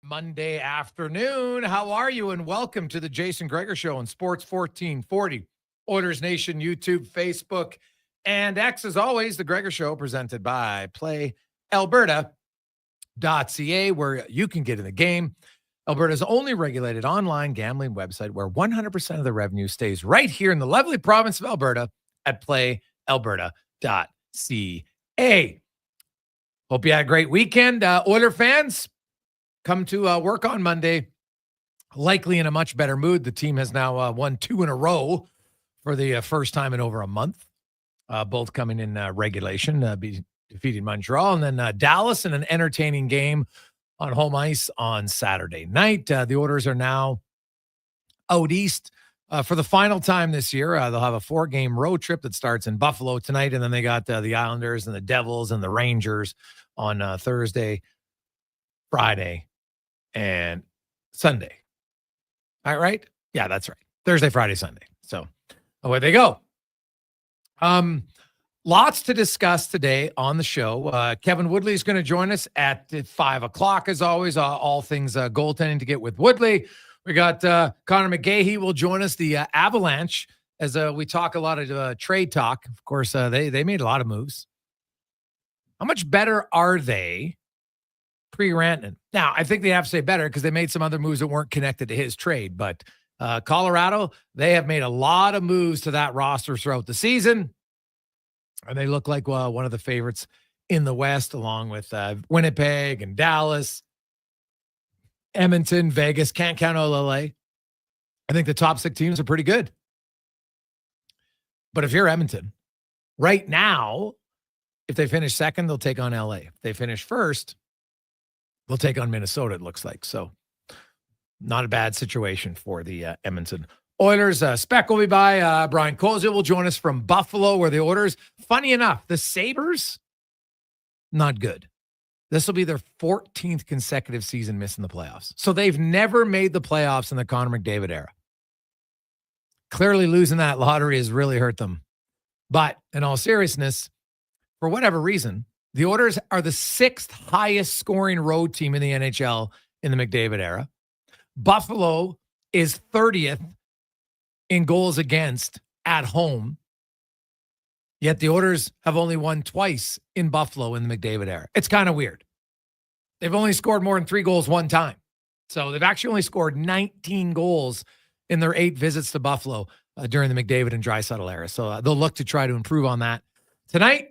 Monday afternoon. How are you? And welcome to the Jason Gregor Show on Sports 1440, Oilers Nation, YouTube, Facebook, and X. As always, the Gregor Show presented by PlayAlberta.ca, where you can get in the game. Alberta's only regulated online gambling website where 100% of the revenue stays right here in the lovely province of Alberta at PlayAlberta.ca. Hope you had a great weekend. Oiler fans, come to work on Monday, likely in a much better mood. The team has now won 2 in a row for the first time in over a month, both coming in regulation, defeating Montreal, and then Dallas in an entertaining game on home ice on Saturday night. The Oilers are now out east for the final time this year. They'll have a 4-game road trip that starts in Buffalo tonight, and then they got the Islanders and the Devils and the Rangers on Thursday, Friday, and Sunday. All right? Yeah, that's right. Thursday, Friday, Sunday. So away they go. Lots to discuss today on the show. Kevin Woodley is going to join us at 5 o'clock, as always. All things goaltending to get with Woodley. We got Connor McGahey will join us, the Avalanche, as we talk a lot of trade talk. Of course, they made a lot of moves. How much better are they pre-Rantanen? Now, I think they have to say better because they made some other moves that weren't connected to his trade. But Colorado, they have made a lot of moves to that roster throughout the season. And they look like one of the favorites in the West, along with Winnipeg and Dallas, Edmonton, Vegas. Can't count out LA. I think the top 6 teams are pretty good. But if you're Edmonton, right now, if they finish second, they'll take on LA. If they finish first, they'll take on Minnesota, it looks like. So not a bad situation for the Edmonton Oilers. Spec will be by. Brian Koziol will join us from Buffalo, where the Oilers, funny enough, the Sabres, not good. This will be their 14th consecutive season missing the playoffs. So they've never made the playoffs in the Connor McDavid era. Clearly losing that lottery has really hurt them. But in all seriousness, for whatever reason, the Oilers are the 6th highest scoring road team in the NHL in the McDavid era. Buffalo is 30th in goals against at home. Yet the Oilers have only won twice in Buffalo in the McDavid era. It's kind of weird. They've only scored more than 3 goals one time. So they've actually only scored 19 goals in their 8 visits to Buffalo during the McDavid and Draisaitl era. So they'll look to try to improve on that. Tonight,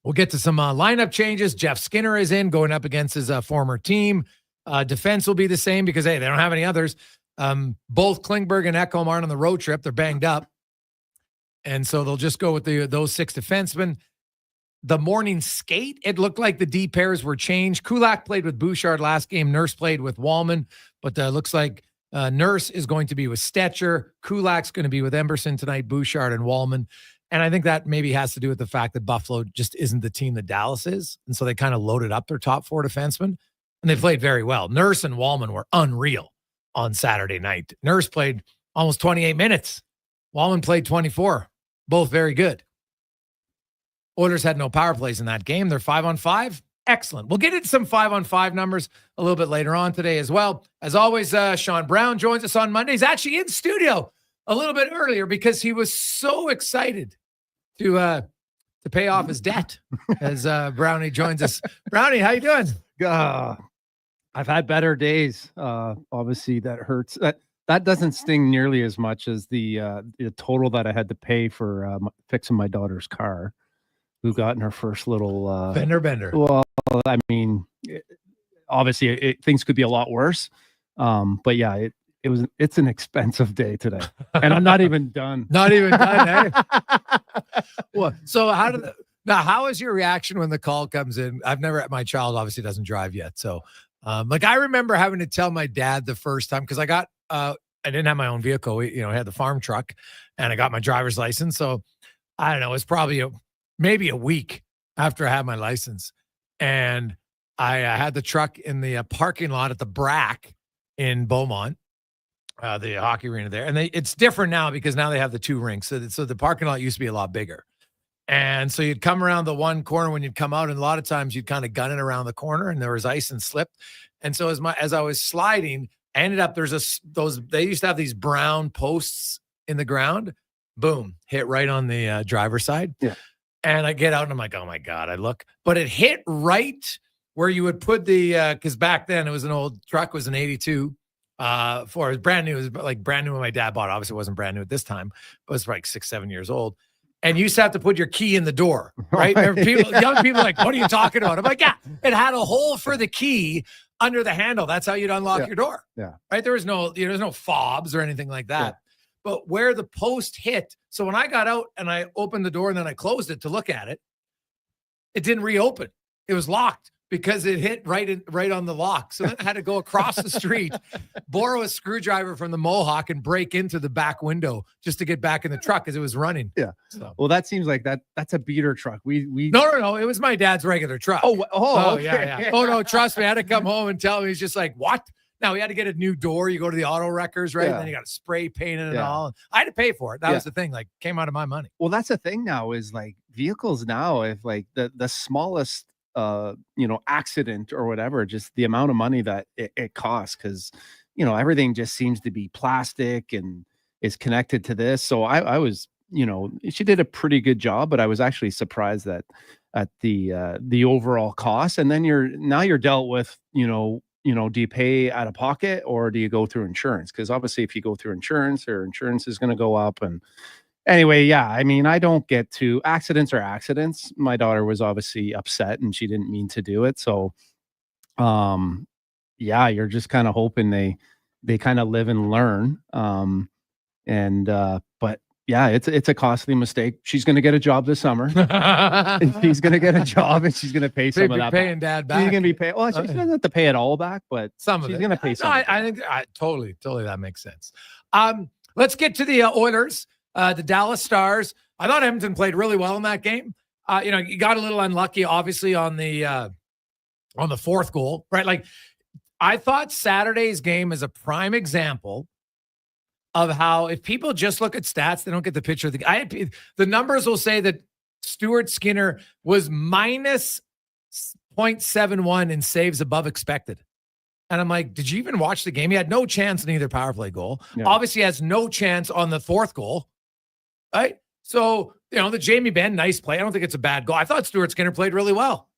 we'll get to some lineup changes. Jeff Skinner is in, going up against his former team. Defense will be the same because, hey, they don't have any others. Both Klingberg and Ekholm aren't on the road trip. They're banged up. And so they'll just go with those 6 defensemen. The morning skate, it looked like the D pairs were changed. Kulak played with Bouchard last game. Nurse played with Walman. But looks like Nurse is going to be with Stetcher. Kulak's going to be with Emberson tonight, Bouchard and Walman. And I think that maybe has to do with the fact that Buffalo just isn't the team that Dallas is. And so they kind of loaded up their top 4 defensemen. And they played very well. Nurse and Walman were unreal on Saturday night. Nurse played almost 28 minutes. Walman played 24. Both very good. Oilers had no power plays in that game. They're 5-on-5. Excellent. We'll get into some 5-on-5 numbers a little bit later on today as well. As always, Sean Brown joins us on Monday. He's actually in studio a little bit earlier because he was so excited to pay off his debt as Brownie joins us. Brownie, how you doing? I've had better days. Obviously, that hurts. That doesn't sting nearly as much as the total that I had to pay for fixing my daughter's car, who got in her first little Bender. Well, I mean, obviously, things could be a lot worse. But yeah, it's an expensive day today, and I'm not even done. Not even done, eh? Well, so how is your reaction when the call comes in? My child obviously doesn't drive yet. So, I remember having to tell my dad the first time, because I didn't have my own vehicle. I had the farm truck and I got my driver's license. So I don't know, it's probably maybe a week after I had my license. And I had the truck in the parking lot at the Brack in Beaumont, the hockey arena there. And it's different now because now they have the 2 rinks. So the parking lot used to be a lot bigger. And so you'd come around the one corner when you'd come out, and a lot of times you'd kind of gun it around the corner, and there was ice and slip. And so as I was sliding, I ended up they used to have these brown posts in the ground. Boom, hit right on the driver's side. Yeah. And I get out and I'm like, oh my God, I look, but it hit right where you would put because back then it was an old truck, it was an 82. It was brand new. It was like brand new when my dad bought it. Obviously, it wasn't brand new at this time, but it was like 6-7 years old. And you used to have to put your key in the door, right? Young people are like, what are you talking about? I'm like, yeah, it had a hole for the key under the handle. That's how you'd unlock your door. Yeah. Right. There was there's no fobs or anything like that. Yeah. But where the post hit, so when I got out and I opened the door and then I closed it to look at it, it didn't reopen. It was locked because it hit right on the lock. So then I had to go across the street, borrow a screwdriver from the Mohawk and break into the back window just to get back in the truck because it was running. Yeah. So. Well, that seems like that's a beater truck. We No. It was my dad's regular truck. Oh, okay. Yeah. Oh no, trust me. I had to come home and tell him. He's just like, what? Now we had to get a new door. You go to the auto wreckers, right? Yeah. And then you got to spray paint it and all. I had to pay for it. That was the thing. Like, came out of my money. Well, that's the thing now is like vehicles now, if like the smallest accident or whatever, just the amount of money that it costs, because everything just seems to be plastic and is connected to this. So I was, she did a pretty good job, but I was actually surprised at the overall cost. And then you're dealt with, do you pay out of pocket or do you go through insurance? Because obviously if you go through insurance, or insurance is going to go up. And anyway, yeah, I mean, I don't get to accidents or accidents. My daughter was obviously upset and she didn't mean to do it. So, yeah, you're just kind of hoping they kind of live and learn. But yeah, it's a costly mistake. She's going to get a job this summer. And she's going to get a job and she's going to pay some of that paying dad back. She's going to be paying. Well, she doesn't have to pay it all back, but she's going to pay some. I think totally that makes sense. Let's get to the Oilers. The Dallas Stars. I thought Edmonton played really well in that game. You got a little unlucky, obviously, on the fourth goal, right? Like, I thought Saturday's game is a prime example of how, if people just look at stats, they don't get the picture of the numbers will say that Stuart Skinner was minus 0.71 in saves above expected. And I'm like, did you even watch the game? He had no chance in either power play goal. Yeah. Obviously has no chance on the fourth goal. Right. So, the Jamie Benn, nice play. I don't think it's a bad goal. I thought Stuart Skinner played really well.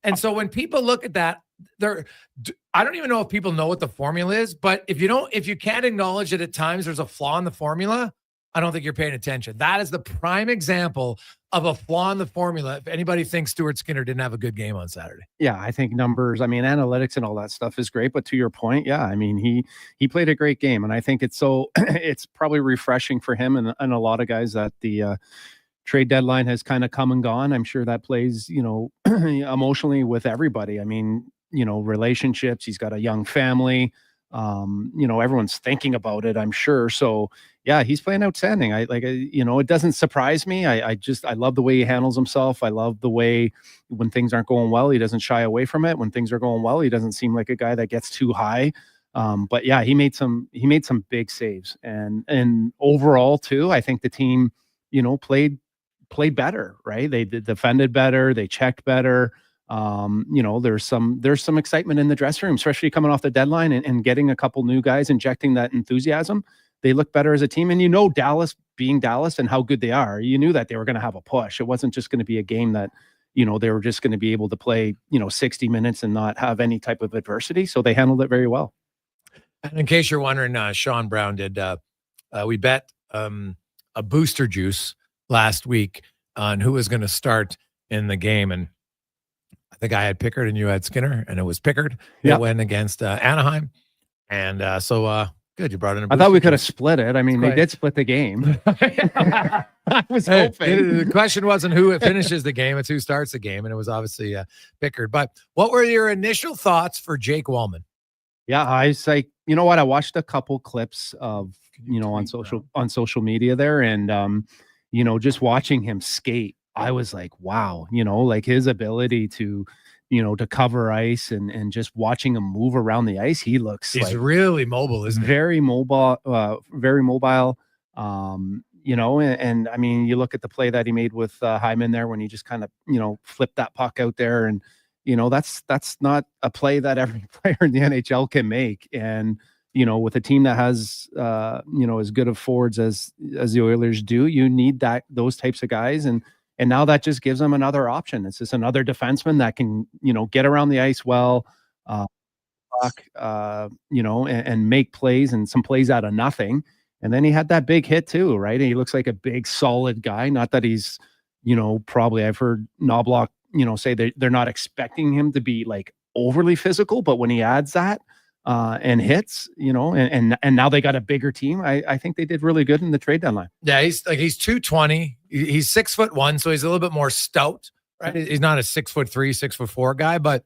And so when people look at that, I don't even know if people know what the formula is, but if you can't acknowledge that at times there's a flaw in the formula, I don't think you're paying attention. That is the prime example of a flaw in the formula. If anybody thinks Stuart Skinner didn't have a good game on Saturday. Yeah, I think numbers, analytics and all that stuff is great. But to your point, yeah, he played a great game. And I think it's probably refreshing for him and a lot of guys that the trade deadline has kind of come and gone. I'm sure that plays, emotionally with everybody. Relationships, he's got a young family. Everyone's thinking about it, I'm sure. So yeah, he's playing outstanding. It doesn't surprise me. I love the way he handles himself. I love the way when things aren't going well, he doesn't shy away from it. When things are going well, he doesn't seem like a guy that gets too high. But yeah, he made some big saves, and overall too, I think the team, played better, right? They defended better. They checked better. There's some excitement in the dressing room, especially coming off the deadline and getting a couple new guys, injecting that enthusiasm. They look better as a team. And Dallas being Dallas and how good they are, you knew that they were going to have a push. It wasn't just going to be a game that, they were just going to be able to play, 60 minutes and not have any type of adversity. So they handled it very well. And in case you're wondering, Sean Brown did, we bet a booster juice last week on who was going to start in the game. And I think I had Pickard and you had Skinner, and it was Pickard. Yep. It went against Anaheim. And so good, you brought in a booster. I thought we could have split it. They did split the game. I was hoping. The question wasn't who finishes the game, it's who starts the game. And it was obviously Pickard. But what were your initial thoughts for Jake Walman? Yeah, I was like, you know what? I watched a couple clips of, on social media there. And, just watching him skate, I was like, wow, like his ability to, to cover ice and just watching him move around the ice. He's like really mobile, isn't he? Very mobile, very mobile. And I mean, you look at the play that he made with Hyman there when he just kind of, flipped that puck out there. And, that's not a play that every player in the NHL can make. And, with a team that has, as good of forwards as the Oilers do, you need those types of guys. And now that just gives them another option. It's just another defenseman that can, get around the ice well, and make plays, and some plays out of nothing. And then he had that big hit too, right? And he looks like a big, solid guy. Not that he's, probably I've heard Knobloch, say they're not expecting him to be like overly physical, but when he adds that and hits, and now they got a bigger team, I think they did really good in the trade deadline. Yeah, he's 220. He's 6'1", so he's a little bit more stout, right? He's not a 6'3", 6'4" guy, but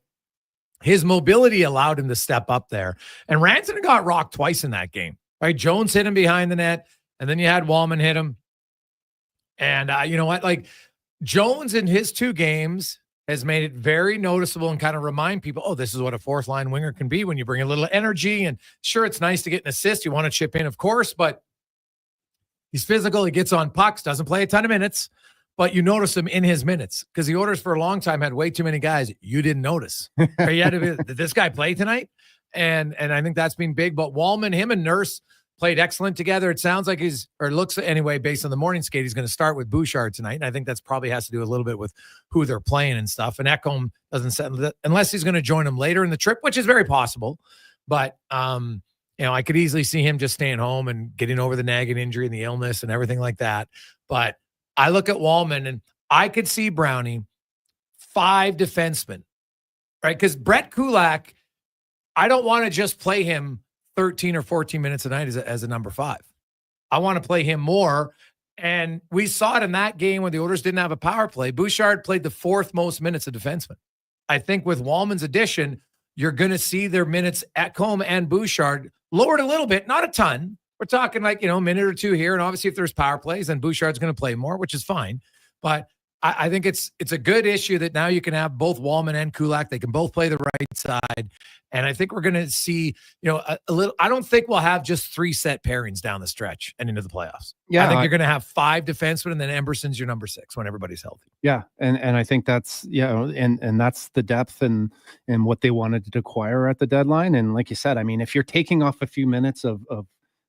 his mobility allowed him to step up there. And Rantanen got rocked twice in that game, right? Jones hit him behind the net, and then you had Walman hit him. And you know what? Like, Jones in his 2 games has made it very noticeable and kind of remind people, oh, this is what a fourth line winger can be when you bring a little energy. And sure, it's nice to get an assist. You want to chip in, of course, but he's physical. He gets on pucks, doesn't play a ton of minutes, but you notice him in his minutes because the Oilers for a long time had way too many guys you didn't notice. Or you had to be, did this guy play tonight? And I think that's been big. But Walman, him and Nurse played excellent together. It sounds like looks anyway, based on the morning skate, he's going to start with Bouchard tonight. And I think that's probably has to do a little bit with who they're playing and stuff. And Ekholm doesn't settle unless he's going to join him later in the trip, which is very possible. But, I could easily see him just staying home and getting over the nagging injury and the illness and everything like that. But I look at Walman and I could see Brownie 5 defensemen, right? Because Brett Kulak, I don't want to just play him 13 or 14 minutes a night as a number 5. I want to play him more. And we saw it in that game when the Oilers didn't have a power play. Bouchard played the 4th most minutes of defenseman. I think with Walman's addition, you're going to see their minutes at Ekholm and Bouchard lowered a little bit, not a ton. We're talking like, a minute or 2 here. And obviously if there's power plays, then Bouchard's going to play more, which is fine. But I think it's a good issue that now you can have both Walman and Kulak. They can both play the right side. And I think we're going to see, a little, I don't think we'll have just 3 set pairings down the stretch and into the playoffs. Yeah. I think you're going to have 5 defensemen and then Emberson's your number 6 when everybody's healthy. Yeah. And I think that's, and that's the depth and what they wanted to acquire at the deadline. And like you said, I mean, if you're taking off a few minutes of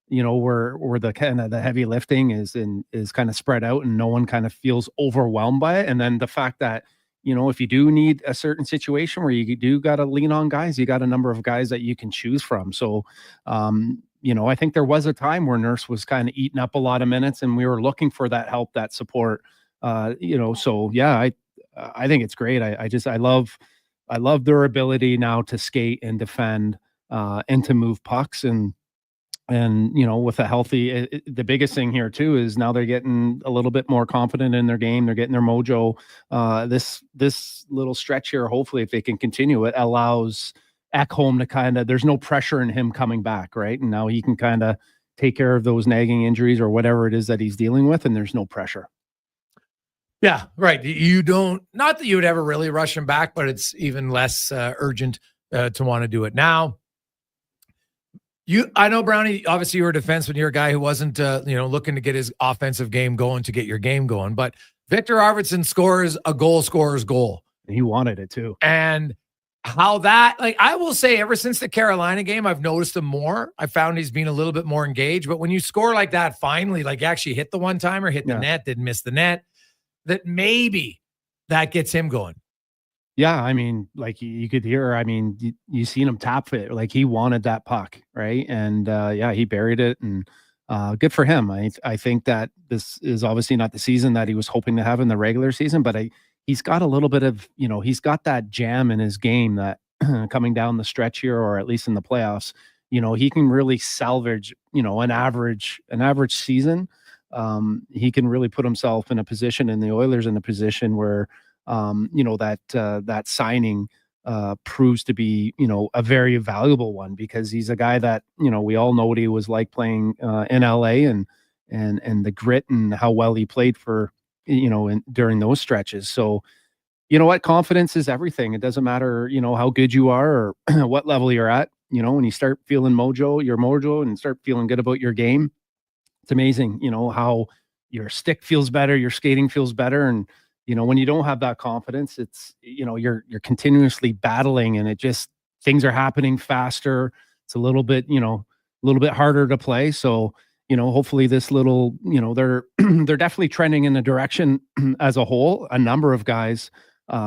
where the kind of the heavy lifting is kind of spread out and no one kind of feels overwhelmed by it. And then the fact that, if you do need a certain situation where you do got to lean on guys, you got a number of guys that you can choose from. So, I think there was a time where Nurse was kind of eating up a lot of minutes and we were looking for that help, that support, so yeah, I think it's great. I love their ability now to skate and defend, and to move pucks and with a healthy, the biggest thing here too is now they're getting a little bit more confident in their game. They're getting their mojo. This little stretch here, hopefully, if they can continue it, allows Ekholm to kind of, there's no pressure in him coming back, right? And now he can kind of take care of those nagging injuries or whatever it is that he's dealing with, and there's no pressure. Yeah, right. You don't, not that you would ever really rush him back, but it's even less urgent to want to do it now. I know, Brownie, obviously you're a defenseman. You're a guy who wasn't, looking to get his offensive game going to get your game going. But Victor Arvidsson scores a goal scorer's goal. He wanted it too. And how that, I will say ever since the Carolina game, I've noticed him more. I found he's been a little bit more engaged. But when you score like that, finally, you actually hit the one-timer, hit the net, didn't miss the net, that maybe that gets him going. Yeah, I mean, you could hear, I mean, you seen him tap it, he wanted that puck, right? And he buried it, and good for him. I think that this is obviously not the season that he was hoping to have in the regular season, but he's got a little bit of, he's got that jam in his game that coming down the stretch here, or at least in the playoffs, he can really salvage, an average season. He can really put himself in a position, and the Oilers in a position where that signing proves to be, a very valuable one, because he's a guy that, we all know what he was like playing in LA and the grit and how well he played for, during those stretches. So, confidence is everything. It doesn't matter, how good you are or what level you're at, when you start feeling your mojo and start feeling good about your game, it's amazing, how your stick feels better, your skating feels better. And, when you don't have that confidence, it's, you're continuously battling, and things are happening faster. It's a little bit harder to play. So, hopefully this little, they're, they're definitely trending in the direction as a whole, a number of guys,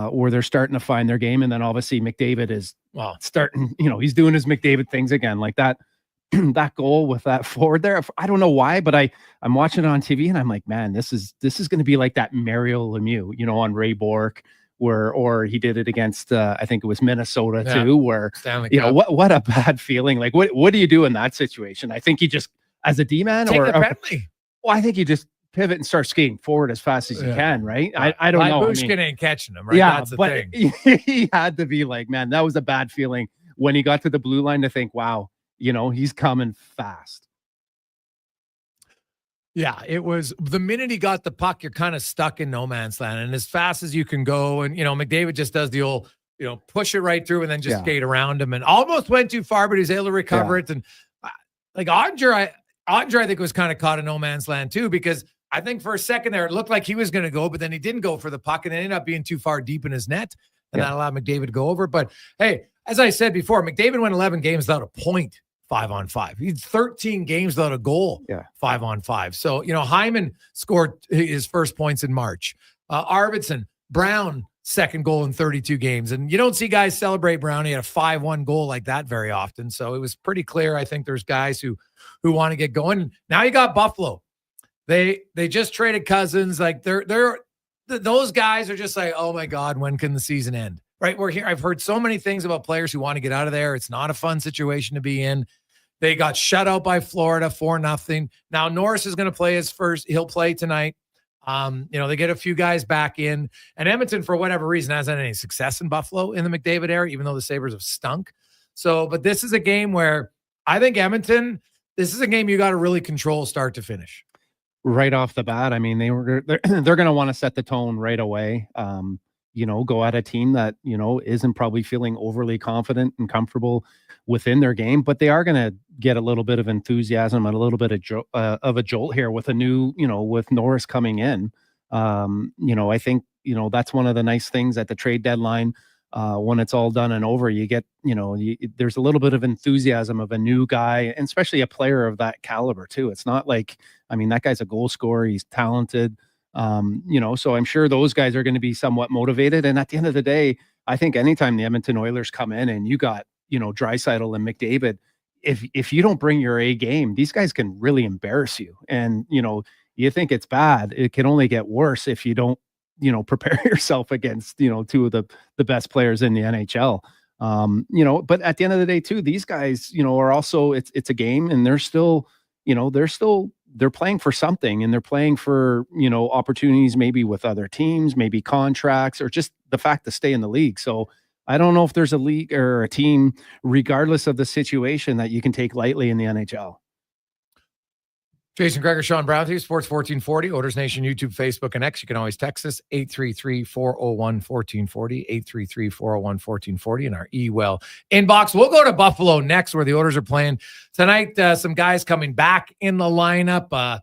where they're starting to find their game. And then obviously McDavid is starting, he's doing his McDavid things again, like that. That goal with that forward there. I don't know why, but I'm watching it on TV and I'm like, man, this is going to be like that Mario Lemieux, on Ray Bourque, or he did it against I think it was Minnesota too, where what a bad feeling. Like what do you do in that situation? I think you just, as a D-man, I think you just pivot and start skating forward as fast as you can, right? I don't know. Bushkin ain't catching him, right? Yeah, that's the but thing. He had to be like, man, that was a bad feeling when he got to the blue line to think, wow, he's coming fast. Yeah, it was the minute he got the puck, you're kind of stuck in no man's land, and as fast as you can go. And, McDavid just does the old, push it right through and then just skate around him, and almost went too far, but he's able to recover it. And like Andre, I think was kind of caught in no man's land too, because I think for a second there, it looked like he was going to go, but then he didn't go for the puck and it ended up being too far deep in his net. And that allowed McDavid to go over. But hey, as I said before, McDavid went 11 games without a point 5-on-5. He's 13 games without a goal 5-on-5. So, Hyman scored his first points in March. Arvidsson, Brown, second goal in 32 games. And you don't see guys celebrate Brown. He had a 5-1 goal like that very often. So it was pretty clear. I think there's guys who want to get going. Now you got Buffalo. They just traded Cousins. Like those guys are just like, oh my God, when can the season end? Right? We're here. I've heard so many things about players who want to get out of there. It's not a fun situation to be in. They got shut out by Florida 4-0. Now Norris is going to play his first. He'll play tonight. They get a few guys back in, and Edmonton, for whatever reason, hasn't had any success in Buffalo in the McDavid era, even though the Sabres have stunk. So, but this is a game where I think Edmonton, this is a game you got to really control start to finish. Right off the bat. I mean, they're going to want to set the tone right away. Go at a team that, isn't probably feeling overly confident and comfortable within their game, but they are going to get a little bit of enthusiasm and a little bit of a jolt here with a new, with Norris coming in. I think, that's one of the nice things at the trade deadline. When it's all done and over, you get, there's a little bit of enthusiasm of a new guy, and especially a player of that caliber too. It's not like, that guy's a goal scorer. He's talented. So I'm sure those guys are going to be somewhat motivated. And at the end of the day, I think anytime the Edmonton Oilers come in and you got, Draisaitl and McDavid, if you don't bring your A game, these guys can really embarrass you. And, you think it's bad. It can only get worse if you don't, prepare yourself against, two of the best players in the NHL. But at the end of the day too, these guys, are also, it's a game, and they're still, they're playing for something, and they're playing for, opportunities maybe with other teams, maybe contracts, or just the fact to stay in the league. So I don't know if there's a league or a team, regardless of the situation, that you can take lightly in the NHL. Jason Gregor, Sean Brown, Sports 1440, Oilers Nation, YouTube, Facebook, and X. You can always text us 833-401-1440, 833-401-1440 in our email inbox. We'll go to Buffalo next, where the Oilers are playing tonight. Some guys coming back in the lineup.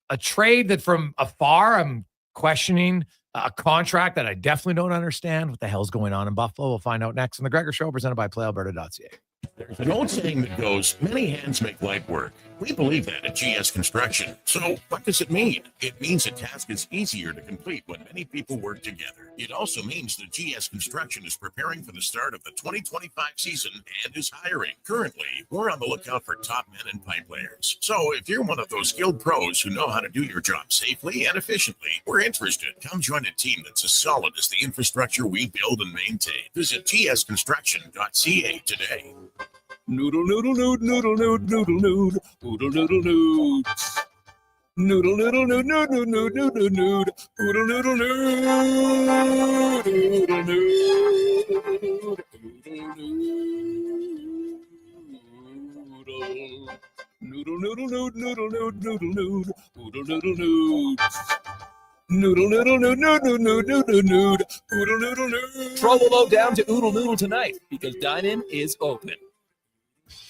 A trade that from afar I'm questioning, a contract that I definitely don't understand. What the hell's going on in Buffalo? We'll find out next on the Gregor Show, presented by PlayAlberta.ca. There's an old saying that goes, many hands make light work. We believe that at GS Construction. So what does it mean? It means a task is easier to complete when many people work together. It also means that GS Construction is preparing for the start of the 2025 season and is hiring. Currently, we're on the lookout for top men and pipe layers. So if you're one of those skilled pros who know how to do your job safely and efficiently, we're interested. Come join a team that's as solid as the infrastructure we build and maintain. Visit tsconstruction.ca today. Noodle, noodle, noodle, noodle, noodle, noodle, noodle, noodle, noodle, noodle. Noodle, noodle, noodle, noodle, noodle, noodle, noodle, noodle, noodle, noodle, noodle, noodle, noodle, noodle, noodle, noodle, noodle, noodle. Troll will load down to Oodle Noodle tonight because dine-in is open.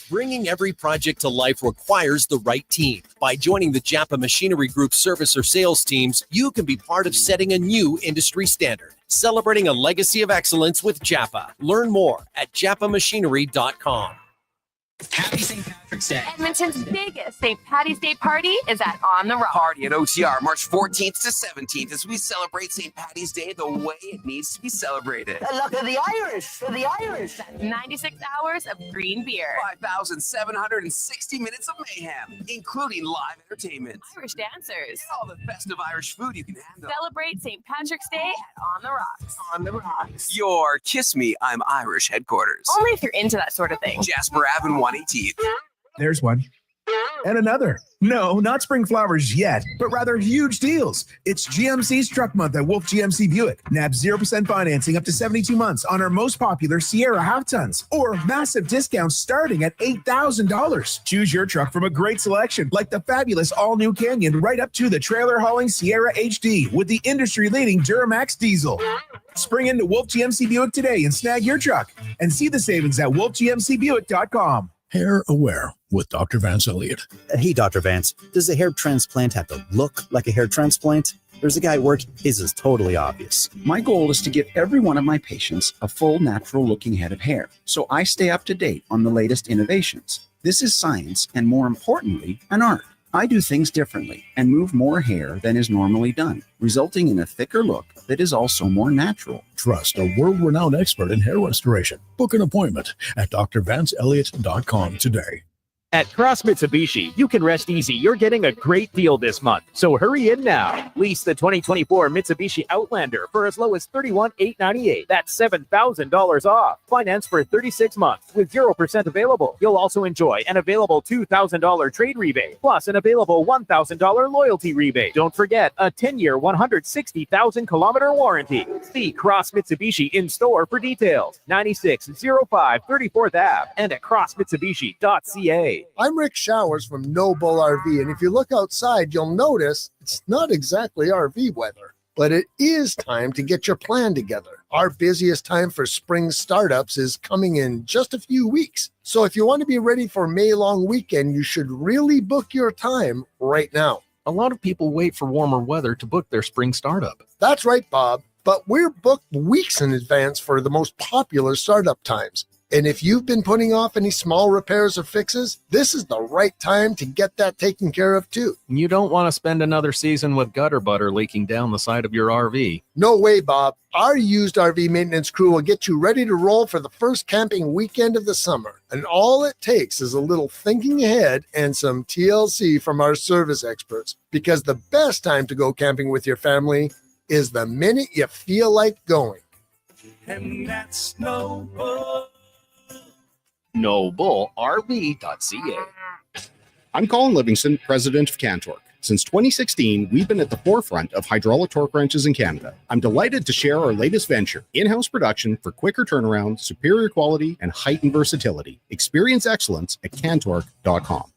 Bringing every project to life requires the right team. By joining the Japa Machinery Group service or sales teams, you can be part of setting a new industry standard. Celebrating a legacy of excellence with Japa. Learn more at japamachinery.com. Happy St. Patrick's Day. Edmonton's biggest St. Patty's Day party is at On the Rock. Party at OTR March 14th to 17th as we celebrate St. Patty's Day the way it needs to be celebrated. Look at the Irish, the Irish. 96 hours of green beer. 5,760 minutes of mayhem, including live entertainment. Irish dancers. And all the festive Irish food you can handle. Celebrate St. Patrick's Day at On the Rocks. On the Rocks. Your Kiss Me, I'm Irish headquarters. Only if you're into that sort of thing. Jasper Ave and 118th. There's one. And another. No, not spring flowers yet, but rather huge deals. It's GMC's Truck Month at Wolf GMC Buick. Nab 0% financing up to 72 months on our most popular Sierra half-tons, or massive discounts starting at $8,000. Choose your truck from a great selection, like the fabulous all-new Canyon, right up to the trailer-hauling Sierra HD with the industry-leading Duramax diesel. Spring into Wolf GMC Buick today and snag your truck, and see the savings at wolfgmcbuick.com. Hair Aware with Dr. Vance Elliott. Hey, Dr. Vance, does a hair transplant have to look like a hair transplant? There's a guy at work, his is totally obvious. My goal is to give every one of my patients a full, natural-looking head of hair, so I stay up to date on the latest innovations. This is science, and more importantly, an art. I do things differently and move more hair than is normally done, resulting in a thicker look that is also more natural. Trust a world-renowned expert in hair restoration. Book an appointment at drvanceelliott.com today. At Cross Mitsubishi, you can rest easy. You're getting a great deal this month. So hurry in now. Lease the 2024 Mitsubishi Outlander for as low as $31,898. That's $7,000 off. Finance for 36 months with 0% available. You'll also enjoy an available $2,000 trade rebate, plus an available $1,000 loyalty rebate. Don't forget a 10-year, 160,000-kilometer warranty. See Cross Mitsubishi in store for details. 9605 34th Ave and at crossmitsubishi.ca. I'm Rick Showers from No Bull RV, and if you look outside, you'll notice it's not exactly RV weather, but it is time to get your plan together. Our busiest time for spring startups is coming in just a few weeks. So if you want to be ready for May long weekend, you should really book your time right now. A lot of people wait for warmer weather to book their spring startup. That's right, Bob, but we're booked weeks in advance for the most popular startup times. And if you've been putting off any small repairs or fixes, this is the right time to get that taken care of too. You don't want to spend another season with gutter butter leaking down the side of your RV. No way, Bob. Our used RV maintenance crew will get you ready to roll for the first camping weekend of the summer. And all it takes is a little thinking ahead and some TLC from our service experts. Because the best time to go camping with your family is the minute you feel like going. And that's no bull. NoBullRV.ca. I'm Colin Livingston, president of Cantork. Since 2016, we've been at the forefront of hydraulic torque wrenches in Canada. I'm delighted to share our latest venture, in-house production for quicker turnaround, superior quality, and heightened versatility. Experience excellence at Cantork.com.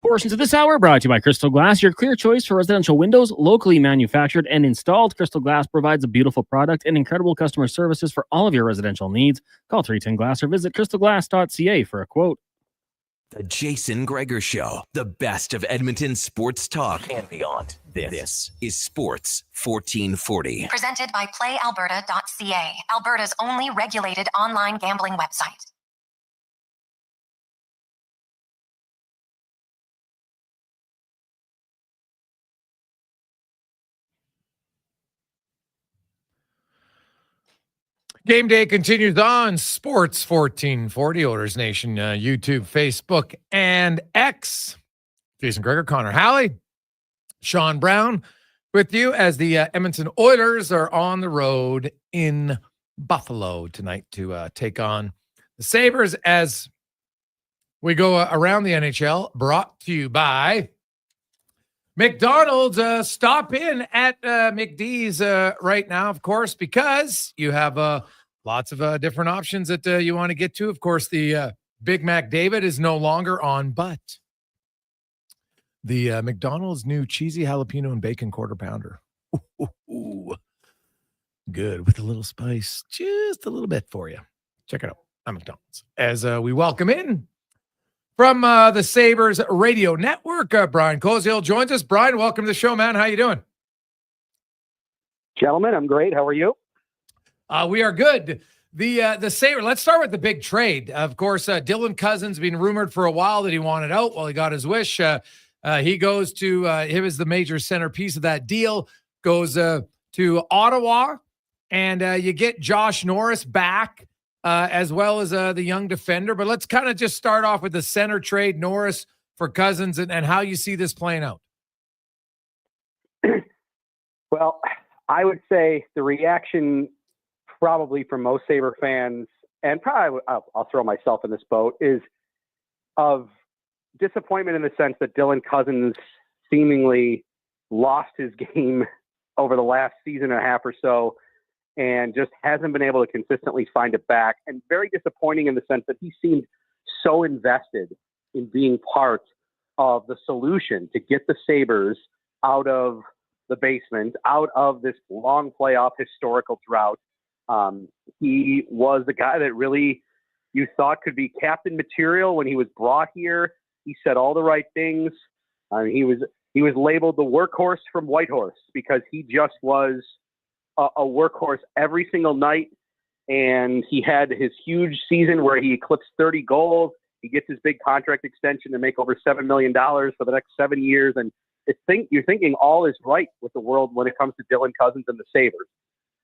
Portions of this hour brought to you by Crystal Glass, your clear choice for residential windows, locally manufactured and installed. Crystal Glass provides a beautiful product and incredible customer services for all of your residential needs. Call 310 Glass or visit crystalglass.ca for a quote. The Jason Gregor Show, the best of Edmonton sports talk and beyond. This is Sports 1440. Presented by PlayAlberta.ca, Alberta's only regulated online gambling website. Game day continues on Sports 1440, Oilers Nation, YouTube, Facebook, and X. Jason Gregor, Connor Halley, Sean Brown with you as the Edmonton Oilers are on the road in Buffalo tonight to take on the Sabres as we go around the NHL, brought to you by McDonald's. Stop in at McD's right now, of course, because you have lots of different options that you want to get to. Of course, the Big Mac David is no longer on, but The McDonald's new cheesy jalapeno and bacon quarter pounder. Ooh, good with a little spice, just a little bit for you. Check it out at McDonald's. As we welcome in from the Sabres Radio Network, Brian Koziol joins us. Brian, welcome to the show, man. How you doing? Gentlemen, I'm great. How are you? We are good. The Sabres, let's start with the big trade. Of course, Dylan Cousins been rumored for a while that he wanted out. Well, he got his wish. He goes to him as the major centerpiece of that deal, goes to Ottawa, and you get Josh Norris back as well as the young defender. But let's kind of just start off with the center trade, Norris for Cousins, and how you see this playing out. Well, I would say the reaction probably from most Sabre fans, and probably I'll throw myself in this boat, is of disappointment in the sense that Dylan Cousins seemingly lost his game over the last season and a half or so and just hasn't been able to consistently find it back. And very disappointing in the sense that he seemed so invested in being part of the solution to get the Sabres out of the basement, out of this long playoff historical drought. He was the guy that really you thought could be captain material when he was brought here. He said all the right things. He was labeled the workhorse from Whitehorse because he just was a workhorse every single night. And he had his huge season where he eclipsed 30 goals. He gets his big contract extension to make over $7 million for the next 7 years. And you're thinking all is right with the world when it comes to Dylan Cousins and the Sabres.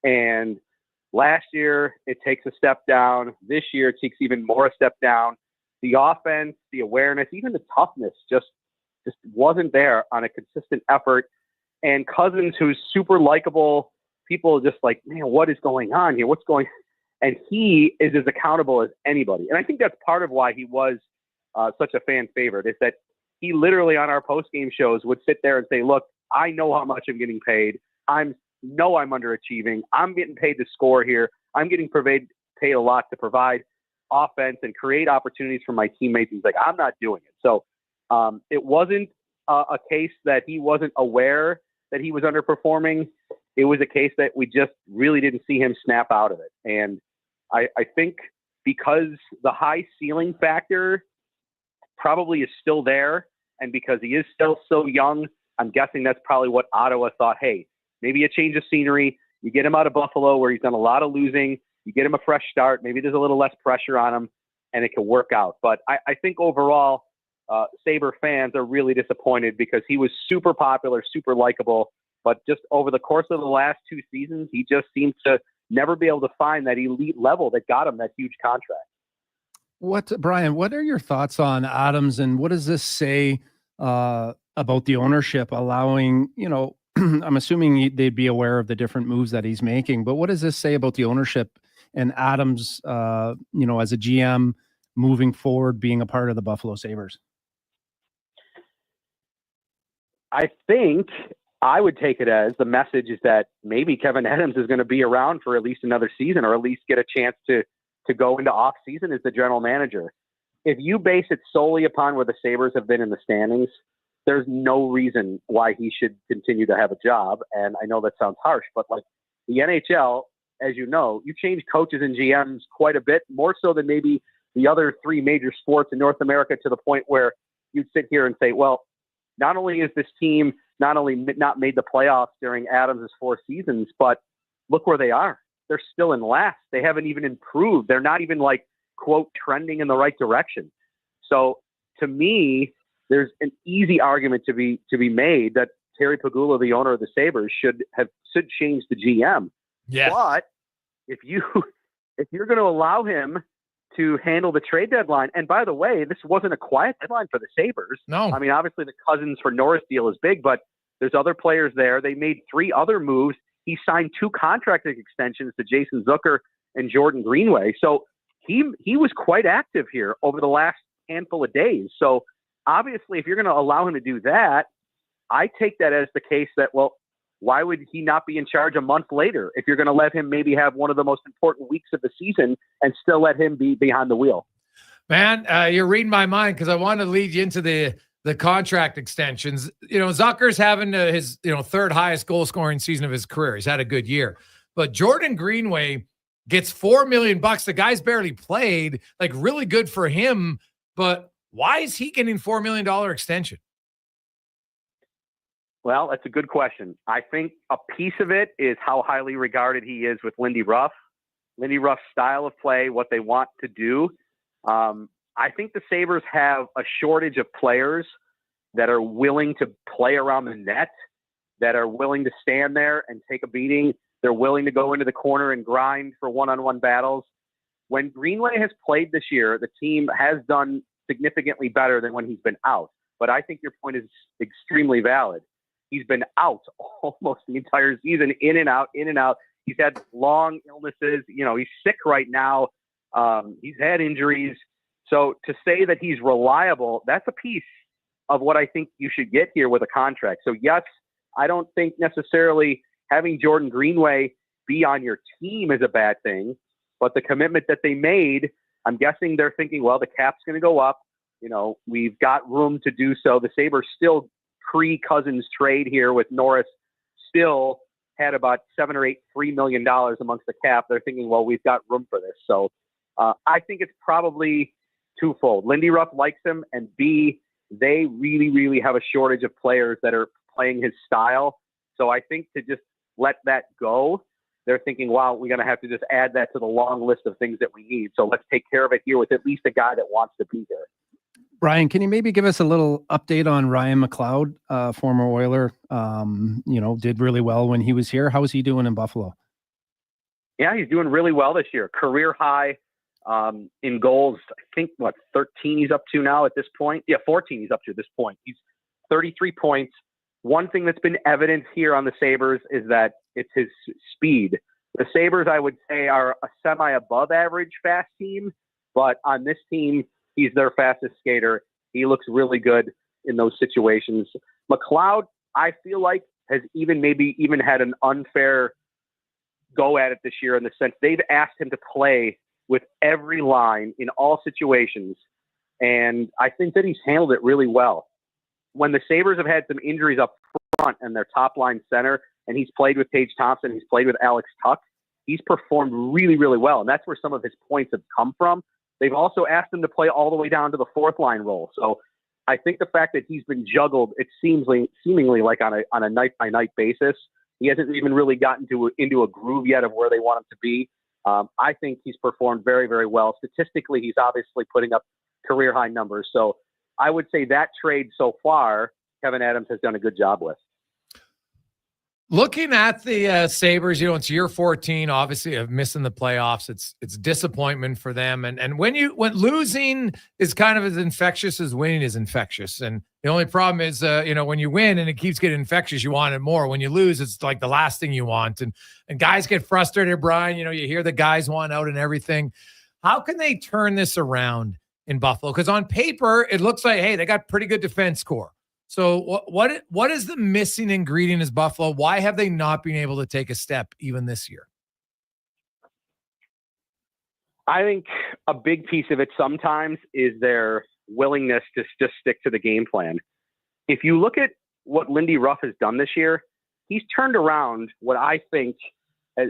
And last year, it takes a step down. This year, it takes even more a step down. The offense, the awareness, even the toughness just wasn't there on a consistent effort. And Cousins, who's super likable, people are just like, man, what is going on here? What's going on? And he is as accountable as anybody. And I think that's part of why he was such a fan favorite, is that he literally on our post-game shows would sit there and say, look, I know how much I'm getting paid. I'm underachieving. I'm getting paid to score here. I'm getting paid a lot to provide offense and create opportunities for my teammates. He's like, I'm not doing it. So it wasn't a case that he wasn't aware that he was underperforming. It was a case that we just really didn't see him snap out of it. And I think because the high ceiling factor probably is still there, and because he is still so young, I'm guessing that's probably what Ottawa thought, hey, maybe a change of scenery. You get him out of Buffalo where he's done a lot of losing. You get him a fresh start. Maybe there's a little less pressure on him, and it can work out. But I think overall, Sabre fans are really disappointed because he was super popular, super likable. But just over the course of the last 2 seasons, he just seemed to never be able to find that elite level that got him that huge contract. Brian, what are your thoughts on Adams, and what does this say about the ownership allowing, I'm assuming they'd be aware of the different moves that he's making, but what does this say about the ownership and Adams, as a GM moving forward, being a part of the Buffalo Sabres? I think I would take it as the message is that maybe Kevin Adams is going to be around for at least another season, or at least get a chance to go into off season as the general manager. If you base it solely upon where the Sabres have been in the standings, there's no reason why he should continue to have a job. And I know that sounds harsh, but like the NHL, as you know, you change coaches and GMs quite a bit, more so than maybe the other 3 major sports in North America, to the point where you'd sit here and say, well, not only is this team not only not made the playoffs during Adams' 4 seasons, but look where they are. They're still in last. They haven't even improved. They're not even like, quote, trending in the right direction. So to me, there's an easy argument to be made that Terry Pegula, the owner of the Sabres, should change the GM. Yeah. But if you're going to allow him to handle the trade deadline, and by the way, this wasn't a quiet deadline for the Sabres. No. I mean, obviously the Cousins for Norris deal is big, but there's other players there. They made 3 other moves. He signed 2 contract extensions to Jason Zucker and Jordan Greenway. So he was quite active here over the last handful of days. So obviously, if you're going to allow him to do that, I take that as the case that, well, why would he not be in charge a month later if you're going to let him maybe have one of the most important weeks of the season and still let him be behind the wheel? Man, you're reading my mind, because I want to lead you into the the contract extensions. Zucker's having his third highest goal scoring season of his career. He's had a good year, but Jordan Greenway gets $4 million. The guy's barely played. Like, really good for him, but why is he getting $4 million extension? Well, that's a good question. I think a piece of it is how highly regarded he is with Lindy Ruff. Lindy Ruff's style of play, what they want to do. I think the Sabres have a shortage of players that are willing to play around the net, that are willing to stand there and take a beating. They're willing to go into the corner and grind for one-on-one battles. When Greenway has played this year, the team has done significantly better than when he's been out. But I think your point is extremely valid. He's been out almost the entire season, in and out, in and out. He's had long illnesses. He's sick right now. He's had injuries. So to say that he's reliable, that's a piece of what I think you should get here with a contract. So yes, I don't think necessarily having Jordan Greenway be on your team is a bad thing, but the commitment that they made, I'm guessing they're thinking, well, the cap's going to go up. We've got room to do so. The Sabres still pre-Cousins trade here with Norris still had about $7 or $3 million amongst the cap. They're thinking, well, we've got room for this. So I think it's probably twofold. Lindy Ruff likes him, and B, they really, really have a shortage of players that are playing his style. So I think to just let that go, they're thinking, wow, we're going to have to just add that to the long list of things that we need. So let's take care of it here with at least a guy that wants to be here. Brian, can you maybe give us a little update on Ryan McLeod, former Oiler? Did really well when he was here. How is he doing in Buffalo? Yeah, he's doing really well this year. Career high in goals. I think 13 he's up to now at this point. Yeah, 14 he's up to this point. He's 33 points. One thing that's been evident here on the Sabres is that it's his speed. The Sabres, I would say, are a semi-above average fast team, but on this team, he's their fastest skater. He looks really good in those situations. McLeod, I feel like, has maybe even had an unfair go at it this year, in the sense they've asked him to play with every line in all situations, and I think that he's handled it really well. When the Sabres have had some injuries up front and their top line center, and he's played with Tage Thompson, he's played with Alex Tuck, he's performed really, really well, and that's where some of his points have come from. They've also asked him to play all the way down to the fourth line role. So I think the fact that he's been juggled, it seemingly like on a night by night basis. He hasn't even really gotten into a groove yet of where they want him to be. I think he's performed very, very well. Statistically, he's obviously putting up career high numbers. So I would say that trade so far, Kevin Adams has done a good job with. Looking at the Sabres, it's year 14, obviously, of missing the playoffs. It's disappointment for them. And when losing is kind of as infectious as winning is infectious. And the only problem is, when you win and it keeps getting infectious, you want it more. When you lose, it's like the last thing you want. And guys get frustrated, Brian. You hear the guys want out and everything. How can they turn this around in Buffalo? Because on paper, it looks like, hey, they got pretty good defense core. So what is the missing ingredient is Buffalo? Why have they not been able to take a step even this year? I think a big piece of it sometimes is their willingness to just stick to the game plan. If you look at what Lindy Ruff has done this year, he's turned around what I think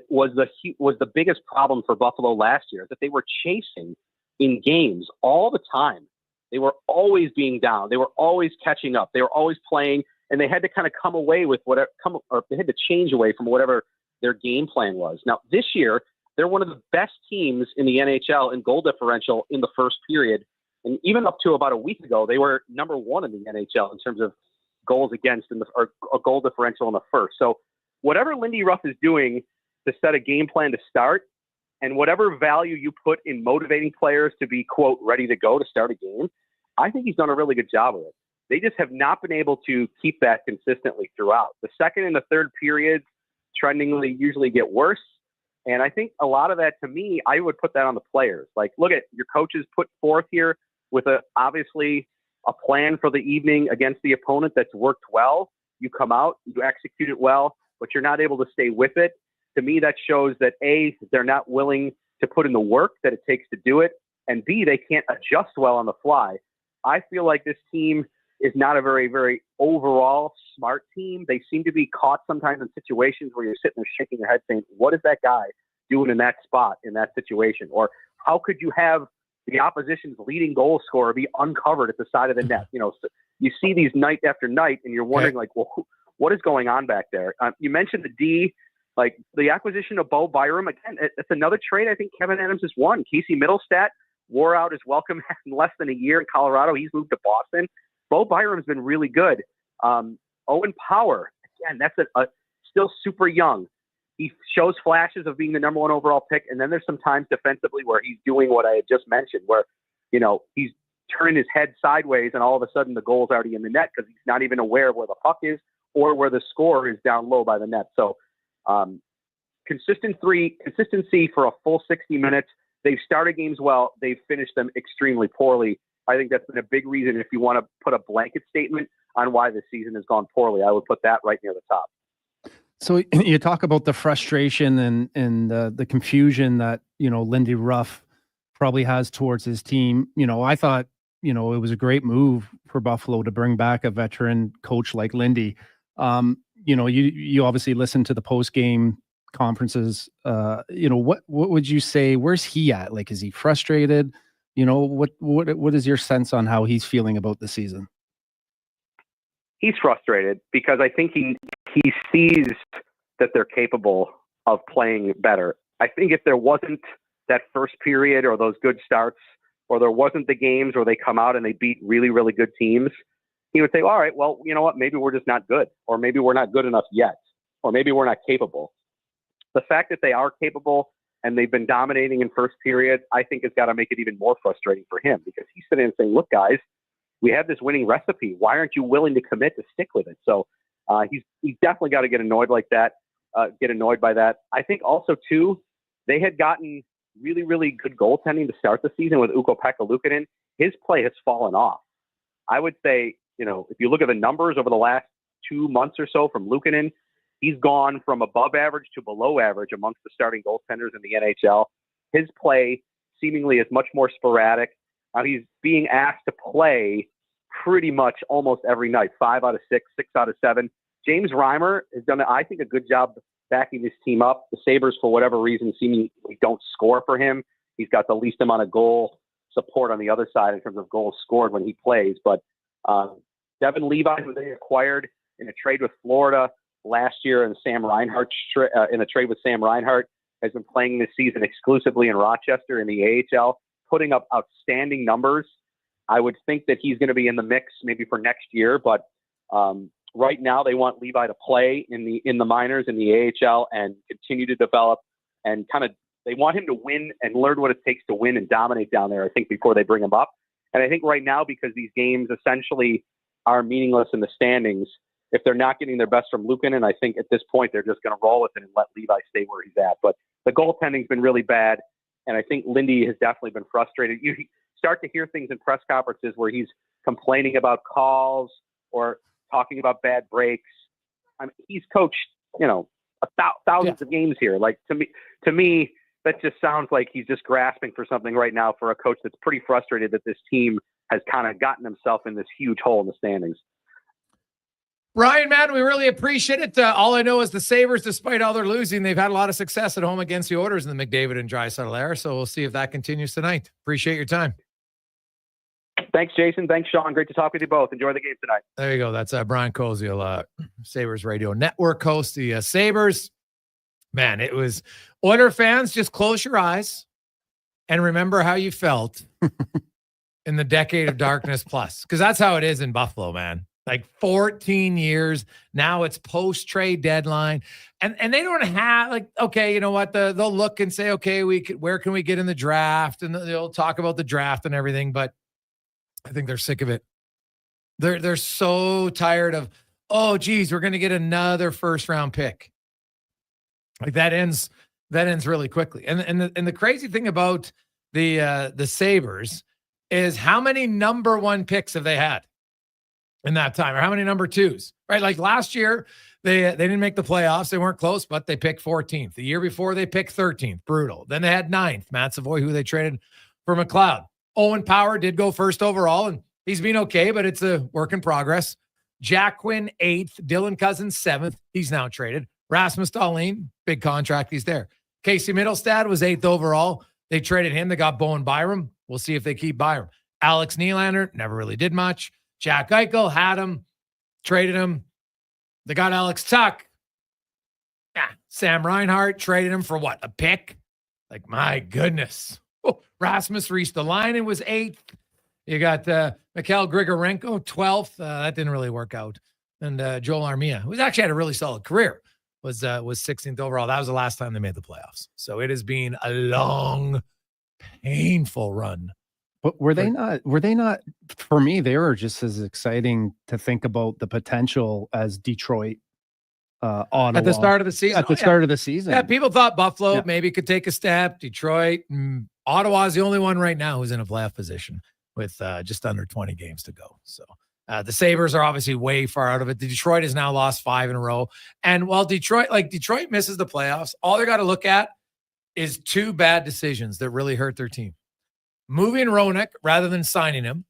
was the biggest problem for Buffalo last year, that they were chasing in games all the time. They were always being down. They were always catching up. They were always playing, and they had to kind of come away with they had to change away from whatever their game plan was. Now, this year, they're one of the best teams in the NHL in goal differential in the first period. And even up to about a week ago, they were number one in the NHL in terms of goals against or goal differential in the first. So whatever Lindy Ruff is doing to set a game plan to start, and whatever value you put in motivating players to be, quote, ready to go to start a game, I think he's done a really good job of it. They just have not been able to keep that consistently throughout. The second and the third periods trendingly usually get worse. And I think a lot of that, to me, I would put that on the players. Like, look at your coaches put forth here with obviously a plan for the evening against the opponent that's worked well. You come out, you execute it well, but you're not able to stay with it. To me, that shows that A, they're not willing to put in the work that it takes to do it, and B, they can't adjust well on the fly. I feel like this team is not a very, very overall smart team. They seem to be caught sometimes in situations where you're sitting there shaking your head saying, what is that guy doing in that spot, in that situation? Or how could you have the opposition's leading goal scorer be uncovered at the side of the net? You know, so you see these night after night and you're wondering like, well, what is going on back there? You mentioned the D, like the acquisition of Bo Byram. Again, it's another trade I think Kevin Adams has won. Casey Middlestat wore out his welcome in less than a year in Colorado. He's moved to Boston. Bo Byram's been really good. Owen Power, again, that's a still super young. He shows flashes of being the number 1 overall pick, and then there's some times defensively where he's doing what I had just mentioned, where, you know, he's turning his head sideways, and all of a sudden the goal's already in the net because he's not even aware of where the puck is or where the score is down low by the net. So consistency for a full 60 minutes. They've started games well. They've finished them extremely poorly. I think that's been a big reason. If you want to put a blanket statement on why the season has gone poorly, I would put that right near the top. So you talk about the frustration and the confusion that, you know, Lindy Ruff probably has towards his team. You know, I thought, you know, it was a great move for Buffalo to bring back a veteran coach like Lindy. You know, you obviously listen to the post-game conferences. You know, what would you say? Where's he at? Like, is he frustrated? You know, what is your sense on how he's feeling about the season? He's frustrated because I think he sees that they're capable of playing better. I think if there wasn't that first period or those good starts, or there wasn't the games where they come out and they beat really, really good teams, he would say, all right, well, you know what? Maybe we're just not good, or maybe we're not good enough yet, or maybe we're not capable. The fact that they are capable and they've been dominating in first period, I think has got to make it even more frustrating for him, because he's sitting and saying, look, guys, we have this winning recipe. Why aren't you willing to commit to stick with it? So he's definitely got to get annoyed like that, get annoyed by that. I think also, too, they had gotten really, really good goaltending to start the season with Ukko-Pekka Luukkonen. His play has fallen off. I would say, you know, if you look at the numbers over the last 2 months or so from Luukkonen, he's gone from above average to below average amongst the starting goaltenders in the NHL. His play seemingly is much more sporadic. He's being asked to play pretty much almost every night, 5 out of 6, 6 out of 7. James Reimer has done, I think, a good job backing this team up. The Sabres, for whatever reason, seemingly don't score for him. He's got the least amount of goal support on the other side in terms of goals scored when he plays. But Devin Levi, who they acquired in a trade with Florida last year, and Sam Reinhart in a trade with Sam Reinhart, has been playing this season exclusively in Rochester in the AHL, putting up outstanding numbers. I would think that he's going to be in the mix maybe for next year, but right now they want Levi to play in the minors in the AHL and continue to develop, and kind of they want him to win and learn what it takes to win and dominate down there, I think, before they bring him up. And I think right now, because these games essentially are meaningless in the standings, if they're not getting their best from Luukkonen, I think at this point they're just going to roll with it and let Levi stay where he's at. But the goaltending's been really bad, and I think Lindy has definitely been frustrated. You start to hear things in press conferences where he's complaining about calls or talking about bad breaks. I mean, he's coached, you know, thousands of games here. Like, to me, that just sounds like he's just grasping for something right now for a coach that's pretty frustrated that this team has kind of gotten himself in this huge hole in the standings. Ryan, man, we really appreciate it. All I know is the Sabres, despite all their losing, they've had a lot of success at home against the Oilers in the McDavid and Draisaitl era. So we'll see if that continues tonight. Appreciate your time. Thanks, Jason. Thanks, Sean. Great to talk with you both. Enjoy the game tonight. There you go. That's Brian Koziol, Sabres Radio Network host. The Sabres, man, it was Oiler fans, just close your eyes and remember how you felt in the decade of darkness plus, because that's how it is in Buffalo, man. Like 14 years. Now it's post-trade deadline. And they don't have, like, okay, you know what? They'll look and say, okay, where can we get in the draft? And they'll talk about the draft and everything, but I think they're sick of it. They're so tired of, oh, geez, we're going to get another first-round pick. Like that ends really quickly. And the crazy thing about the Sabres is how many number one picks have they had in that time, or how many number twos, right? Like last year, they didn't make the playoffs. They weren't close, but they picked 14th. The year before, they picked 13th. Brutal. Then they had 9th. Matt Savoy, who they traded for McLeod. Owen Power did go first overall, and He's been okay, but it's a work in progress. Jack Quinn, 8th. Dylan Cousins, 7th. He's now traded. Rasmus Dahlin, big contract. He's there. Casey Middlestad was 8th overall. They traded him. They got Bowen Byram. We'll see if they keep Byram. Alex Nylander, never really did much. Jack Eichel had him, traded him. They got Alex Tuck. Sam Reinhart, traded him for what? A pick? Like, my goodness. Oh, Rasmus Ristolainen was 8th. You got Mikhail Grigorenko, 12th. That didn't really work out. And Joel Armia, who's actually had a really solid career, was 16th overall. That was the last time they made the playoffs. So it has been a long, painful run. But were they not, for me, they were just as exciting to think about the potential as Detroit, Ottawa. At the start of the season. Start of the season. Yeah, people thought Buffalo maybe could take a step. Detroit. Ottawa is the only one right now who's in a playoff position with just under 20 games to go. So the Sabres are obviously way far out of it. Detroit has now lost 5 in a row. And while Detroit misses the playoffs, all they got to look at is 2 bad decisions that really hurt their team. Moving Roenick rather than signing him,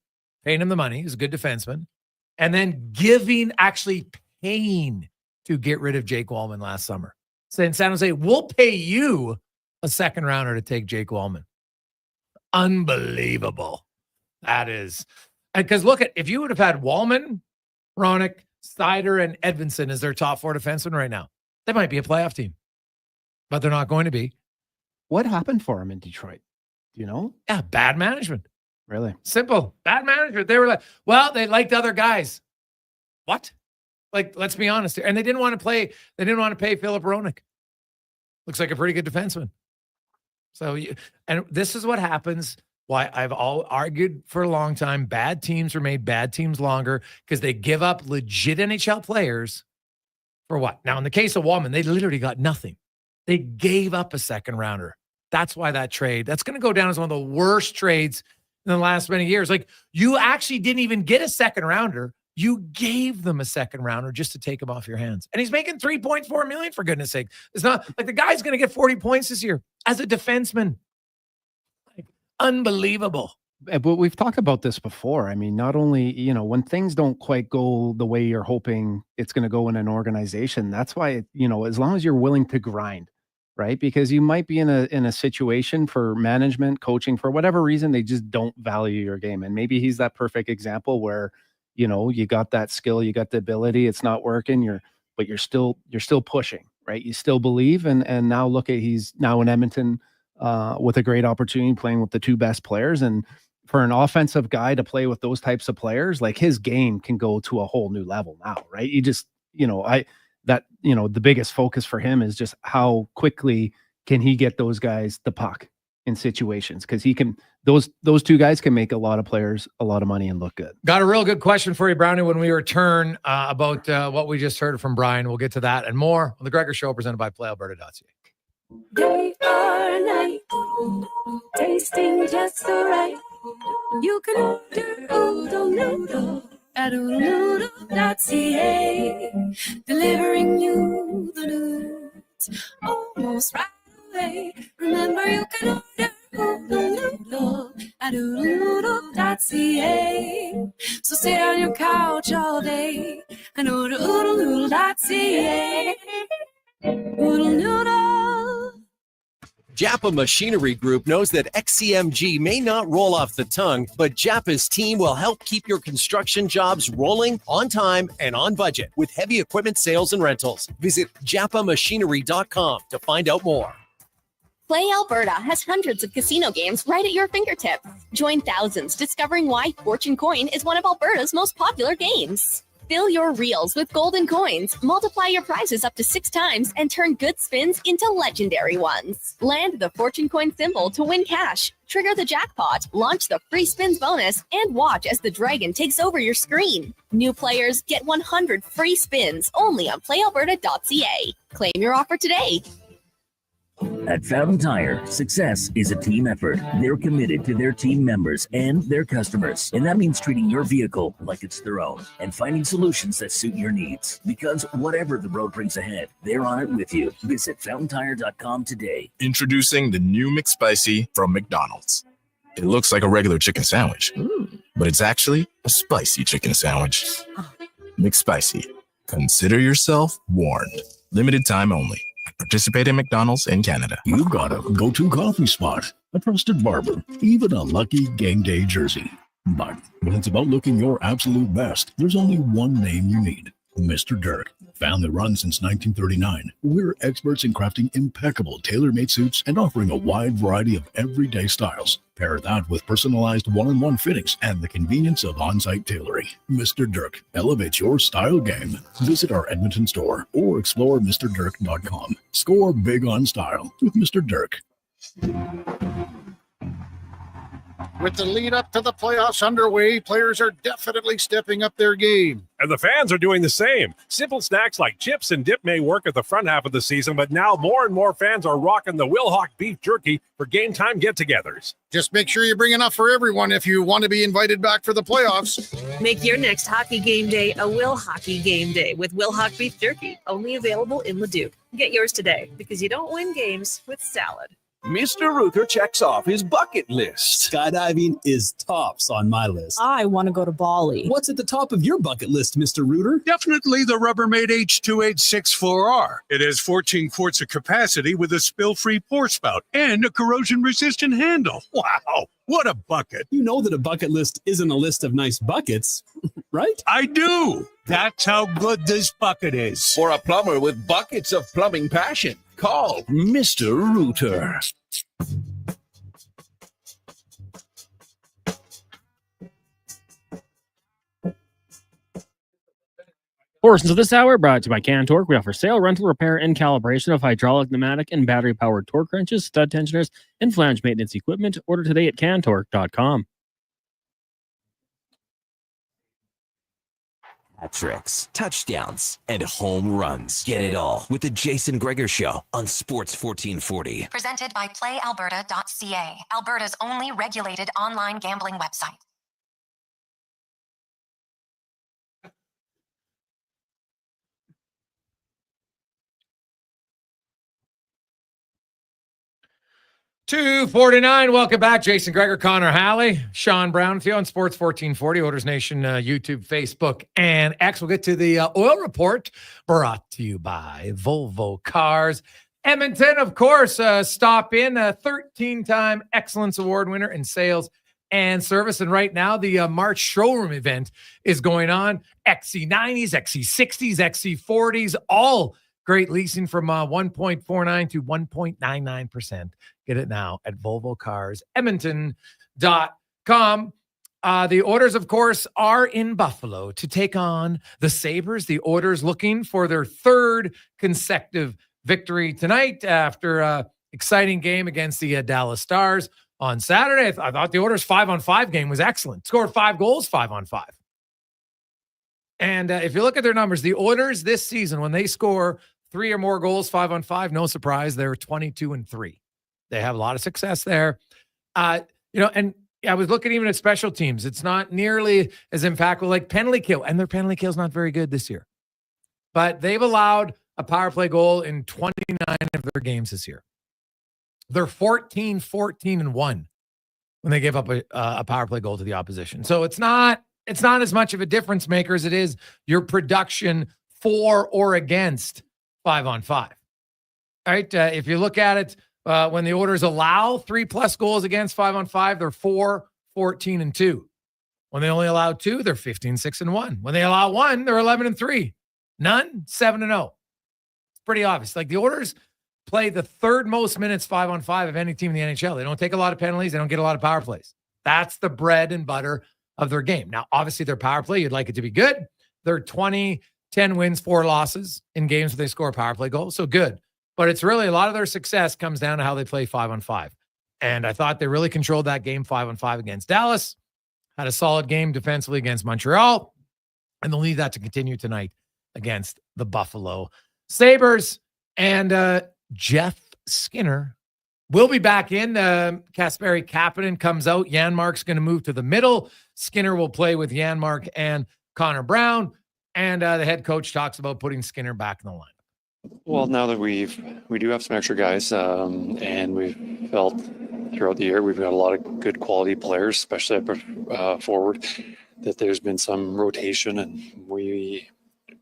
paying him the money, he's a good defenseman, and then paying to get rid of Jake Walman last summer. Saying San Jose, we'll pay you a 2nd rounder to take Jake Walman. Unbelievable. That is. And because look at, if you would have had Walman, Roenick, Seider, and Edvinsson as their top 4 defensemen right now, they might be a playoff team, but they're not going to be. What happened for him in Detroit? Do you know? Yeah, bad management. Really? Simple. Bad management. They were like, well, they liked other guys. What? Like, let's be honest here. And they didn't want to play. They didn't want to pay Philip Roenick. Looks like a pretty good defenseman. So, and this is what happens. Why I've argued for a long time. Bad teams are made bad teams longer because they give up legit NHL players for what? Now, in the case of Walman, they literally got nothing. They gave up a 2nd rounder. That's why that trade, that's going to go down as one of the worst trades in the last many years. Like, you actually didn't even get a 2nd rounder. You gave them a 2nd rounder just to take him off your hands. And he's making $3.4 million, for goodness sake. It's not like the guy's going to get 40 points this year as a defenseman. Like, unbelievable. But we've talked about this before. I mean, not only, when things don't quite go the way you're hoping it's going to go in an organization, that's why, as long as you're willing to grind, right? Because you might be in a situation for management, coaching, for whatever reason, they just don't value your game. And maybe he's that perfect example where, you got that skill, you got the ability, it's not working, but you're still pushing, right? You still believe. And now look at, he's now in Edmonton with a great opportunity playing with the 2 best players. And for an offensive guy to play with those types of players, like, his game can go to a whole new level now, right? You just, the biggest focus for him is just how quickly can he get those guys the puck in situations, because he can, those 2 guys can make a lot of players a lot of money and look good. Got a real good question for you, Brownie, when we return about what we just heard from Brian. We'll get to that and more on the Gregor Show, presented by PlayAlberta.ca. Day or night, tasting just so right. You can order oodle noodle at oodlenoodle.ca, delivering you the news almost right away. Remember, you can order oodle noodle at oodlenoodle.ca. So sit on your couch all day and order oodlenoodle.ca. Oodle noodle. Japa Machinery Group knows that XCMG may not roll off the tongue, but Japa's team will help keep your construction jobs rolling on time and on budget with heavy equipment sales and rentals. Visit japamachinery.com to find out more. Play Alberta has hundreds of casino games right at your fingertips. Join thousands discovering why Fortune Coin is one of Alberta's most popular games. Fill your reels with golden coins, multiply your prizes up to 6 times, and turn good spins into legendary ones. Land the Fortune Coin symbol to win cash, trigger the jackpot, launch the free spins bonus, and watch as the dragon takes over your screen. New players get 100 free spins only on PlayAlberta.ca. Claim your offer today. At Fountain Tire, success is a team effort. They're committed to their team members and their customers. And that means treating your vehicle like it's their own and finding solutions that suit your needs. Because whatever the road brings ahead, they're on it with you. Visit FountainTire.com today. Introducing the new McSpicy from McDonald's. It looks like a regular chicken sandwich, but it's actually a spicy chicken sandwich. McSpicy. Consider yourself warned. Limited time only. Participate in McDonald's in Canada. You got a go-to coffee spot, a trusted barber, even a lucky game day jersey. But when it's about looking your absolute best, there's only one name you need. Mr. Dirk. Family run since 1939. We're experts in crafting impeccable tailor-made suits and offering a wide variety of everyday styles. Pair that with personalized one-on-one fittings and the convenience of on-site tailoring. Mr. Dirk elevates your style game. Visit our Edmonton store or explore MrDirk.com. Score big on style with Mr. Dirk. With the lead up to the playoffs underway, players are definitely stepping up their game. And the fans are doing the same. Simple snacks like chips and dip may work at the front half of the season, but now more and more fans are rocking the Wilhauk beef jerky for game time get-togethers. Just make sure you bring enough for everyone if you want to be invited back for the playoffs. Make your next hockey game day a Will Hockey game day with Wilhauk beef jerky, only available in Leduc. Get yours today because you don't win games with salad. Mr. Ruther checks off his bucket list. Skydiving is tops on my list. I want to go to Bali. What's at the top of your bucket list, Mr. Ruther? Definitely the Rubbermaid H2864R. It has 14 quarts of capacity with a spill-free pour spout and a corrosion-resistant handle. Wow, what a bucket. You know that a bucket list isn't a list of nice buckets, right? I do. That's how good this bucket is. For a plumber with buckets of plumbing passion, call Mr. Ruther. Portions of this hour brought to you by Cantork. We offer sale, rental, repair, and calibration of hydraulic, pneumatic, and battery-powered torque wrenches, stud tensioners, and flange maintenance equipment. Order today at Cantork.com. Hat tricks, touchdowns, and home runs. Get it all with the Jason Gregor Show on Sports 1440. Presented by PlayAlberta.ca, Alberta's only regulated online gambling website. $2.49. Welcome back. Jason Gregor, Connor Halley, Sean Brown with you on Sports 1440, Oilers Nation, YouTube, Facebook, and X. We'll get to the oil report brought to you by Volvo Cars. Edmonton, of course, stop in, a 13-time Excellence Award winner in sales and service. And right now, the March showroom event is going on. XC90s, XC60s, XC40s, all great leasing from 1.49 to 1.99%. Get it now at VolvoCarsEdmonton.com. The Oilers, of course, are in Buffalo to take on the Sabres. The Oilers looking for their third consecutive victory tonight after an exciting game against the Dallas Stars on Saturday. I thought the Oilers 5-on-5 game was excellent. Scored 5 goals, 5-on-5. And if you look at their numbers, the Oilers this season, when they score 3 or more goals, 5-on-5, no surprise, they're 22-3. They have a lot of success there. And I was looking even at special teams. It's not nearly as impactful like penalty kill, and their penalty kill is not very good this year. But they've allowed a power play goal in 29 of their games this year. They're 14-14-1 when they give up a power play goal to the opposition. So it's not as much of a difference maker as it is your production for or against 5-on-5. All right. If you look at it, when the Oilers allow 3+ goals against 5-on-5, they're 4-14-2. When they only allow 2, they're 15-6-1. When they allow 1, they're 11-3. None, 7-0. It's pretty obvious. Like the Oilers play the third most minutes 5-on-5 of any team in the NHL. They don't take a lot of penalties. They don't get a lot of power plays. That's the bread and butter of their game. Now, obviously, their power play, you'd like it to be good. They're 20, 10 wins, 4 losses in games where they score a power play goal. So good. But it's really a lot of their success comes down to how they play 5-on-5. And I thought they really controlled that game 5-on-5 against Dallas, had a solid game defensively against Montreal, and they'll need that to continue tonight against the Buffalo Sabres. And Jeff Skinner will be back in. Kasperi Kapanen comes out. Janmark's going to move to the middle. Skinner will play with Janmark and Connor Brown. And the head coach talks about putting Skinner back in the lineup. Well, now that we do have some extra guys, and we've felt throughout the year. We've got a lot of good quality players, especially up forward, that there's been some rotation, and we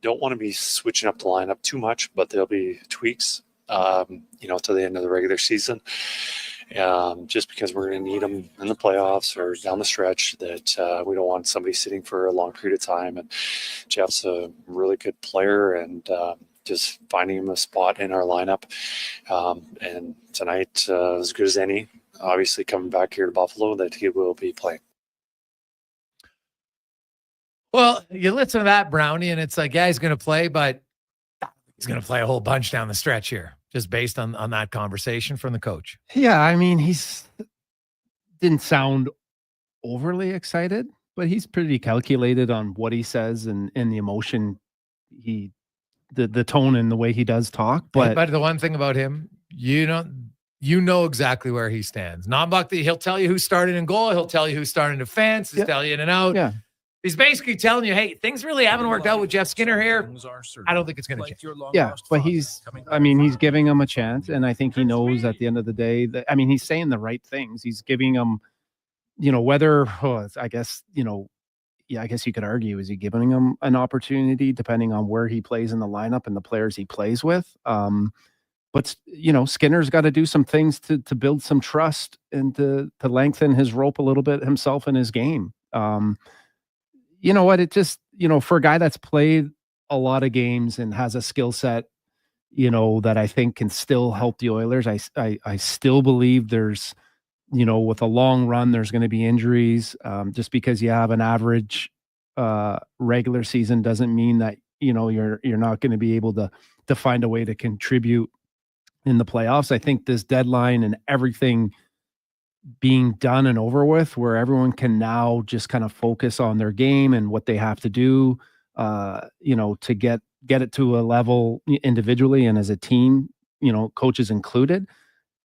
don't want to be switching up the lineup too much, but there'll be tweaks, to the end of the regular season. Just because we're going to need them in the playoffs or down the stretch, that we don't want somebody sitting for a long period of time. And Jeff's a really good player, and just finding him a spot in our lineup. And tonight, as good as any, obviously coming back here to Buffalo, that he will be playing. Well, you listen to that, Brownie, and it's like, yeah, he's going to play, but he's going to play a whole bunch down the stretch here, just based on that conversation from the coach. Yeah, I mean, didn't sound overly excited, but he's pretty calculated on what he says and the emotion, the tone and the way he does talk. But the one thing about him, you know exactly where he stands. Non-Buck, he'll tell you who started in goal. He'll tell you who started in defense. He'll tell you in and out. Yeah. He's basically telling you, hey, things really haven't worked out with Jeff Skinner here. I don't think it's going to change. Yeah, but he's giving him a chance. And I think he knows at the end of the day that, he's saying the right things. He's giving him, I guess you could argue, is he giving him an opportunity depending on where he plays in the lineup and the players he plays with? But Skinner's got to do some things to build some trust and to lengthen his rope a little bit himself in his game. You know what? It just, for a guy that's played a lot of games and has a skill set, that I think can still help the Oilers. I still believe there's, with a long run, there's going to be injuries. Just because you have an average regular season doesn't mean that, you're not going to be able to find a way to contribute in the playoffs. I think this deadline and everything being done and over with, where everyone can now just kind of focus on their game and what they have to do, to get it to a level individually and as a team, coaches included.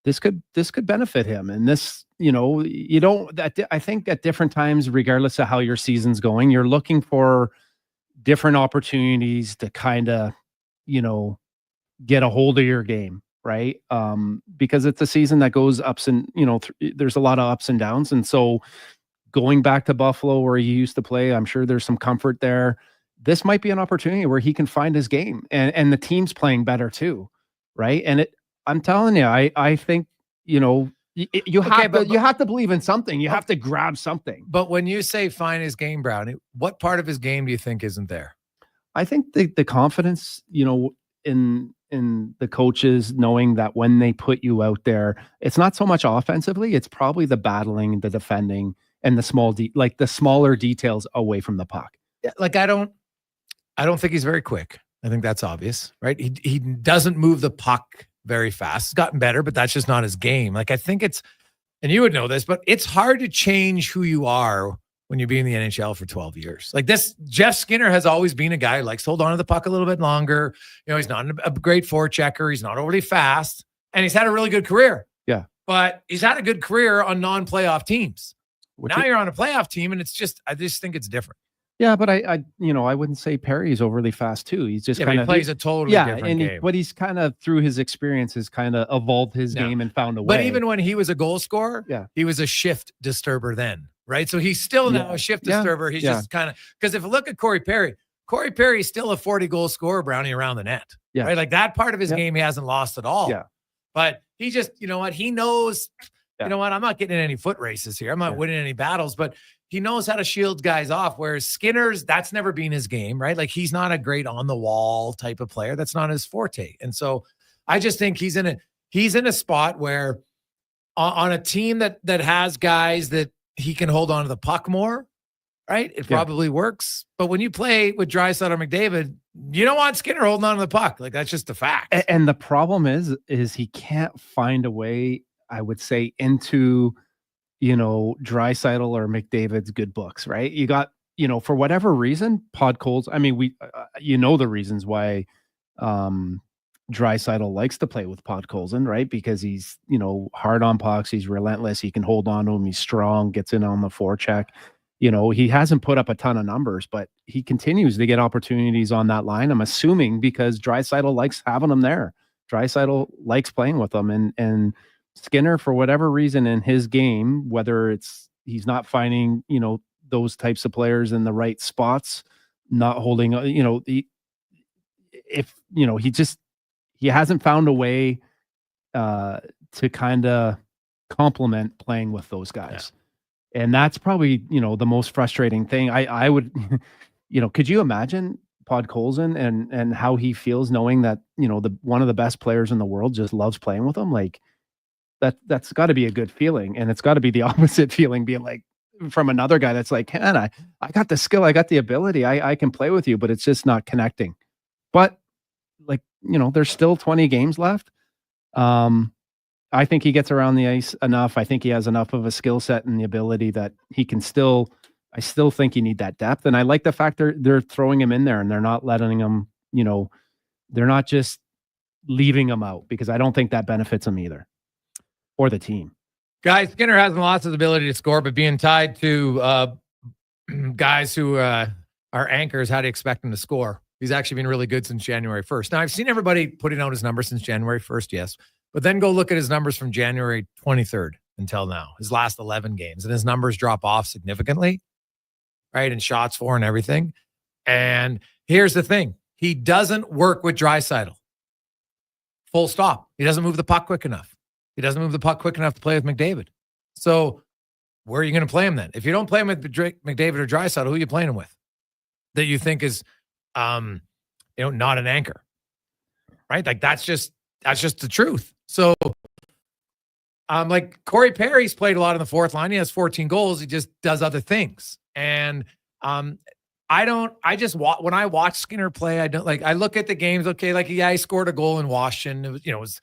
This could benefit him. And this, I think at different times, regardless of how your season's going, you're looking for different opportunities to kind of, get a hold of your game. Right. Because it's a season that goes ups and, there's a lot of ups and downs. And so going back to Buffalo where he used to play, I'm sure there's some comfort there. This might be an opportunity where he can find his game, and the team's playing better too. Right. And I'm telling you, I think, you have to believe in something. You have to grab something. But when you say find his game, Brownie, what part of his game do you think isn't there? I think the confidence, in the coaches knowing that when they put you out there, it's not so much offensively, it's probably the battling, the defending, and the the smaller details away from the puck. Yeah, like I don't think he's very quick. I think that's obvious, right? He doesn't move the puck very fast. He's gotten better, but that's just not his game. Like I think and you would know this, but it's hard to change who you are when you've been in the NHL for 12 years. Like this, Jeff Skinner has always been a guy who likes to hold on to the puck a little bit longer. He's not a great forechecker. He's not overly fast, and he's had a really good career. Yeah. But he's had a good career on non-playoff teams. Now you're on a playoff team, and I just think it's different. Yeah, but I wouldn't say Perry's overly fast too. He's just kind of plays a totally different game. But he's kind of through his experiences kind of evolved his game and found a way. But even when he was a goal scorer, he was a shift disturber then. Right. So he's still now a shift disturber. He's just kind of, because if you look at Corey Perry is still a 40 goal scorer, Brownie, around the net. Yeah. Right. Like that part of his game, he hasn't lost at all. Yeah. But he just, he knows, I'm not getting in any foot races here. I'm not winning any battles, but he knows how to shield guys off. Whereas Skinner's, that's never been his game, right? Like he's not a great on the wall type of player. That's not his forte. And so I just think he's in a spot where on a team that has guys that he can hold on to the puck more, right? It probably works. But when you play with Draisaitl or McDavid, you don't want Skinner holding on to the puck. Like that's just a fact. And the problem is he can't find a way, I would say, into, Draisaitl or McDavid's good books, right? You got, for whatever reason, Podkolzin. I mean, the reasons why Draisaitl likes to play with Podkolzin, right? Because he's, hard on pucks. He's relentless. He can hold on to him. He's strong, gets in on the forecheck. He hasn't put up a ton of numbers, but he continues to get opportunities on that line. I'm assuming because Draisaitl likes having him there. Draisaitl likes playing with them. And Skinner, for whatever reason in his game, whether it's he's not finding, those types of players in the right spots, not holding, he hasn't found a way to kind of complement playing with those guys. Yeah. And that's probably, the most frustrating thing. I would, could you imagine Podkolzin and how he feels knowing that, one of the best players in the world just loves playing with him? Like that's got to be a good feeling. And it's got to be the opposite feeling, being like from another guy that's like, man, I got the skill, I got the ability, I can play with you, but it's just not connecting. But there's still 20 games left. I think he gets around the ice enough. I think he has enough of a skill set and the ability that he can I still think you need that depth. And I like the fact they're throwing him in there and they're not letting him, they're not just leaving him out, because I don't think that benefits him either, or the team. Guys, Skinner hasn't lost his ability to score, but being tied to guys who are anchors, how do you expect him to score? He's actually been really good since January 1st. Now, I've seen everybody putting out his numbers since January 1st, yes. But then go look at his numbers from January 23rd until now, his last 11 games. And his numbers drop off significantly, right? And shots for and everything. And here's the thing. He doesn't work with Draisaitl. Full stop. He doesn't move the puck quick enough. He doesn't move the puck quick enough to play with McDavid. So where are you going to play him then? If you don't play him with McDavid or Draisaitl, who are you playing him with that you think is not an anchor, right? Like that's just the truth. So like Corey Perry's played a lot on the fourth line. He has 14 goals. He just does other things. And when I watch Skinner play, I look at the games. Okay. Like, yeah, he scored a goal in Washington. It was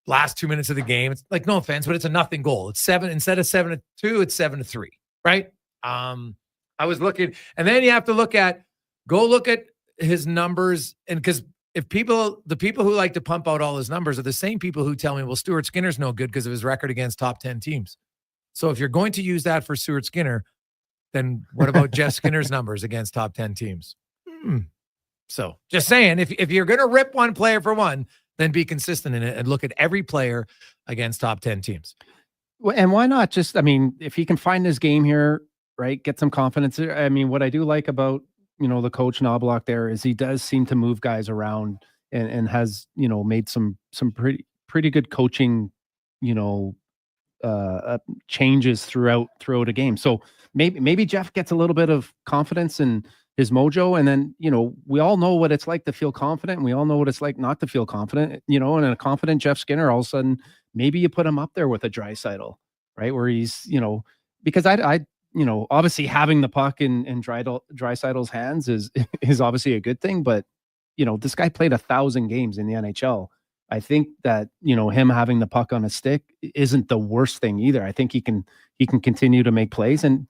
last 2 minutes of the game. It's like, no offense, but it's a nothing goal. It's 7 instead of 7-2, it's 7-3. Right. I was looking, and then you have to look at his numbers. And because the people who like to pump out all his numbers are the same people who tell me, well, Stuart Skinner's no good because of his record against top 10 teams. So if you're going to use that for Stuart Skinner, then what about Jeff Skinner's numbers against top 10 teams? So just saying, if you're going to rip one player for one, then be consistent in it and look at every player against top 10 teams. And why not just, if he can find his game here, right, get some confidence. What I do like about, the coach Knobloch there is he does seem to move guys around and has, made some pretty good coaching, changes throughout a game. So maybe Jeff gets a little bit of confidence in his mojo, and then, we all know what it's like to feel confident, and we all know what it's like not to feel confident, and a confident Jeff Skinner, all of a sudden, maybe you put him up there with a Draisaitl, right? Where he's, because I obviously having the puck in Draisaitl's hands is obviously a good thing, but this guy played 1,000 games in the NHL. I think that, him having the puck on a stick isn't the worst thing either. I think he can continue to make plays, and,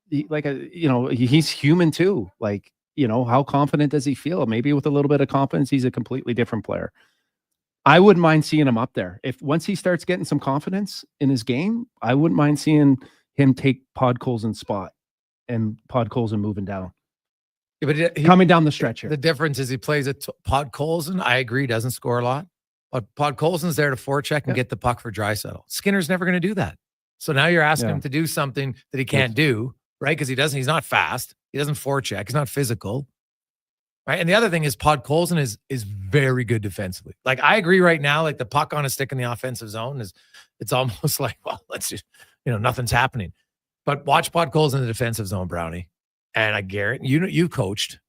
he's human too. Like, how confident does he feel? Maybe with a little bit of confidence, he's a completely different player. I wouldn't mind seeing him up there. If once he starts getting some confidence in his game, I wouldn't mind seeing him take Podkolzin's spot and Podkolzin moving down. Yeah, but coming down the stretch here. The difference is he plays at Podkolzin. I agree, doesn't score a lot. But Podkolzin's there to forecheck and get the puck for Draisaitl. Skinner's never going to do that. So now you're asking him to do something that he can't do, right? Because he's not fast. He doesn't forecheck. He's not physical. Right. And the other thing is Podkolzin is very good defensively. Like, I agree right now, like the puck on a stick in the offensive zone it's almost like, well, let's just, nothing's happening. But watch Podkolzin in the defensive zone, Brownie. And I guarantee you coached.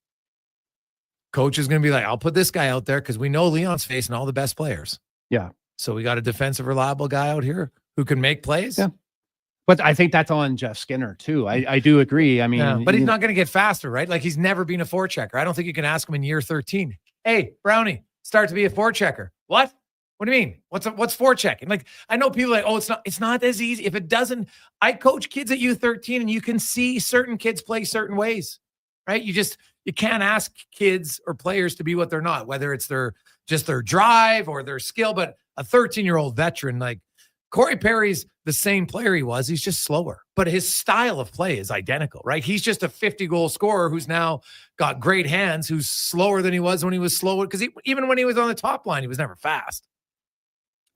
Coach is going to be like, I'll put this guy out there because we know Leon's facing all the best players. Yeah. So we got a defensive, reliable guy out here who can make plays. Yeah. But I think that's on Jeff Skinner too. I do agree. But he's not going to get faster, right? Like, he's never been a forechecker. I don't think you can ask him in year 13. Hey, Brownie, start to be a forechecker. What? What do you mean? What's forechecking? Like, I know people like, oh, it's not as easy. If it doesn't, I coach kids at U13 and you can see certain kids play certain ways, right? You can't ask kids or players to be what they're not, whether it's their drive or their skill. But a 13-year-old veteran, like Corey Perry's the same player he was. He's just slower, but his style of play is identical, right? He's just a 50-goal scorer who's now got great hands, who's slower than he was when he was slower. Because even when he was on the top line, he was never fast.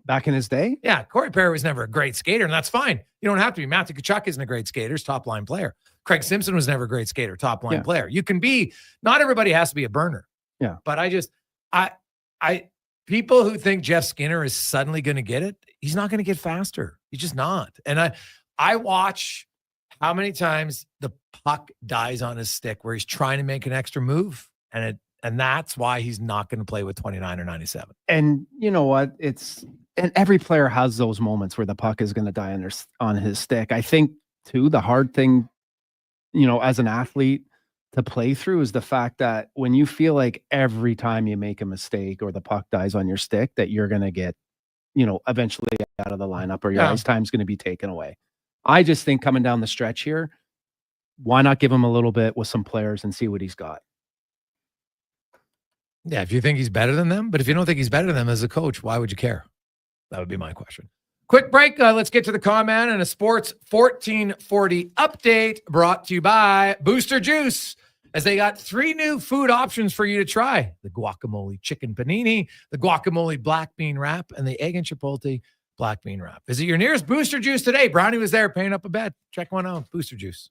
Back in his day? Yeah, Corey Perry was never a great skater, and that's fine. You don't have to be. Matthew Tkachuk isn't a great skater, he's top line player. Craig Simpson was never a great skater, top line player. You can be, not everybody has to be a burner. Yeah. But I people who think Jeff Skinner is suddenly going to get it, he's not going to get faster. He's just not. And I watch how many times the puck dies on his stick where he's trying to make an extra move, and that's why he's not going to play with 29 or 97. And you know what? And every player has those moments where the puck is going to die on his stick. I think too, the hard thing, as an athlete to play through is the fact that when you feel like every time you make a mistake or the puck dies on your stick, that you're going to get, eventually out of the lineup or your ice time's going to be taken away. I just think coming down the stretch here, why not give him a little bit with some players and see what he's got? Yeah, if you think he's better than them, but if you don't think he's better than them as a coach, why would you care? That would be my question. Quick break. Let's get to the comment and a Sports 1440 update brought to you by Booster Juice, as they got 3 new food options for you to try: the guacamole chicken panini, the guacamole black bean wrap, and the egg and chipotle black bean wrap. Visit your nearest Booster Juice today. Brownie was there paying up a bet. Check one out. Booster Juice.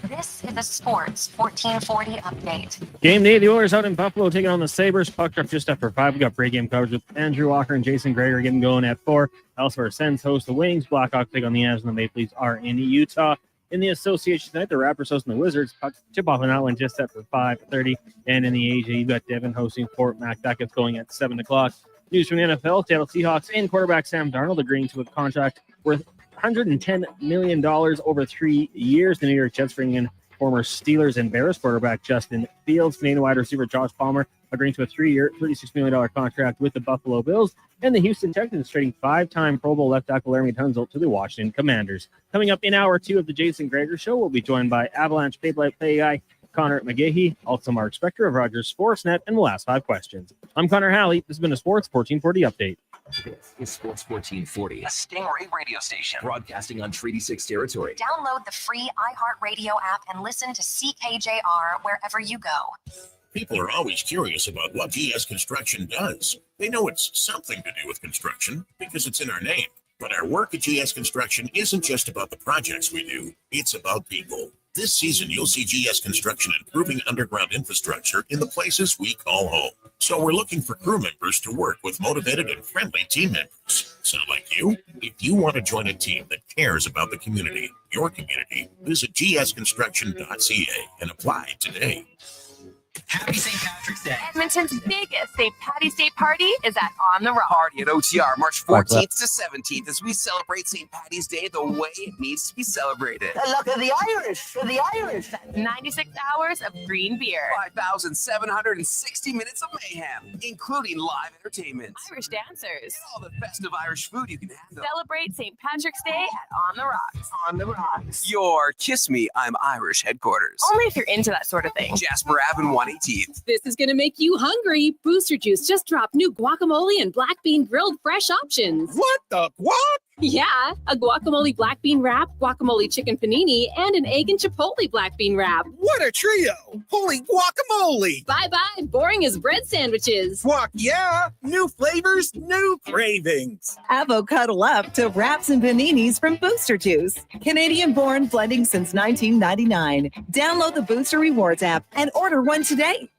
This is a Sports 1440 update. Game day, the Oilers out in Buffalo taking on the Sabres. Puck drop just after 5. We got Pregame coverage with Andrew Walker and Jason Gregor getting going at 4. Elsewhere, Sens host the Wings. Blackhawks take on the Avs, and the Maple Leafs are in Utah. In the association tonight, the Raptors hosting the Wizards. Puck tip off on that one just set for 5:30. And in the AJ, you've got Devon hosting Fort Mac. That gets going at 7 o'clock. News from the NFL, Seattle Seahawks and quarterback Sam Darnold agreeing to a contract worth $110 million over 3 years. The New York Jets bringing in former Steelers and Bears quarterback Justin Fields. Canadian wide receiver Josh Palmer agreeing to a 3-year, $36 million contract with the Buffalo Bills. And the Houston Texans trading 5-time Pro Bowl left tackle Laremy Tunsil to the Washington Commanders. Coming up in hour 2 of the Jason Gregor Show, we'll be joined by Avalanche play-by-play guy Connor McGahey, also Mark Spector of Rogers Sportsnet, and we'll ask 5 questions. I'm Connor Halley. This has been a Sports 1440 update. This is Sports 1440, a Stingray radio station broadcasting on Treaty 6 territory. Download the free iHeartRadio app and listen to CKJR wherever you go. People are always curious about what GS Construction does. They know it's something to do with construction because it's in our name. But our work at GS Construction isn't just about the projects we do. It's about people. This season, you'll see GS Construction improving underground infrastructure in the places we call home. So we're looking for crew members to work with motivated and friendly team members. Sound like you? If you want to join a team that cares about the community, your community, visit gsconstruction.ca and apply today. Happy St. Patrick's Day. Edmonton's biggest St. Patty's Day party is at On the Rock. Party at OTR March 14th to 17th as we celebrate St. Patty's Day the way it needs to be celebrated. Look at the Irish, That's 96 hours of green beer. 5,760 minutes of mayhem, including live entertainment. Irish dancers. All the festive Irish food you can handle. Celebrate St. Patrick's Day at On the Rocks. On the Rocks. Your Kiss Me, I'm Irish headquarters. Only if you're into that sort of thing. Jasper Ave and 118th. This is going to make you hungry. Booster Juice just dropped new guacamole and black bean grilled fresh options. What the what? Yeah, a guacamole black bean wrap, guacamole chicken panini, and an egg and chipotle black bean wrap. What a trio! Holy guacamole! Bye-bye, boring as bread sandwiches. Guac, yeah! New flavors, new cravings. Avocado up to wraps and paninis from Booster Juice. Canadian-born blending since 1999. Download the Booster Rewards app and order one today.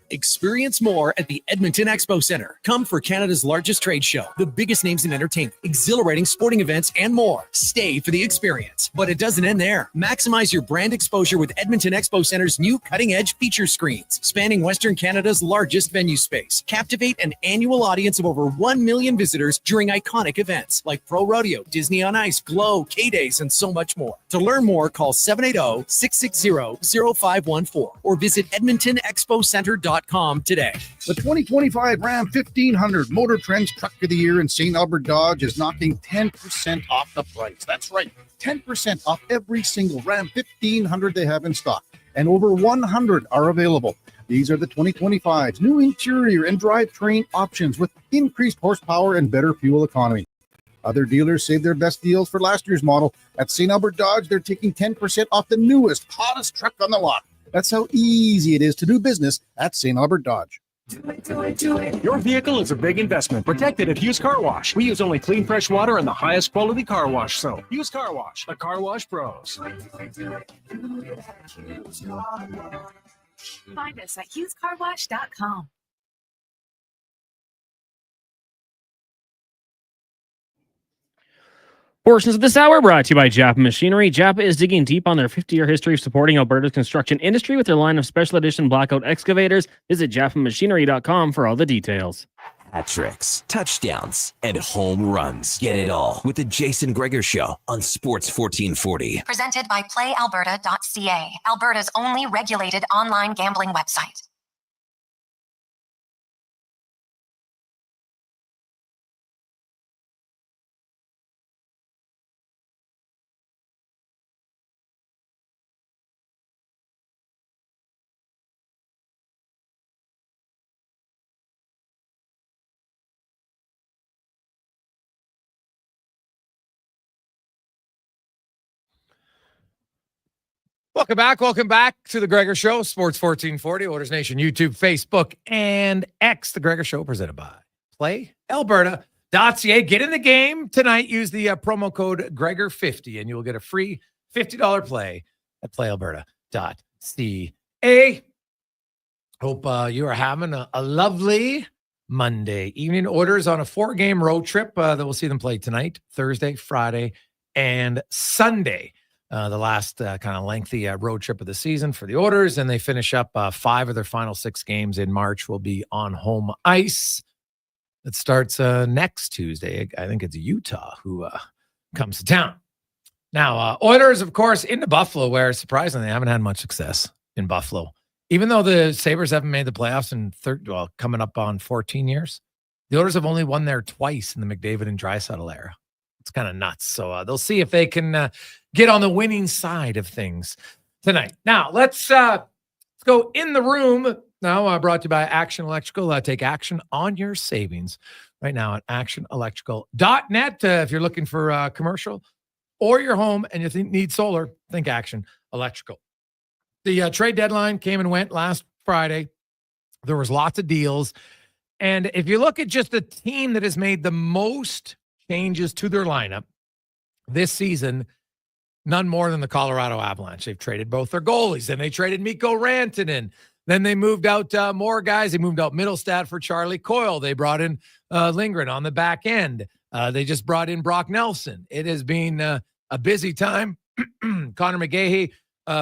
Experience more at the Edmonton Expo Center. Come for Canada's largest trade show, the biggest names in entertainment, exhilarating sporting events, and more. Stay for the experience. But it doesn't end there. Maximize your brand exposure with Edmonton Expo Center's new cutting-edge feature screens, spanning Western Canada's largest venue space. Captivate an annual audience of over 1 million visitors during iconic events like Pro Rodeo, Disney on Ice, Glow, K-Days, and so much more. To learn more, call 780-660-0514 or visit EdmontonExpoCenter.com today. The 2025 Ram 1500 Motor Trends Truck of the Year in St. Albert Dodge is knocking 10% off the price. That's right, 10% off every single Ram 1500 they have in stock, and over 100 are available. These are the 2025's new interior and drivetrain options with increased horsepower and better fuel economy. Other dealers save their best deals for last year's model. At St. Albert Dodge, they're taking 10% off the newest, hottest truck on the lot. That's how easy it is to do business at St. Albert Dodge. Your vehicle is a big investment. Protect it at Hughes Car Wash. We use only clean, fresh water and the highest quality car wash soap. Hughes Car Wash, the car wash pros. Find us at HughesCarWash.com. Portions of this hour brought to you by Japa Machinery. Japa is digging deep on their 50-year history of supporting Alberta's construction industry with their line of special edition blackout excavators. Visit japamachinery.com for all the details. Hat tricks, touchdowns, and home runs. Get it all with the Jason Gregor Show on Sports 1440. Presented by PlayAlberta.ca, Alberta's only regulated online gambling website. Welcome back to the Gregor Show, Sports 1440, Oilers Nation, YouTube, Facebook, and X. The Gregor Show presented by PlayAlberta.ca. Get in the game tonight. Use the promo code Gregor50, and you will get a free $50 play at PlayAlberta.ca. Hope you are having a lovely Monday evening. Oilers on a 4-game road trip that we'll see them play tonight, Thursday, Friday, and Sunday. The last kind of lengthy road trip of the season for the Oilers, and they finish up 5 of their final 6 games in March will be on home ice. It starts next Tuesday. I think it's Utah who comes to town. Now, Oilers, of course, into Buffalo, where surprisingly they haven't had much success in Buffalo. Even though the Sabres haven't made the playoffs in coming up on 14 years, the Oilers have only won there twice in the McDavid and Draisaitl era. It's kind of nuts. So they'll see if they can get on the winning side of things tonight. Now, let's go in the room. Now, brought to you by Action Electrical. Take action on your savings right now at actionelectrical.net. If you're looking for commercial or your home and you need solar, think Action Electrical. The trade deadline came and went last Friday. There was lots of deals. And if you look at just the team that has made the most changes to their lineup this season, none more than the Colorado Avalanche. They've traded both their goalies, and they traded Mikko Rantanen. Then they moved out more guys. They moved out Middlestat for Charlie Coyle. They brought in Lindgren on the back end. They just brought in Brock Nelson. It has been a busy time. Connor McGahey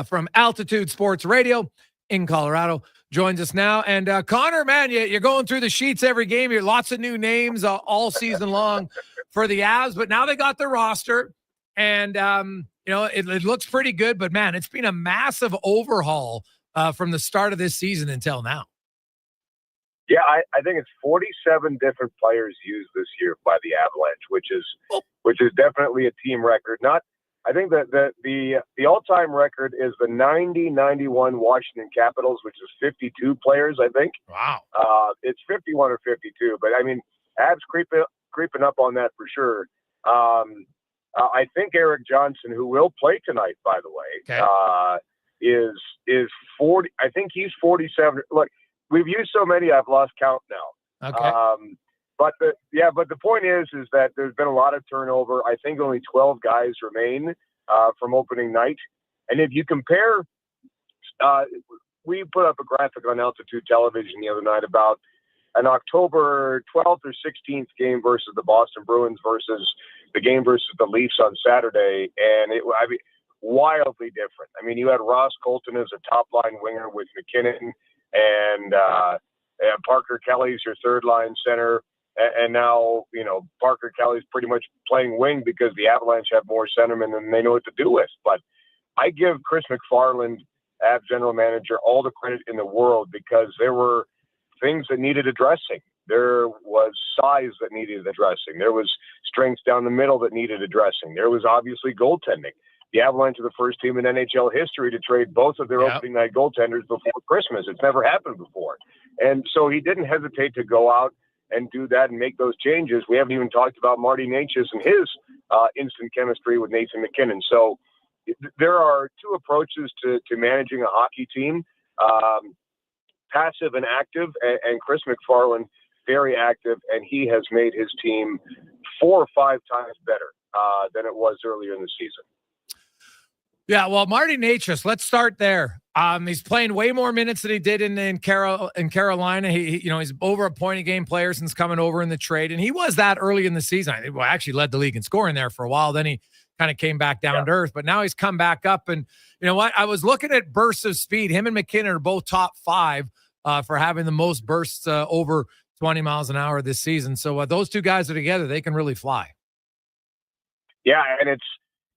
from Altitude Sports Radio in Colorado joins us now. And Connor, man, you're going through the sheets every game. You're lots of new names all season long for the Avs, but now they got their roster, and it looks pretty good. But man, it's been a massive overhaul from the start of this season until now. Yeah, I think it's 47 different players used this year by the Avalanche, which is definitely a team record. I think that the all-time record is the 90-91 Washington Capitals, which is 52 players, I think. Wow. It's 51 or 52, but I mean, Avs creeping up on that for sure. I think Eric Johnson, who will play tonight, by the way, is 40. I think he's 47. Look, we've used so many, I've lost count now. Okay. But the point is that there's been a lot of turnover. I think only 12 guys remain from opening night. And if you compare, we put up a graphic on Altitude Television the other night about an October 12th or 16th game versus the Boston Bruins versus the game versus the Leafs on Saturday. And wildly different. I mean, you had Ross Colton as a top-line winger with MacKinnon, and Parker Kelly's your third-line center. And now, Parker Kelly's pretty much playing wing because the Avalanche have more centermen than they know what to do with. But I give Chris McFarland, Avs general manager, all the credit in the world because there were things that needed addressing. There was size that needed addressing. There was strengths down the middle that needed addressing. There was obviously goaltending. The Avalanche are the first team in NHL history to trade both of their opening night goaltenders before Christmas. It's never happened before. And so he didn't hesitate to go out and do that and make those changes. We haven't even talked about Marty Necas and his instant chemistry with Nathan MacKinnon. So there are two approaches to managing a hockey team. passive and active, and Chris McFarland very active, and he has made his team 4 or 5 times better than it was earlier in the season. Yeah, well, Marty Necas, let's start there. He's playing way more minutes than he did in Carolina. He he's over a point a game player since coming over in the trade, and he was that early in the season. I actually led the league in scoring there for a while. Then he kind of came back down to earth, but now he's come back up. And you know what? I was looking at bursts of speed. Him and MacKinnon are both top 5 for having the most bursts over 20 miles an hour this season. So those two guys are together. They can really fly. Yeah, and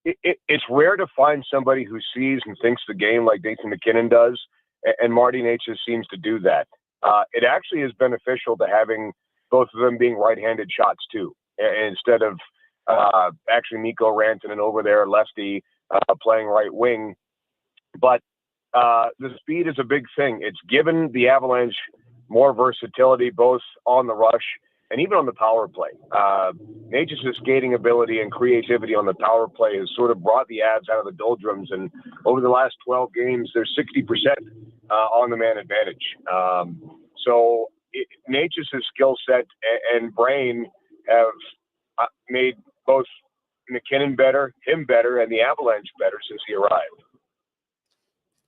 it's rare to find somebody who sees and thinks the game like Jason MacKinnon does, and Marty Necas seems to do that. It actually is beneficial to having both of them being right-handed shots too, instead of actually Mikko Rantanen over there, lefty, playing right wing. But the speed is a big thing. It's given the Avalanche more versatility, both on the rush and even on the power play. Necas' skating ability and creativity on the power play has sort of brought the Avs out of the doldrums. And over the last 12 games, they're 60% on the man advantage. So Necas' skill set and brain have made both MacKinnon better, him better, and the Avalanche better since he arrived.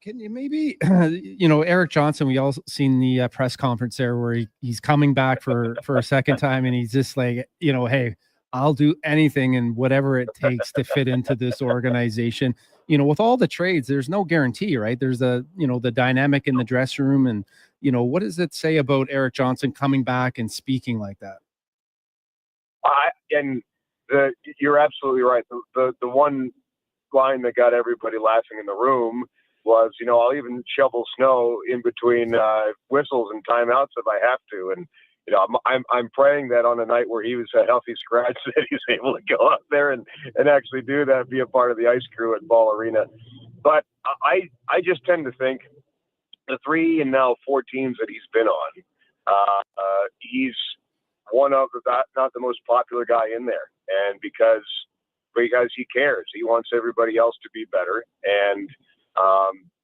Can you maybe, Eric Johnson, we all seen the press conference there where he's coming back for a second time, and he's just like, hey, I'll do anything and whatever it takes to fit into this organization. With all the trades, there's no guarantee, right? There's the dynamic in the dressing room. And, what does it say about Eric Johnson coming back and speaking like that? You're absolutely right. The one line that got everybody laughing in the room was, I'll even shovel snow in between whistles and timeouts if I have to. And, I'm praying that on a night where he was a healthy scratch that he's able to go out there and actually do that, be a part of the ice crew at Ball Arena. But I just tend to think the 3 and now 4 teams that he's been on, he's one of not the most popular guy in there. And because he cares, he wants everybody else to be better. And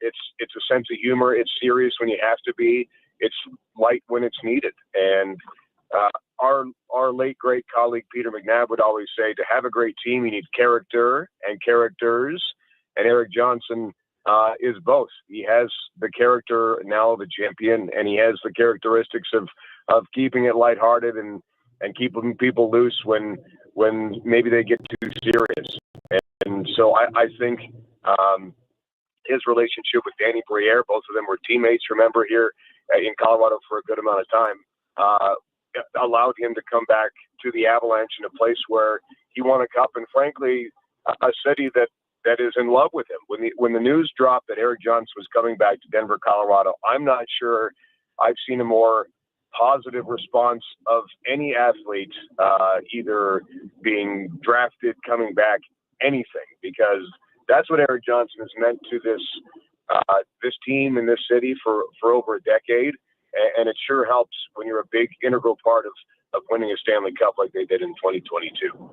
it's a sense of humor. It's serious when you have to be. It's light when it's needed. And our late great colleague Peter McNabb would always say, to have a great team, you need character and characters. And Eric Johnson is both. He has the character now of a champion, and he has the characteristics of keeping it lighthearted and keeping people loose when maybe they get too serious. And so I think his relationship with Danny Briere, both of them were teammates, remember, here in Colorado for a good amount of time, allowed him to come back to the Avalanche in a place where he won a cup, and frankly, a city that is in love with him. When the news dropped that Eric Johnson was coming back to Denver, Colorado, I'm not sure I've seen a more positive response of any athlete, either being drafted, coming back, anything, because that's what Eric Johnson has meant to this team in this city for over a decade. And it sure helps when you're a big integral part of winning a Stanley Cup like they did in 2022.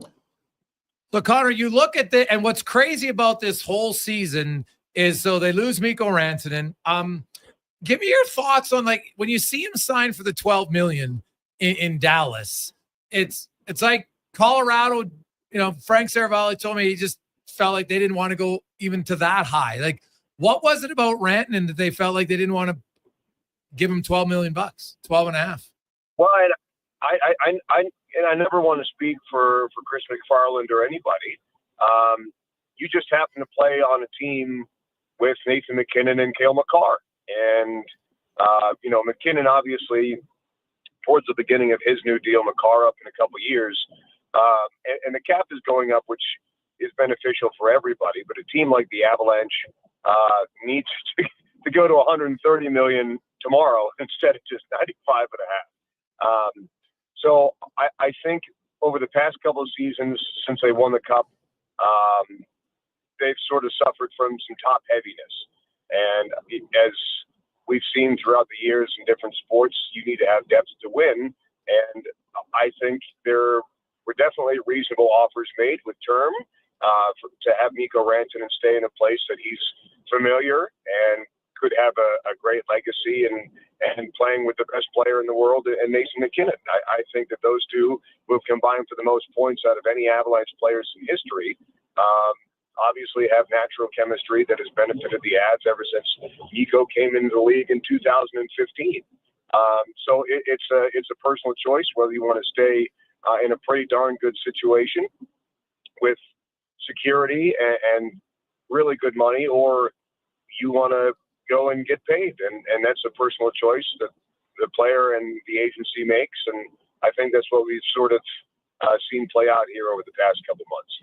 So, Connor, you look at and what's crazy about this whole season is, so they lose Mikko Rantanen. Give me your thoughts on, like, when you see him sign for the $12 million in Dallas, it's like Colorado, Frank Saravalli told me he just felt like they didn't want to go even to that high. Like, what was it about Rantanen that they felt like they didn't want to give him $12 million, 12 and a half? Well, I never want to speak for Chris McFarland or anybody. You just happen to play on a team with Nathan MacKinnon and Cale Makar. And, MacKinnon, obviously, towards the beginning of his new deal, Makar up in a couple of years. And the cap is going up, which is beneficial for everybody. But a team like the Avalanche needs to go to $130 million tomorrow instead of just 95 and a half. So I think over the past couple of seasons since they won the Cup, they've sort of suffered from some top heaviness. And as we've seen throughout the years in different sports, you need to have depth to win. And I think there were definitely reasonable offers made with term to have Mikko Rantanen stay in a place that he's familiar and could have a great legacy and playing with the best player in the world and Nathan MacKinnon. I think that those two will combine for the most points out of any Avalanche players in history. Obviously have natural chemistry that has benefited the Avs ever since Nico came into the league in 2015. So it's a personal choice whether you want to stay in a pretty darn good situation with security and really good money, or you want to go and get paid. And that's a personal choice that the player and the agency makes. And I think that's what we've sort of seen play out here over the past couple months.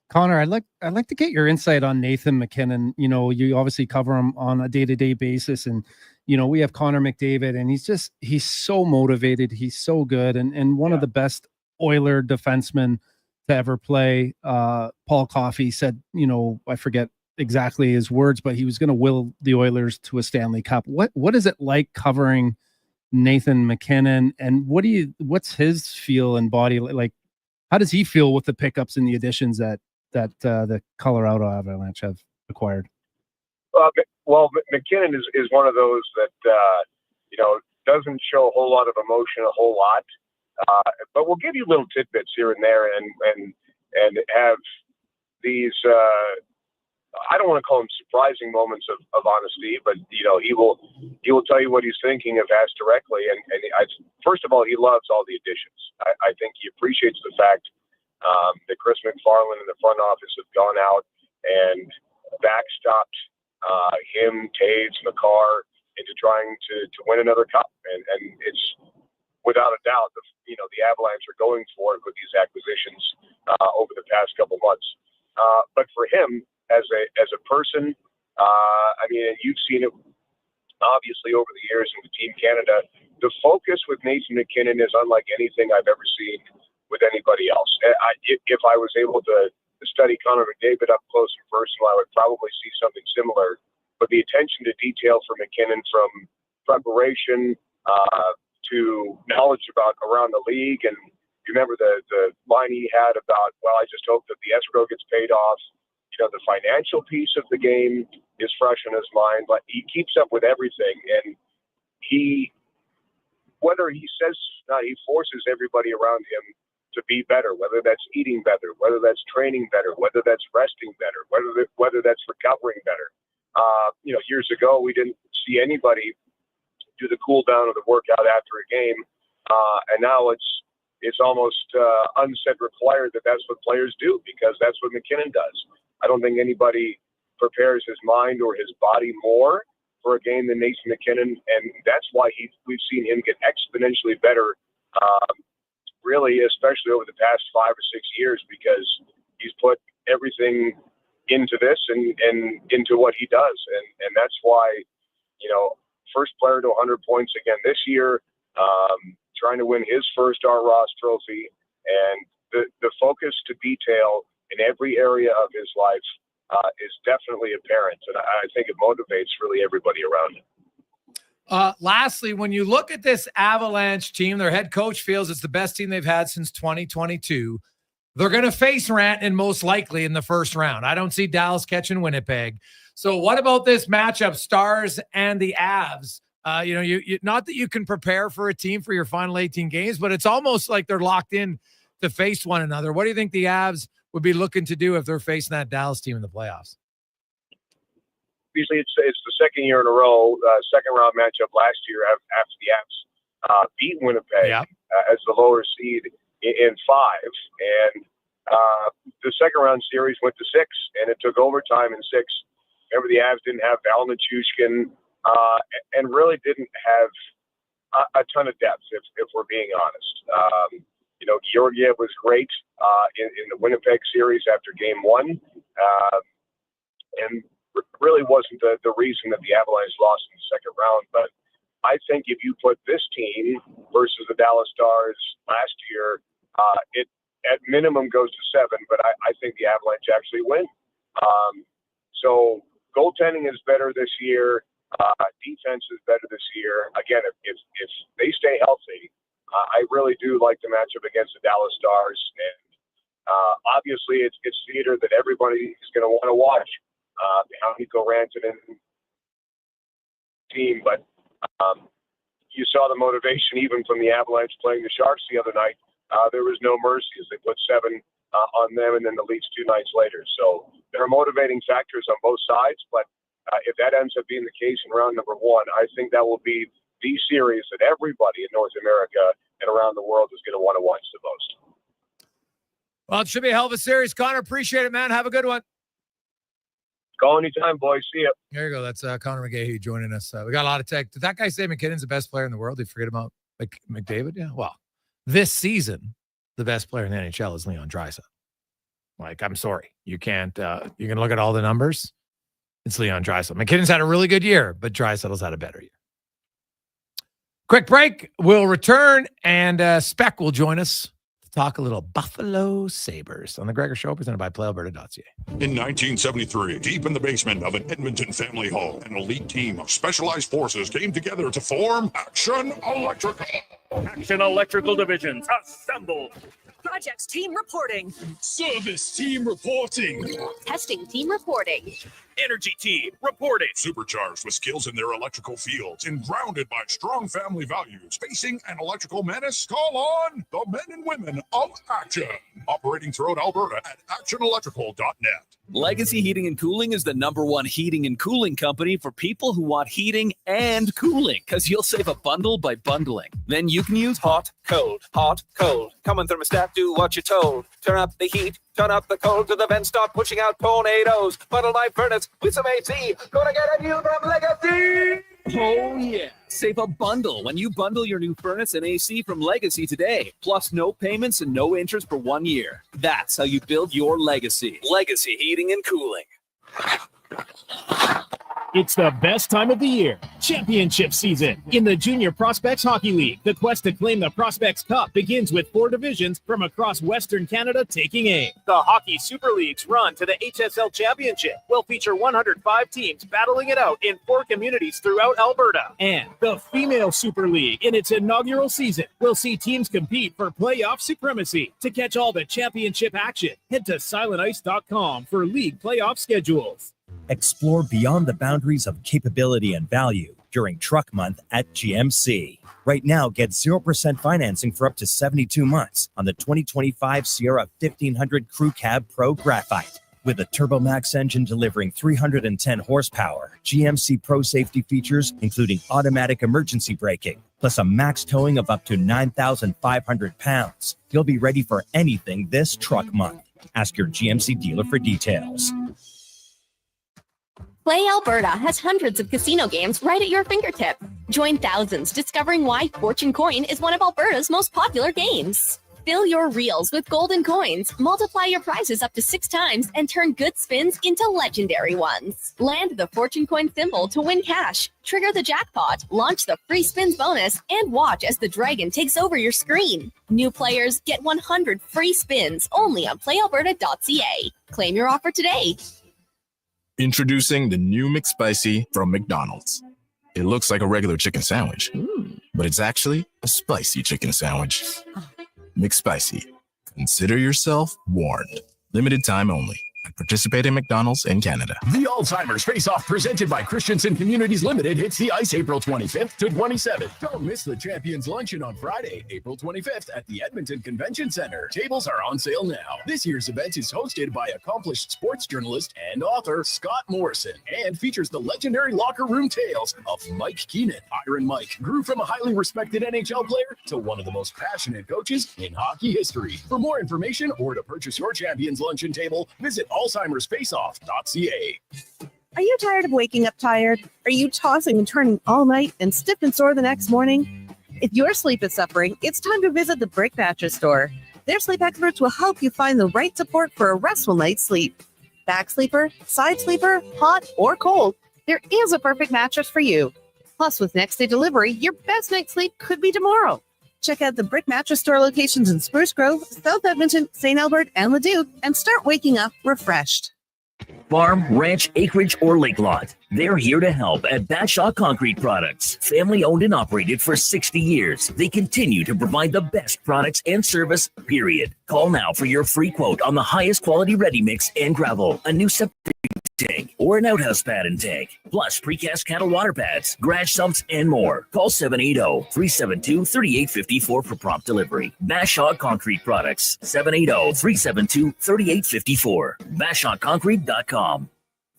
Connor, I'd like to get your insight on Nathan MacKinnon. You know, you obviously cover him on a day-to-day basis, and you know, we have Connor McDavid, and he's so motivated, he's so good, and one of the best Oiler defensemen to ever play. Paul Coffey said, you know, I forget exactly his words, but he was going to will the Oilers to a Stanley Cup. What is it like covering Nathan MacKinnon, and what's his feel and body like? How does he feel with the pickups and the additions that the Colorado Avalanche have acquired? Well, MacKinnon is one of those that, you know, doesn't show a whole lot of emotion a whole lot, but we'll give you little tidbits here and there and have these, I don't want to call them surprising moments of honesty, but, you know, he will tell you what he's thinking if asked directly. And first of all, he loves all the additions. I think he appreciates the fact that Chris McFarland and the front office have gone out and backstopped him, Taves, McCarr into trying to win another cup. And it's without a doubt, the Avalanche are going for it with these acquisitions over the past couple months. But for him, as a person, I mean, and you've seen it obviously over the years in the Team Canada, the focus with Nathan MacKinnon is unlike anything I've ever seen with anybody else. If I was able to study Connor McDavid up close and personal, I would probably see something similar. But the attention to detail for MacKinnon, from preparation to knowledge about around the league, and you remember the line he had about, well, I just hope that the escrow gets paid off. You know, the financial piece of the game is fresh in his mind, but he keeps up with everything. And whether he says not, he forces everybody around him to be better, whether that's eating better, whether that's training better, whether that's resting better, whether that's recovering better. You know, years ago, we didn't see anybody do the cool down or the workout after a game. And now it's almost unsaid required that that's what players do, because that's what MacKinnon does. I don't think anybody prepares his mind or his body more for a game than Nathan MacKinnon, and that's why we've seen him get exponentially better, really, especially over the past 5 or 6 years, because he's put everything into this and into what he does, and that's why, you know, first player to 100 points again this year, trying to win his first R. Ross trophy, and the focus to detail in every area of his life is definitely apparent, and I think it motivates really everybody around him. Lastly, when you look at this Avalanche team, their head coach feels it's the best team they've had since 2022. They're going to face Rantanen most likely in the first round. I don't see Dallas catching Winnipeg. So what about this matchup, Stars and the Avs? You know, you not that you can prepare for a team for your final 18 games, but it's almost like they're locked in to face one another. What do you think the Avs would be looking to do if they're facing that Dallas team in the playoffs? Usually it's the second year in a row, second round matchup last year after the Avs beat Winnipeg as the lower seed in 5. And the second round series went to 6, and it took overtime in 6. Remember, the Avs didn't have Val Nichushkin and really didn't have a ton of depth, if we're being honest. You know, Georgiev was great in the Winnipeg series after game 1, and really wasn't the reason that the Avalanche lost in the second round. But I think if you put this team versus the Dallas Stars last year, it at minimum goes to 7, but I think the Avalanche actually win. So goaltending is better this year. Defense is better this year. Again, if they stay healthy, I really do like the matchup against the Dallas Stars. And obviously, it's theater that everybody is going to want to watch. How Nico Rantanen team, but you saw the motivation even from the Avalanche playing the Sharks the other night. There was no mercy as they put 7 on them and then the Leafs 2 nights later. So there are motivating factors on both sides, but if that ends up being the case in round number 1, I think that will be the series that everybody in North America and around the world is going to want to watch the most. Well, it should be a hell of a series. Connor, appreciate it, man. Have a good one. Call anytime, boys. See ya. There you go. That's Connor McGahey joining us. We got a lot of tech. Did that guy say McKinnon's the best player in the world? Did you forget about McDavid? Yeah. Well, this season, the best player in the NHL is Leon Draisaitl. Like, I'm sorry. You can't. You can look at all the numbers. It's Leon Draisaitl. McKinnon's had a really good year, but Draisaitl's had a better year. Quick break. We'll return, and Spec will join us to talk a little Buffalo Sabres on the Gregor Show, presented by PlayAlberta.ca. In 1973, deep in the basement of an Edmonton family home, an elite team of specialized forces came together to form Action Electrical. Action Electrical Divisions, assemble. Projects team reporting. Service team reporting. Testing team reporting. Energy team reporting. Supercharged with skills in their electrical fields and grounded by strong family values. Facing an electrical menace? Call on the men and women of Action. Operating throughout Alberta at actionelectrical.net. Legacy Heating and Cooling is the #1 heating and cooling company for people who want heating and cooling, because you'll save a bundle by bundling. Then you can use hot, cold, hot, cold. Come on, thermostat, do what you're told. Turn up the heat, turn up the cold, to the vents start pushing out tornadoes. Bundle my furnace with some AC. Gonna get a new from Legacy! Oh, yeah. Save a bundle when you bundle your new furnace and AC from Legacy today. Plus no payments and no interest for 1 year. That's how you build your legacy. Legacy Heating and Cooling. It's the best time of the year, championship season. In the Junior Prospects Hockey League, the quest to claim the Prospects Cup begins with 4 divisions from across Western Canada taking aim. The Hockey Super Leagues run to the HSL Championship will feature 105 teams battling it out in 4 communities throughout Alberta. And the Female Super League, in its inaugural season, will see teams compete for playoff supremacy. To catch all the championship action, head to silentice.com for league playoff schedules. Explore beyond the boundaries of capability and value during Truck Month at GMC. Right now, get 0% financing for up to 72 months on the 2025 Sierra 1500 Crew Cab Pro Graphite. With a TurboMax engine delivering 310 horsepower, GMC Pro safety features, including automatic emergency braking, plus a max towing of up to 9,500 pounds. You'll be ready for anything this Truck Month. Ask your GMC dealer for details. Play Alberta has hundreds of casino games right at your fingertip. Join thousands discovering why Fortune Coin is one of Alberta's most popular games. Fill your reels with golden coins, multiply your prizes up to 6 times, and turn good spins into legendary ones. Land the Fortune Coin symbol to win cash, trigger the jackpot, launch the free spins bonus, and watch as the dragon takes over your screen. New players get 100 free spins only on playalberta.ca. Claim your offer today. Introducing the new McSpicy from McDonald's. It looks like a regular chicken sandwich, but it's actually a spicy chicken sandwich. McSpicy. Consider yourself warned. Limited time only. Participate in McDonald's in Canada. The Alzheimer's Face-Off presented by Christensen Communities Limited hits the ice April 25th to 27th. Don't miss the Champions Luncheon on Friday, April 25th at the Edmonton Convention Center. Tables are on sale now. This year's event is hosted by accomplished sports journalist and author Scott Morrison and features the legendary locker room tales of Mike Keenan. Iron Mike grew from a highly respected NHL player to one of the most passionate coaches in hockey history. For more information or to purchase your Champions Luncheon table, visit alzheimersfaceoff.ca. Are you tired of waking up tired? Are you tossing and turning all night and stiff and sore the next morning? If your sleep is suffering, it's time to visit the Brick Mattress Store. Their sleep experts will help you find the right support for a restful night's sleep. Back sleeper, side sleeper, hot or cold, there is a perfect mattress for you. Plus, with next day delivery, your best night's sleep could be tomorrow. Check out the Brick Mattress Store locations in Spruce Grove, South Edmonton, St. Albert, and Leduc, and start waking up refreshed. Farm, ranch, acreage, or lake lot. They're here to help at Bashaw Concrete Products. Family owned and operated for 60 years. They continue to provide the best products and service, period. Call now for your free quote on the highest quality ready mix and gravel, a new septic tank, or an outhouse pad and tank, plus precast cattle water pads, garage sumps, and more. Call 780-372-3854 for prompt delivery. Bashaw Concrete Products, 780-372-3854. BashawConcrete.com.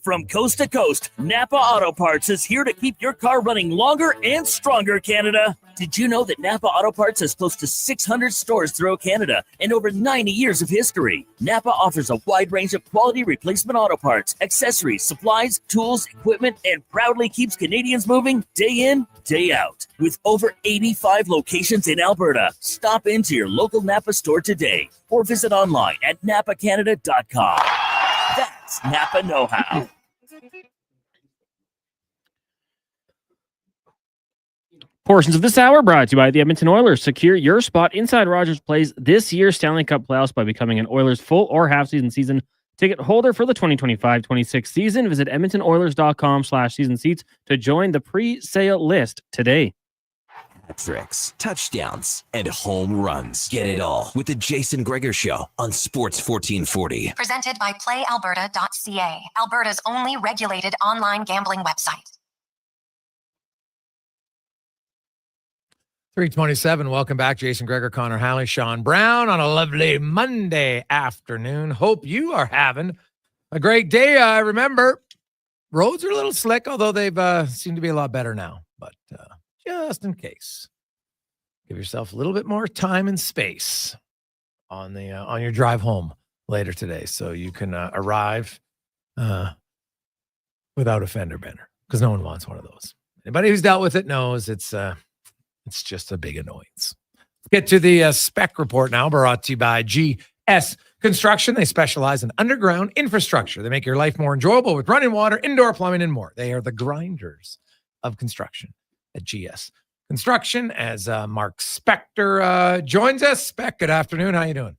From coast to coast, Napa Auto Parts is here to keep your car running longer and stronger, Canada. Did you know that Napa Auto Parts has close to 600 stores throughout Canada and over 90 years of history? Napa offers a wide range of quality replacement auto parts, accessories, supplies, tools, equipment, and proudly keeps Canadians moving day in, day out. With over 85 locations in Alberta, stop into your local Napa store today or visit online at napacanada.com. That's Napa know-how. Portions of this hour brought to you by the Edmonton Oilers. Secure your spot inside Rogers Place this year's Stanley Cup playoffs by becoming an Oilers full or half-season season ticket holder for the 2025-26 season. Visit edmontonoilers.com/season seats to join the pre-sale list today. Tricks, touchdowns, and home runs. Get it all with the Jason Gregor Show on Sports 1440. Presented by PlayAlberta.ca, Alberta's only regulated online gambling website. 327. Welcome back. Jason Gregor, Connor Halley, Sean Brown on a lovely Monday afternoon. Hope you are having a great day. Remember, roads are a little slick, although they've seemed to be a lot better now. But just in case, give yourself a little bit more time and space on the on your drive home later today, so you can arrive without a fender bender, because no one wants one of those. Anybody who's dealt with it knows it's just a big annoyance. Get to the spec report now, brought to you by GS Construction. They specialize in underground infrastructure. They make your life more enjoyable with running water, indoor plumbing, and more. They are the grinders of construction at GS Construction. As Mark Spector joins us. Spec, good afternoon. How you doing?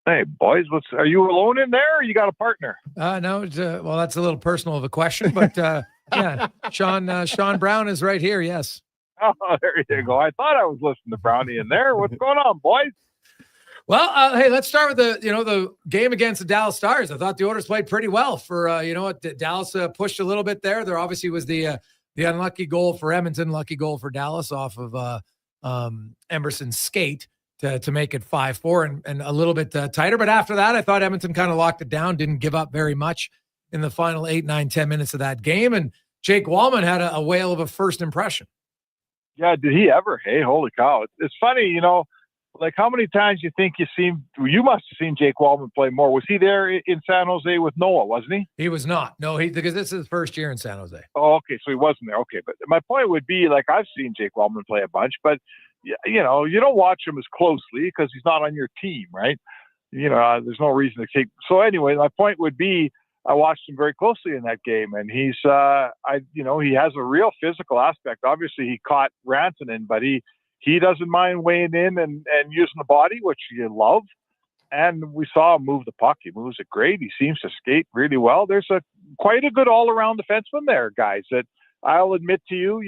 Hey, boys. Are you alone in there, or you got a partner? No. Well, that's a little personal of a question, but yeah, Sean Brown is right here. Yes. Oh, there you go. I thought I was listening to Brownie in there. What's going on, boys? Well, hey, let's start with the game against the Dallas Stars. I thought the Oilers played pretty well for Dallas pushed a little bit there. There obviously was the unlucky goal for Edmonton, lucky goal for Dallas off of Emerson's skate to make it 5-4 and a little bit tighter. But after that, I thought Edmonton kind of locked it down, didn't give up very much in the final 8, 9, 10 minutes of that game. And Jake Walman had a whale of a first impression. Yeah, did he ever? Hey, holy cow. It's funny, like how many times you think you must have seen Jake Walman play more. Was he there in San Jose with Noah, wasn't he? He was not. No, because this is his first year in San Jose. Oh, okay. So he wasn't there. Okay. But my point would be, like, I've seen Jake Walman play a bunch, but you don't watch him as closely because he's not on your team, right? There's no reason to take. So anyway, my point would be, I watched him very closely in that game, and he's, he has a real physical aspect. Obviously, he caught Rantanen, but he doesn't mind weighing in and using the body, which you love. And we saw him move the puck. He moves it great. He seems to skate really well. There's quite a good all-around defenseman there, guys, that I'll admit to you,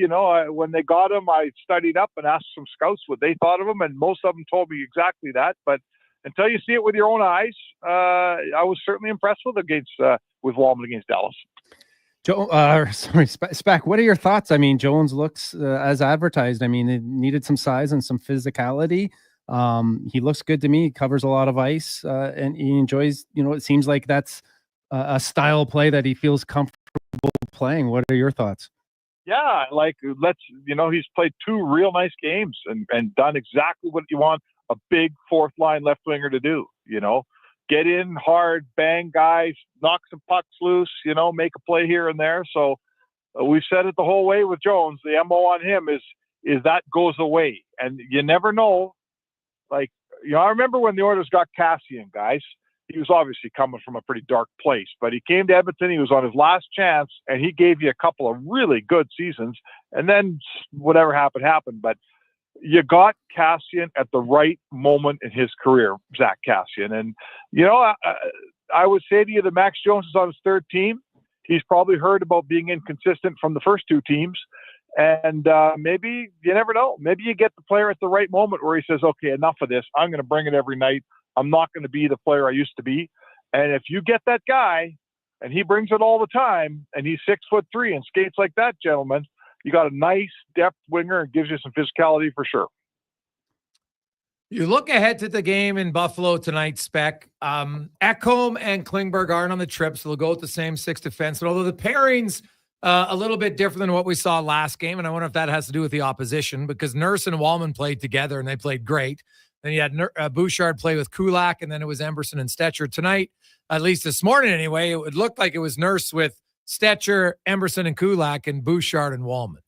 when they got him, I studied up and asked some scouts what they thought of him, and most of them told me exactly that. But until you see it with your own eyes, I was certainly impressed with Walman against Dallas. Spec, what are your thoughts? I mean, Jones looks as advertised. I mean, it needed some size and some physicality. He looks good to me. He covers a lot of ice, and he enjoys, it seems like that's a style of play that he feels comfortable playing. What are your thoughts? Yeah, he's played 2 real nice games and done exactly what you want a big fourth line left winger to do, get in hard, bang guys, knock some pucks loose, make a play here and there. So we've said it the whole way with Jones. The MO on him is that goes away, and you never know. I remember when the Oilers got Cassian, guys, he was obviously coming from a pretty dark place, but he came to Edmonton. He was on his last chance, and he gave you a couple of really good seasons, and then whatever happened. But you got Cassian at the right moment in his career, Zach Cassian. And, I would say to you that Max Jones is on his third team. He's probably heard about being inconsistent from the first two teams. And maybe, you never know, maybe you get the player at the right moment where he says, okay, enough of this. I'm going to bring it every night. I'm not going to be the player I used to be. And if you get that guy and he brings it all the time and he's 6'3" and skates like that, gentlemen, you got a nice depth winger and gives you some physicality for sure. You look ahead to the game in Buffalo tonight, Spec. Ekholm and Klingberg aren't on the trip, so they'll go with the same 6 defensemen, although the pairings a little bit different than what we saw last game, and I wonder if that has to do with the opposition, because Nurse and Walman played together, and they played great. Then you had Bouchard play with Kulak, and then it was Emberson and Stetcher. Tonight, at least this morning anyway, it looked like it was Nurse with Stetcher, Emberson, and Kulak, and Bouchard and Walman.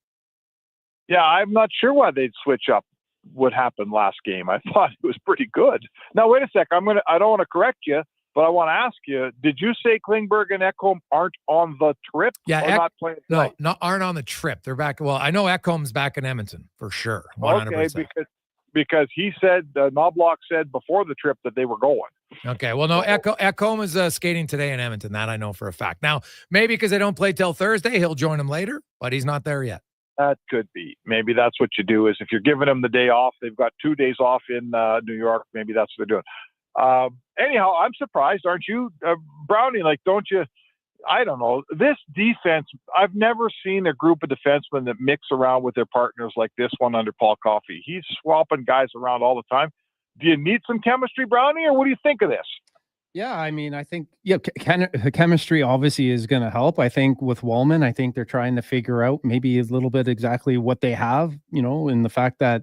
Yeah, I'm not sure why they'd switch up what happened last game. I thought it was pretty good. Now, wait a sec. I don't want to correct you, but I want to ask you, did you say Klingberg and Ekholm aren't on the trip? Yeah, not playing tonight? No, aren't on the trip. They're back. Well, I know Ekholm's back in Edmonton for sure. 100%. Okay, because he said, Knobloch said before the trip that they were going. Okay, well, no, Ekholm is skating today in Edmonton. That I know for a fact. Now, maybe because they don't play till Thursday, he'll join them later, but he's not there yet. That could be. Maybe that's what you do, is if you're giving them the day off, they've got 2 days off in New York. Maybe that's what they're doing. Anyhow, I'm surprised, aren't you, Brownie? Like, don't you? I don't know. This defense, I've never seen a group of defensemen that mix around with their partners like this one under Paul Coffey. He's swapping guys around all the time. Do you need some chemistry, Brownie, or what do you think of this? Yeah, I mean, I think chemistry obviously is going to help. I think with Walman, I think they're trying to figure out maybe a little bit exactly what they have, in the fact that,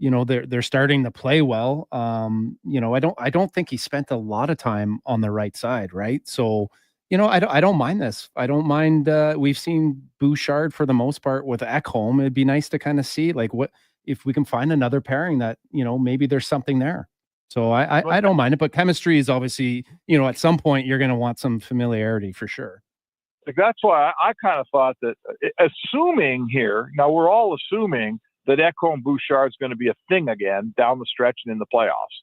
they're starting to play well. I don't think he spent a lot of time on the right side, right? So, I don't mind this. I don't mind. We've seen Bouchard for the most part with Ekholm. It'd be nice to kind of see like what if we can find another pairing that maybe there's something there. So I don't mind it, but chemistry is obviously, at some point you're going to want some familiarity for sure. That's why I kind of thought that, assuming here, now we're all assuming that Ekholm Bouchard is going to be a thing again down the stretch and in the playoffs.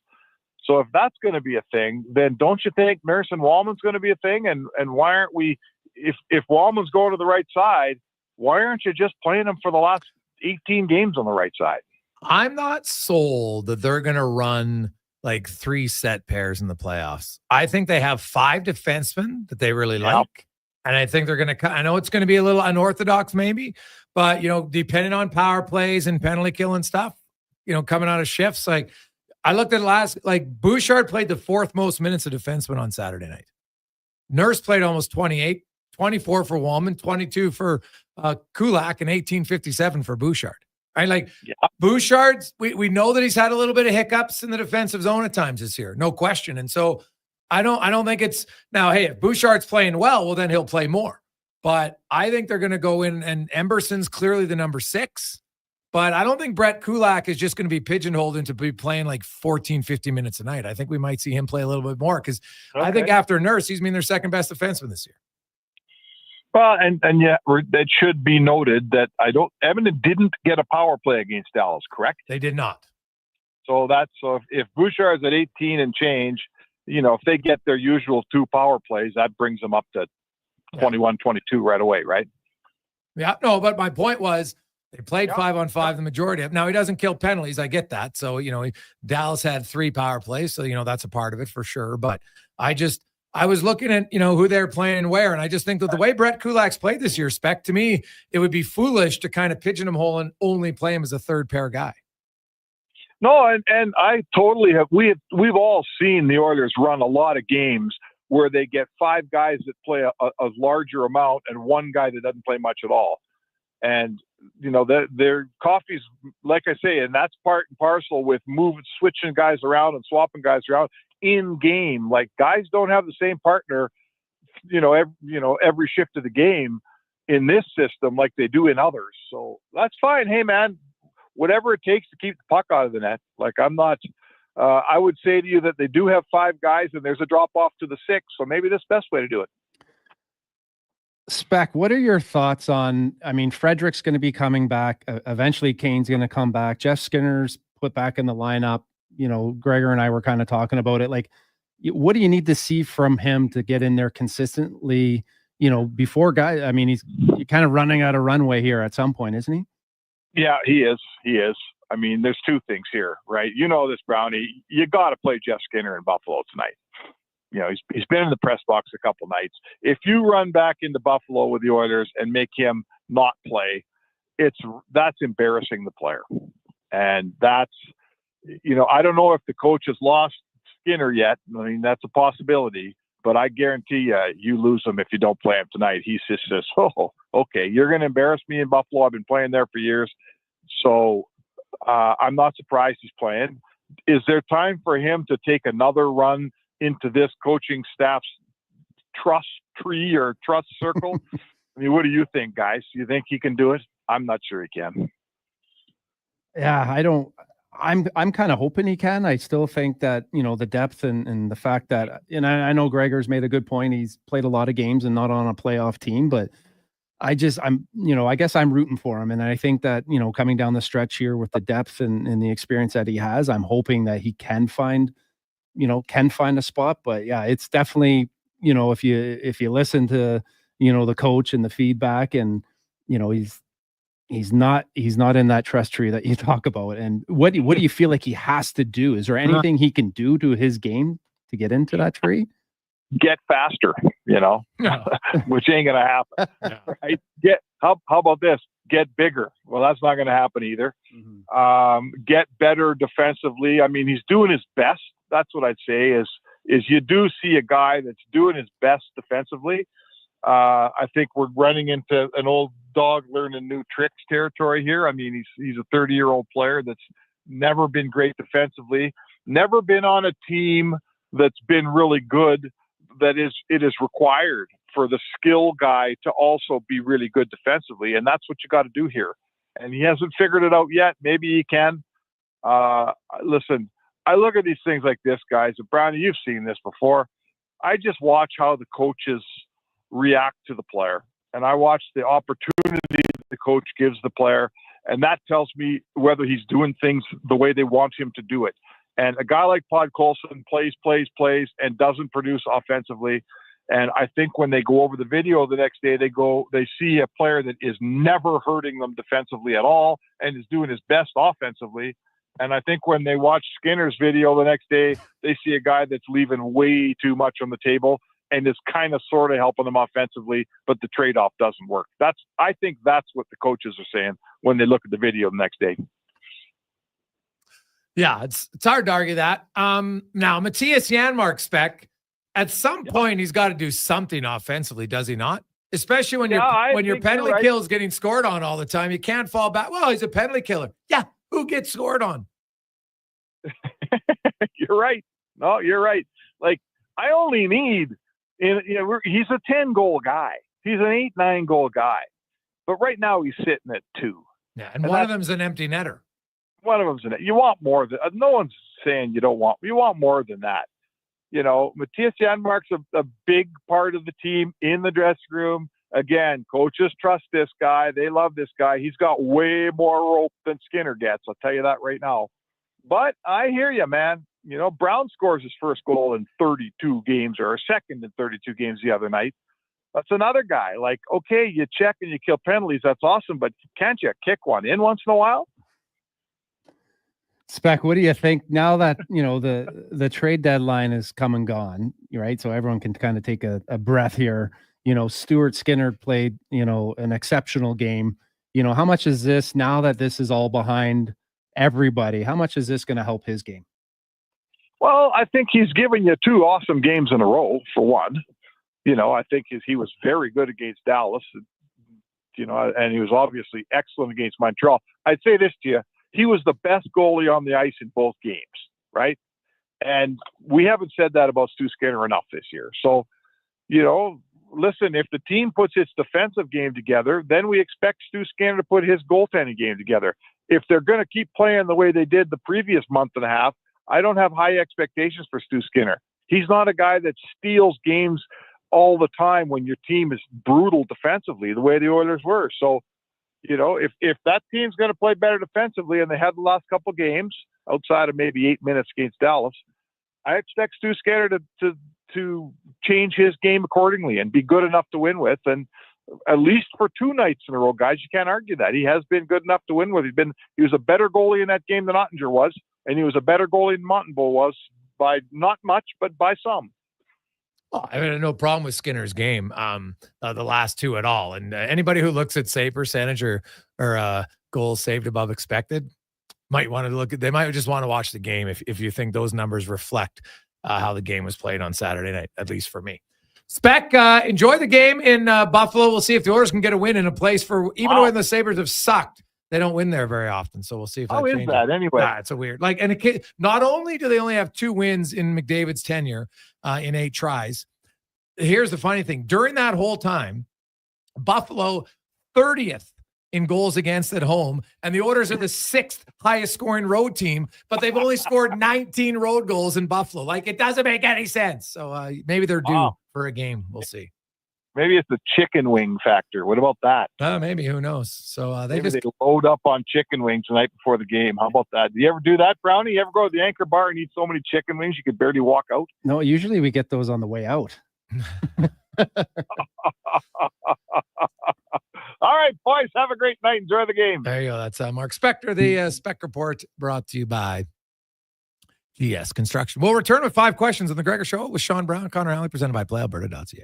So if that's going to be a thing, then don't you think Nurse and Walman's going to be a thing? And why aren't we, if Walman's going to the right side, why aren't you just playing him for the last 18 games on the right side? I'm not sold that they're going to run like 3 set pairs in the playoffs. I think they have 5 defensemen that they really like. And I think they're going to, I know it's going to be a little unorthodox maybe, but, depending on power plays and penalty kill and stuff, coming out of shifts, like I looked at Bouchard played the 4th most minutes of defenseman on Saturday night. Nurse played almost 28, 24 for Walman, 22 for Kulak, and 18:57 for Bouchard. Right? Bouchard, we know that he's had a little bit of hiccups in the defensive zone at times this year, no question. And so I don't think it's now, hey, if Bouchard's playing well, then he'll play more. But I think they're going to go in, and Emberson's clearly the number 6. But I don't think Brett Kulak is just going to be pigeonholed into be playing like 14, 15 minutes a night. I think we might see him play a little bit more because I think after Nurse, he's been their second best defenseman this year. Well, and yet that should be noted that Edmonton didn't get a power play against Dallas, correct? They did not. So if Bouchard's at 18 and change, if they get their usual 2 power plays, that brings them up to 21, 22 right away, right? Yeah, no, but my point was they played 5-on-5 the majority of. Now he doesn't kill penalties. I get that. So, Dallas had 3 power plays. So, that's a part of it for sure. But I was looking at, who they're playing and where. And I just think that the way Brett Kulak's played this year, Spec, to me, it would be foolish to kind of pigeonhole and only play him as a 3rd pair guy. No, and I totally have. We've all seen the Oilers run a lot of games where they get 5 guys that play a larger amount and 1 guy that doesn't play much at all. And, their Coffey's, like I say, and that's part and parcel with switching guys around and swapping guys around in game. Like, guys don't have the same partner, every shift of the game in this system like they do in others. So that's fine. Hey, man, whatever it takes to keep the puck out of the net. Like, I'm not, I would say to you that they do have 5 guys and there's a drop off to the 6. So maybe this is the best way to do it. Spec, what are your thoughts on, Frederick's going to be coming back. Eventually Kane's going to come back. Jeff Skinner's put back in the lineup. Gregor and I were kind of talking about it. Like, what do you need to see from him to get in there consistently? before guys, I mean, he's kind of running out of runway here at some point, isn't he? Yeah, he is. He is. I mean, there's two things here, right? You know this, Brownie. You got to play Jeff Skinner in Buffalo tonight. He's been in the press box a couple nights. If you run back into Buffalo with the Oilers and make him not play, that's embarrassing the player. And that's, I don't know if the coach has lost Skinner yet. I mean, that's a possibility, but I guarantee you lose him if you don't play him tonight. He just says, oh, okay, you're going to embarrass me in Buffalo. I've been playing there for years. So I'm not surprised he's playing. Is there time for him to take another run into this coaching staff's trust tree or trust circle? I mean, what do you think, guys? Do you think he can do it? I'm not sure he can. Yeah, I'm kind of hoping he can. I still think that, the depth and the fact that, and I know Gregor's made a good point. He's played a lot of games and not on a playoff team, but I guess I'm rooting for him. And I think that, coming down the stretch here with the depth and the experience that he has, I'm hoping that he can find a spot. But yeah, it's definitely, if you listen to, the coach and the feedback, and, he's not in that trust tree that you talk about. And what do you feel like he has to do? Is there anything he can do to his game to get into that tree? Get faster, which ain't going to happen. Right? How about this? Get bigger. Well, that's not going to happen either. Get better defensively. I mean, he's doing his best. That's what I'd say is you do see a guy that's doing his best defensively. I think we're running into an old dog learning new tricks territory here. I mean, he's a 30-year-old player that's never been great defensively, never been on a team that's been really good. It is required for the skill guy to also be really good defensively, and that's what you got to do here. And he hasn't figured it out yet. Maybe he can. Listen, I look at these things like this, guys. And Brownie, you've seen this before. I just watch how the coaches react to the player, and I watch the opportunity the coach gives the player, and that tells me whether he's doing things the way they want him to do it. And a guy like Podkolzin plays, and doesn't produce offensively. And I think when they go over the video the next day, they see a player that is never hurting them defensively at all and is doing his best offensively. And I think when they watch Skinner's video the next day, they see a guy that's leaving way too much on the table and is kind of sort of helping them offensively, but the trade-off doesn't work. I think that's what the coaches are saying when they look at the video the next day. Yeah, it's hard to argue that. Now, Matthias Janmark, Spec, at some point he's got to do something offensively, does he not? Especially when your penalty kill is getting scored on all the time. You can't fall back. Well, he's a penalty killer. Yeah, who gets scored on? You're right. No, you're right. Like, I only need, he's a 10-goal guy. He's an 8-9 goal guy. But right now he's sitting at 2. Yeah, and one of them's an empty netter. One of them's in it. You want more than no one's saying you want more than that. Matthias Janmark's a big part of the team in the dressing room. Again, coaches trust this guy. They love this guy. He's got way more rope than Skinner gets. I'll tell you that right now. But I hear you, man. Brown scores his first goal in 32 games or second in 32 games the other night. That's another guy. Like, okay, you check and you kill penalties. That's awesome. But can't you kick one in once in a while? Spec, what do you think now that, the trade deadline is come and gone, right? So everyone can kind of take a breath here. Stuart Skinner played, an exceptional game. How much is this, now that this is all behind everybody, how much is this going to help his game? Well, I think he's given you 2 awesome games in a row, for one. I think he was very good against Dallas, and he was obviously excellent against Montreal. I'd say this to you. He was the best goalie on the ice in both games, right? And we haven't said that about Stu Skinner enough this year. So, listen, if the team puts its defensive game together, then we expect Stu Skinner to put his goaltending game together. If they're going to keep playing the way they did the previous month and a half, I don't have high expectations for Stu Skinner. He's not a guy that steals games all the time when your team is brutal defensively, the way the Oilers were. So, if that team's going to play better defensively, and they had the last couple of games outside of maybe 8 minutes against Dallas, I expect Stu Skinner to to change his game accordingly and be good enough to win with. And at least for 2 nights in a row, guys, you can't argue that. He has been good enough to win with. He was a better goalie in that game than Ottinger was, and he was a better goalie than Montembeault was by not much, but by some. Oh, I had no problem with Skinner's game, the last 2 at all. And anybody who looks at save percentage or goals saved above expected might want to look at. They might just want to watch the game if you think those numbers reflect how the game was played on Saturday night, at least for me. Spec, enjoy the game in Buffalo. We'll see if the Oilers can get a win in a place for even when the Sabres have sucked. They don't win there very often, so we'll see if that changes. How is that anyway? It's a weird. Not only do they only have 2 wins in McDavid's tenure in 8 tries. Here's the funny thing: during that whole time, Buffalo 30th in goals against at home, and the Oilers are the 6th highest scoring road team, but they've only scored 19 road goals in Buffalo. It doesn't make any sense. So maybe they're due for a game. We'll see. Maybe it's the chicken wing factor. What about that? Maybe. Who knows? So they load up on chicken wings the night before the game. How about that? Do you ever do that, Brownie? You ever go to the Anchor Bar and eat so many chicken wings you could barely walk out? No, usually we get those on the way out. All right, boys, have a great night. Enjoy the game. There you go. That's Mark Spector, the Spec Report, brought to you by GS Construction. We'll return with 5 questions on the Gregor Show with Sean Brown, Connor Halley, presented by PlayAlberta.ca.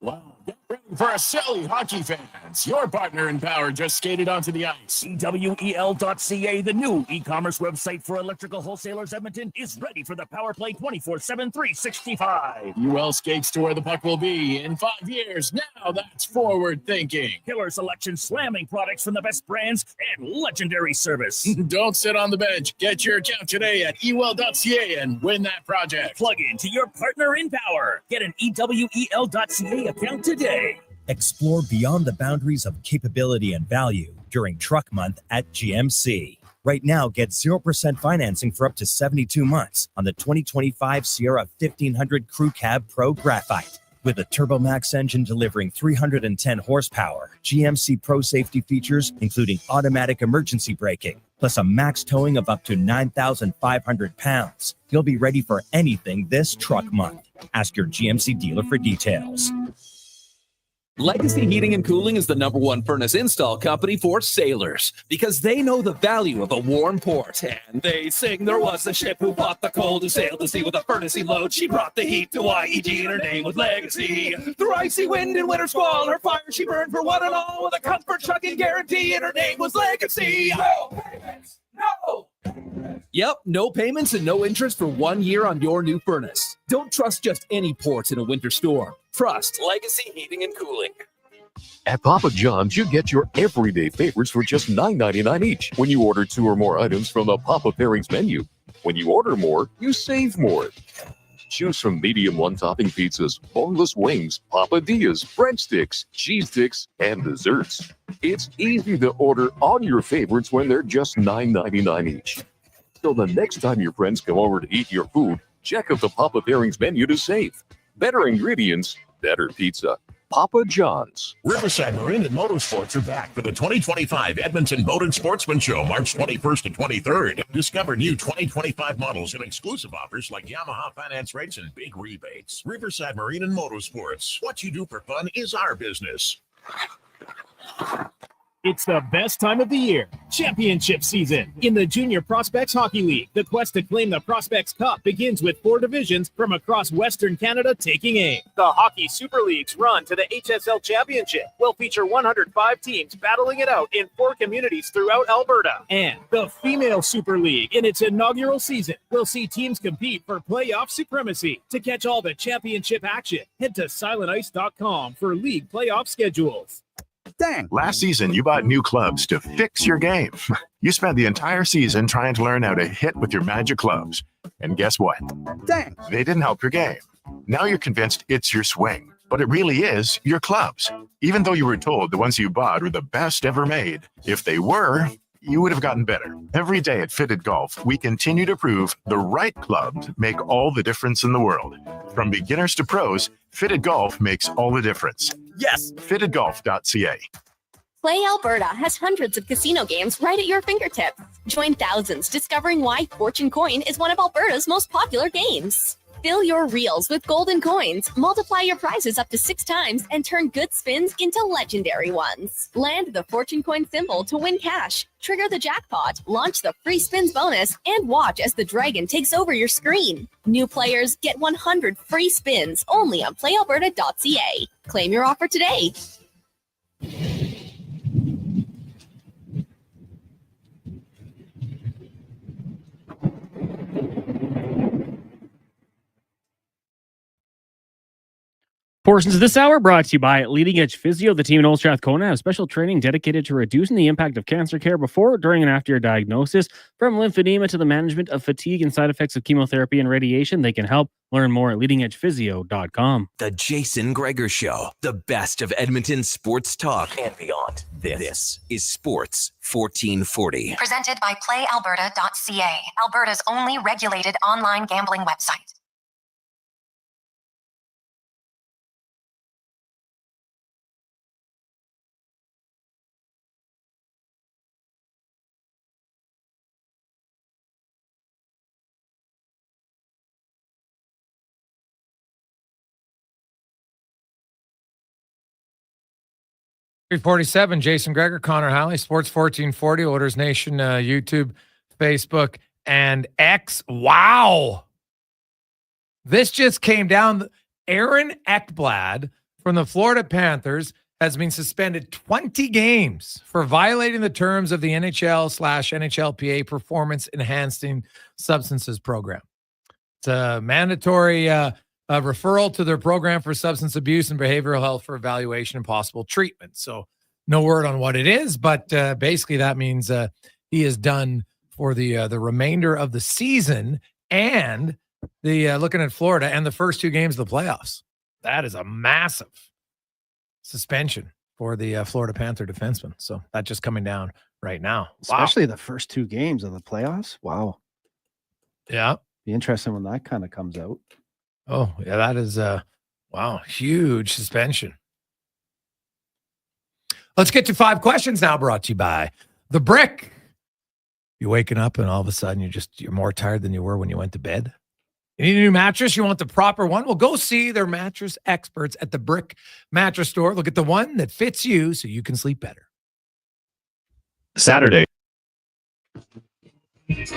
Wow. Get ready for a silly hockey fans. Your partner in power just skated onto the ice. EWEL.ca, the new e-commerce website for electrical wholesalers Edmonton, is ready for the power play 24/7, 365. UL skates to where the puck will be in 5 years. Now that's forward thinking. Killer selection, slamming products from the best brands, and legendary service. Don't sit on the bench. Get your account today at ewell.ca and win that project. Plug into your partner in power. Get an EWEL.ca account today. Explore beyond the boundaries of capability and value during Truck Month at GMC. Right now, get 0% financing for up to 72 months on the 2025 Sierra 1500 Crew Cab Pro Graphite. With a TurboMax engine delivering 310 horsepower, GMC Pro safety features, including automatic emergency braking, plus a max towing of up to 9,500 pounds. You'll be ready for anything this Truck Month. Ask your GMC dealer for details. Legacy Heating and Cooling is the #1 furnace install company for sailors because they know the value of a warm port. And they sing, there was a ship who fought the cold, who sailed the sea with a furnace load. She brought the heat to YEG and her name was Legacy. Through icy wind and winter squall, her fire she burned for one and all with a comfort chugging guarantee, and her name was Legacy. No payments, no! Yep, no payments and no interest for 1 year on your new furnace. Don't trust just any ports in a winter storm. Trust Legacy Heating and Cooling. At Papa John's, you get your everyday favorites for just $9.99 each when you order 2 or more items from the Papa Pairings menu. When you order more, you save more. Choose from medium one-topping pizzas, boneless wings, papadillas, breadsticks, cheese sticks, and desserts. It's easy to order all your favorites when they're just $9.99 each. So the next time your friends come over to eat your food, check out the Papa Pairings menu to save. Better ingredients, better pizza. Papa John's. Riverside Marine and Motorsports are back for the 2025 Edmonton Boat and Sportsman Show, March 21st and 23rd. Discover new 2025 models and exclusive offers like Yamaha finance rates and big rebates. Riverside Marine and Motorsports. What you do for fun is our business. It's the best time of the year, championship season. In the Junior Prospects Hockey League, the quest to claim the Prospects Cup begins with 4 divisions from across Western Canada taking aim. The Hockey Super League's run to the HSL Championship will feature 105 teams battling it out in 4 communities throughout Alberta. And the Female Super League, in its inaugural season, will see teams compete for playoff supremacy. To catch all the championship action, head to silentice.com for league playoff schedules. Dang. Last season, you bought new clubs to fix your game. You spent the entire season trying to learn how to hit with your magic clubs. And guess what? Dang. They didn't help your game. Now you're convinced it's your swing, but it really is your clubs. Even though you were told the ones you bought were the best ever made, if they were, you would have gotten better. Every day at Fitted Golf, we continue to prove the right clubs make all the difference in the world. From beginners to pros, Fitted Golf makes all the difference. Yes, fittedgolf.ca. Play Alberta has hundreds of casino games right at your fingertips. Join thousands discovering why Fortune Coin is one of Alberta's most popular games. Fill your reels with golden coins, multiply your prizes up to 6 times, and turn good spins into legendary ones. Land the fortune coin symbol to win cash, trigger the jackpot, launch the free spins bonus, and watch as the dragon takes over your screen. New players get 100 free spins only on playalberta.ca. Claim your offer today. Portions of this hour brought to you by Leading Edge Physio. The team in Old Strathcona have special training dedicated to reducing the impact of cancer care before, during, and after your diagnosis. From lymphedema to the management of fatigue and side effects of chemotherapy and radiation, they can help. Learn more at leadingedgephysio.com. The Jason Gregor Show, the best of Edmonton sports talk and beyond. This is Sports 1440. Presented by PlayAlberta.ca, Alberta's only regulated online gambling website. .347, Jason Gregor, Connor Halley, Sports 1440, Oilers Nation, YouTube, Facebook, and X. Wow. This just came down. Aaron Ekblad from the Florida Panthers has been suspended 20 games for violating the terms of the NHL/NHLPA Performance Enhancing Substances Program. It's a mandatory referral to their program for substance abuse and behavioral health for evaluation and possible treatment. So no word on what it is, but basically that means he is done for the remainder of the season and the looking at Florida and the first 2 games of the playoffs. That is a massive suspension for the Florida Panther defenseman. So that's just coming down right now. Especially the first 2 games of the playoffs. Wow. Yeah. Be interesting when that kind of comes out. Oh, yeah, that is wow, huge suspension. Let's get to 5 questions now, brought to you by The Brick. You're waking up and all of a sudden you're more tired than you were when you went to bed. You need a new mattress? You want the proper one? Well, go see their mattress experts at The Brick Mattress Store. Look at the one that fits you so you can sleep better. Saturday. It's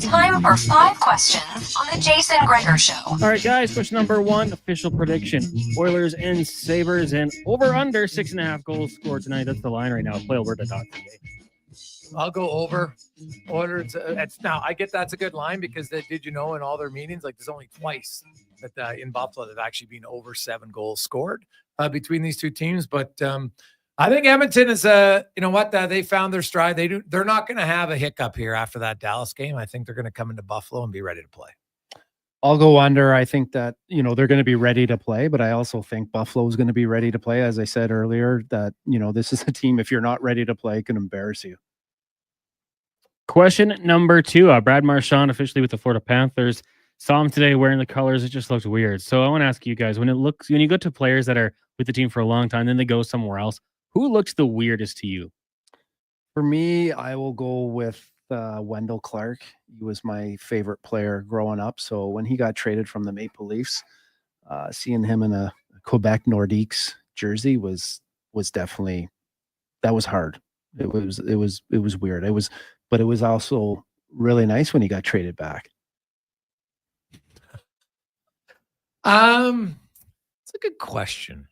time for 5 questions on the Jason Gregor Show. All right, guys, question number 1, official prediction. Oilers and Sabres and over under 6.5 goals scored tonight. That's the line right now. PlayAlberta.ca. I'll go over. Oilers. Now, I get that's a good line because did you know in all their meetings, like there's only twice that in Buffalo that actually been over 7 goals scored between these 2 teams. But I think Edmonton is you know what, they found their stride. They're not going to have a hiccup here after that Dallas game. I think they're going to come into Buffalo and be ready to play. I'll go under. I think that, they're going to be ready to play, but I also think Buffalo is going to be ready to play. As I said earlier, that, this is a team, if you're not ready to play, can embarrass you. Question number 2, Brad Marchand, officially with the Florida Panthers. Saw him today wearing the colors. It just looked weird. So I want to ask you guys, when you go to players that are with the team for a long time, then they go somewhere else, who looks the weirdest to you? For me, I will go with Wendell Clark. He was my favorite player growing up. So when he got traded from the Maple Leafs, seeing him in a Quebec Nordiques jersey was definitely, that was hard. It was weird. But it was also really nice when he got traded back. It's a good question.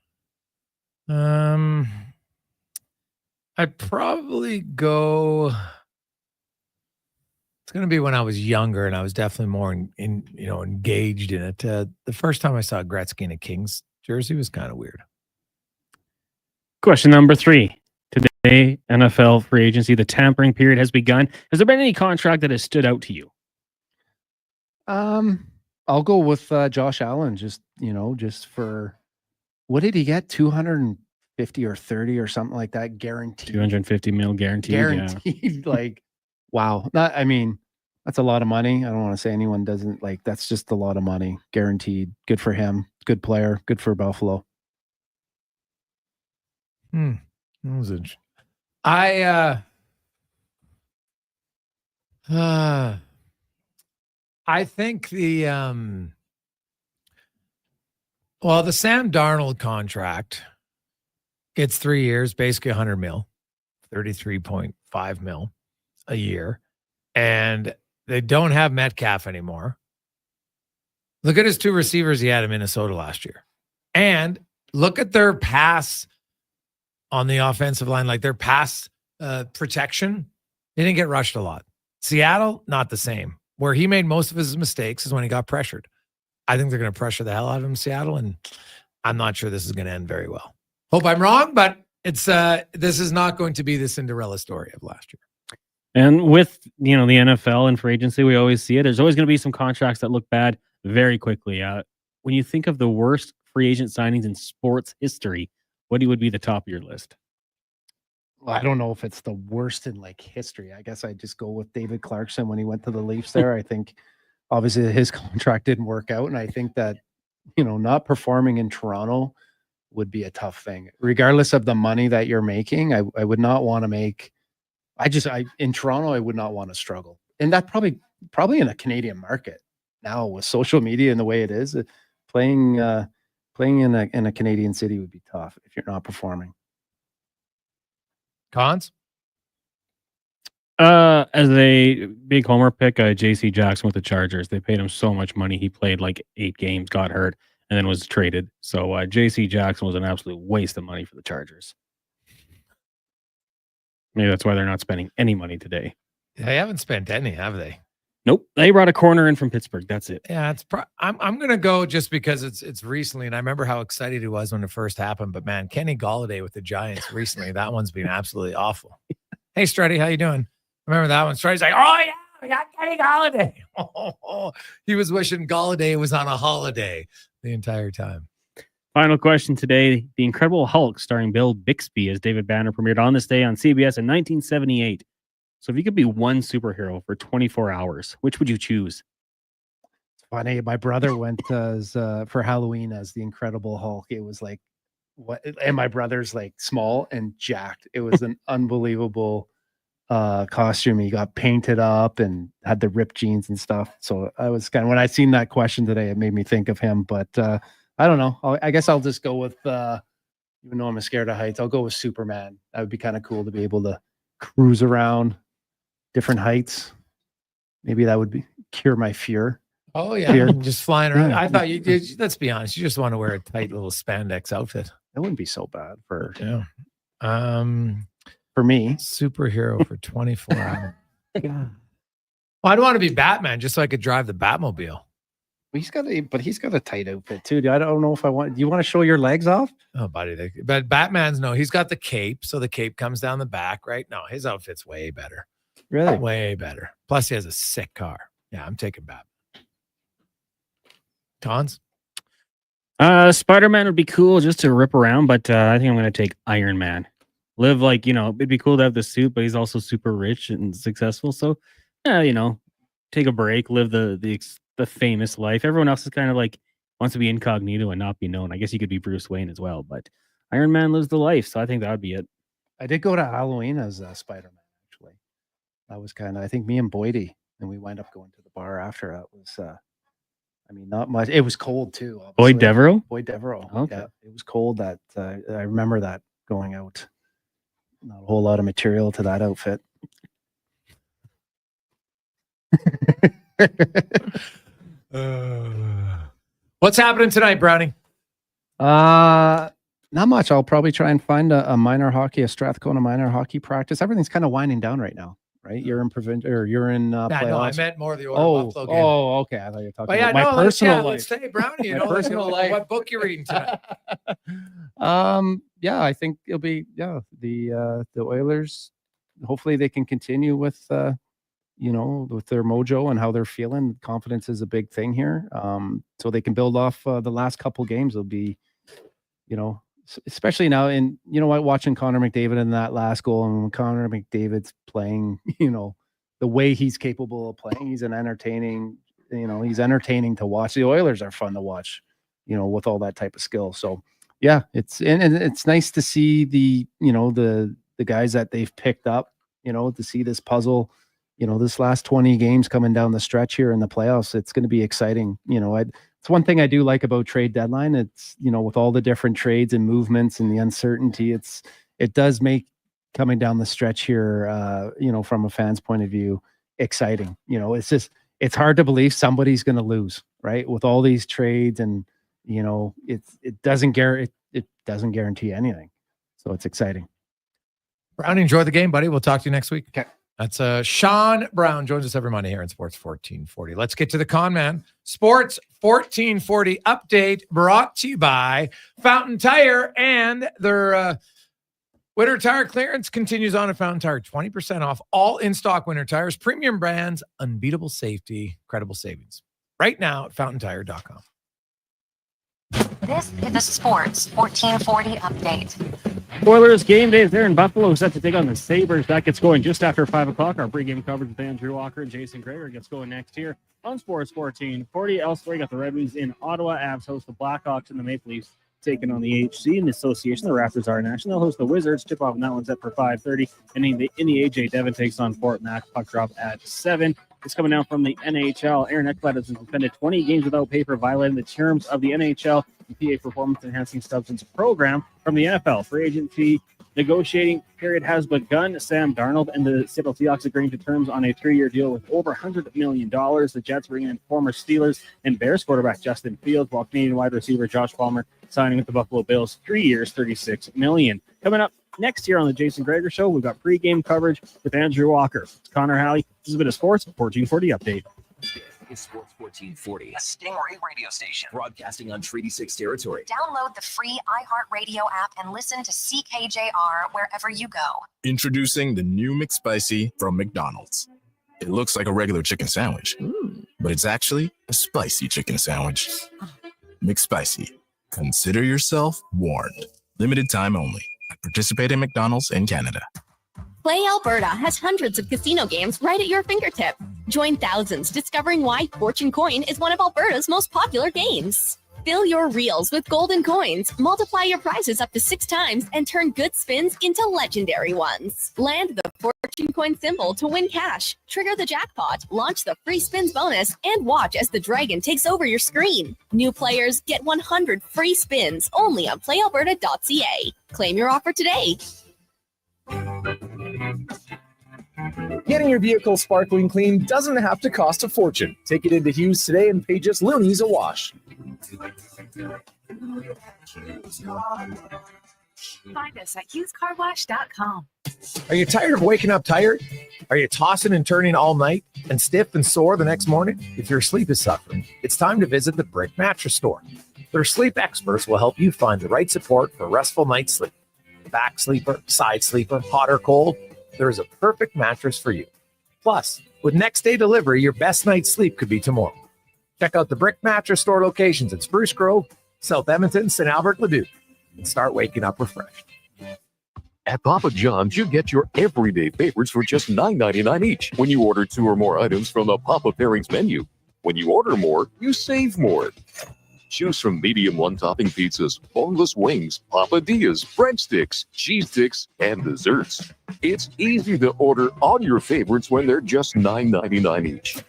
I'd probably go. It's going to be when I was younger, and I was definitely more engaged in it. The first time I saw Gretzky in a Kings jersey was kind of weird. Question number 3. Today, NFL free agency, the tampering period has begun. Has there been any contract that has stood out to you? I'll go with Josh Allen. Just for, what did he get? 250 or 30 or something like that, guaranteed. 250 mil guaranteed. Guaranteed. Yeah. Wow. That's a lot of money. I don't want to say anyone doesn't that's just a lot of money, guaranteed. Good for him. Good player. Good for Buffalo. That was interesting. I think the Sam Darnold contract gets 3 years, basically 100 mil, 33.5 mil a year. And they don't have Metcalf anymore. Look at his 2 receivers he had in Minnesota last year. And look at their pass on the offensive line, like their pass protection. They didn't get rushed a lot. Seattle, not the same. Where he made most of his mistakes is when he got pressured. I think they're going to pressure the hell out of him, Seattle, and I'm not sure this is going to end very well. Hope I'm wrong, but it's this is not going to be the Cinderella story of last year. And with, the NFL and free agency, we always see it. There's always going to be some contracts that look bad very quickly. When you think of the worst free agent signings in sports history, what would be the top of your list? Well, I don't know if it's the worst in history. I guess I just go with David Clarkson when he went to the Leafs there. I think obviously his contract didn't work out. And I think that, not performing in Toronto would be a tough thing. Regardless of the money that you're making, I would not want to make, in Toronto, I would not want to struggle. And that probably in a Canadian market now with social media and the way it is, playing in a Canadian city would be tough if you're not performing. Cons? As a big homer pick, JC Jackson with the Chargers. They paid him so much money. He played 8 games, got hurt, and then was traded. So JC Jackson was an absolute waste of money for the Chargers. Maybe that's why they're not spending any money today. They haven't spent any, have they? Nope. They brought a corner in from Pittsburgh. That's it. Yeah, I'm gonna go just because it's recently, and I remember how excited he was when it first happened. But man, Kenny Golladay with the Giants recently, that one's been absolutely awful. Hey, Struddy, how you doing? Remember that one? Struddy's like, oh yeah, we got Kenny Golladay. He was wishing Golladay was on a holiday the entire time. Final question today: The Incredible Hulk, starring Bill Bixby as David Banner, premiered on this day on CBS in 1978. So if you could be one superhero for 24 hours, which would you choose? It's funny. My brother went for Halloween as the Incredible Hulk. It was and my brother's small and jacked. It was an unbelievable costume. He got painted up and had the ripped jeans and stuff. So I was when I seen that question today, it made me think of him. But I don't know. I guess I'll just go with, even though I'm scared of heights, I'll go with Superman. That would be kind of cool to be able to cruise around different heights. Maybe that would cure my fear. Oh yeah, fear. Just flying around. Yeah. I thought you did. Let's be honest. You just want to wear a tight little spandex outfit. That wouldn't be so bad for me. Superhero for 24 hours. Well, I'd want to be Batman just so I could drive the Batmobile. He's got a tight outfit too. I don't know if I want. Do you want to show your legs off? Oh, buddy. But Batman's he's got the cape, so the cape comes down the back, right? No, his outfit's way better. Really? Way better. Plus, he has a sick car. Yeah, I'm taking Batman. Cons? Spider-Man would be cool just to rip around, but I think I'm going to take Iron Man. Live it'd be cool to have the suit, but he's also super rich and successful. So, take a break, live the famous life. Everyone else is kind of wants to be incognito and not be known. I guess you could be Bruce Wayne as well, but Iron Man lives the life. So I think that would be it. I did go to Halloween as Spider-Man, actually. That was I think me and Boydie, and we wind up going to the bar after. That was, not much. It was cold too. Boyd Devereaux? Boyd Devereaux. Okay. Yeah, it was cold. That I remember that going out. Not a whole lot of material to that outfit. What's happening tonight, Brownie? Not much. I'll probably try and find a minor Strathcona minor hockey practice. Everything's kind of winding down right now, right? You're in playoffs. No, I meant more the Order Buffalo game. Oh, okay. I thought you were talking about my personal life. Let's say, Brownie, personal life. What book you're reading tonight? Yeah, I think it'll be the Oilers. Hopefully, they can continue with with their mojo and how they're feeling. Confidence is a big thing here. So they can build off the last couple games. It'll be, especially now in, watching Connor McDavid in that last goal, and when Connor McDavid's playing, the way he's capable of playing, he's entertaining to watch. The Oilers are fun to watch, with all that type of skill. So yeah, it's nice to see the guys that they've picked up, to see this puzzle this last 20 games coming down the stretch here in the playoffs, it's going to be exciting. It's one thing I do like about trade deadline. It's, with all the different trades and movements and the uncertainty, it does make coming down the stretch here, from a fan's point of view, exciting. It's hard to believe somebody's going to lose, right? With all these trades, and it doesn't guarantee anything. So it's exciting. Brown, enjoy the game, buddy. We'll talk to you next week. Okay. That's Sean Brown, joins us every Monday here in Sports 1440. Let's get to the con man. Sports 1440 update brought to you by Fountain Tire, and their winter tire clearance continues on at Fountain Tire. 20% off all in-stock winter tires, premium brands, unbeatable safety, credible savings. Right now at fountaintire.com. This is the Sports 1440 update. Oilers game day is there in Buffalo, set to take on the Sabres. That gets going just after 5 o'clock. Our pregame coverage with Andrew Walker and Jason Gregor gets going next here on Sports 1440. Elsewhere, you got the Red Wings in Ottawa. Avs host the Blackhawks, and the Maple Leafs taking on the HC in association. The Raptors are in action. They'll host the Wizards. Tip off, and that one's set for 5:30. And in the AJ, Devon takes on Fort Mac. Puck drop at 7. It's coming down from the NHL. Aaron Ekblad has been suspended 20 games without pay for violating the terms of the NHL and PA performance-enhancing substance program from the NFL. Free agency negotiating period has begun. Sam Darnold and the Seattle Seahawks agreeing to terms on a 3-year deal with over $100 million. The Jets bringing in former Steelers and Bears quarterback Justin Fields, while Canadian wide receiver Josh Palmer signing with the Buffalo Bills, 3 years, $36 million. Coming up next year on the Jason Gregor Show, we've got pregame coverage with Andrew Walker. It's Connor Halley. This is a bit of Sports 1440 update. It's Sports 1440, a Stingray radio station broadcasting on Treaty 6 territory. Download the free iHeartRadio app and listen to CKJR wherever you go. Introducing the new McSpicy from McDonald's. It looks like a regular chicken sandwich, but it's actually a spicy chicken sandwich. McSpicy. Consider yourself warned. Limited time only. Participate in McDonald's in Canada. Play Alberta has hundreds of casino games right at your fingertip. Join thousands discovering why Fortune Coin is one of Alberta's most popular games. Fill your reels with golden coins, multiply your prizes up to 6 times, and turn good spins into legendary ones. Land the Fortune Coin symbol to win cash, trigger the jackpot, launch the free spins bonus, and watch as the dragon takes over your screen. New players get 100 free spins only on playalberta.ca. Claim your offer today. Getting your vehicle sparkling clean doesn't have to cost a fortune. Take it into Hughes today and pay just loonies a wash. Find us at HughesCarWash.com. Are you tired of waking up tired? Are you tossing and turning all night and stiff and sore the next morning? If your sleep is suffering, it's time to visit the Brick Mattress Store. Their sleep experts will help you find the right support for a restful night's sleep. Back sleeper, side sleeper, hot or cold, there is a perfect mattress for you. Plus, with next day delivery, your best night's sleep could be tomorrow. Check out the Brick Mattress Store locations in Spruce Grove, South Edmonton, St. Albert, Leduc, and start waking up refreshed. At Papa John's, you get your everyday favorites for just $9.99 each when you order 2 or more items from the Papa Pairings menu. When you order more, you save more. Choose from medium one-topping pizzas, boneless wings, papadillas, breadsticks, cheese sticks, and desserts. It's easy to order all your favorites when they're just $9.99 each.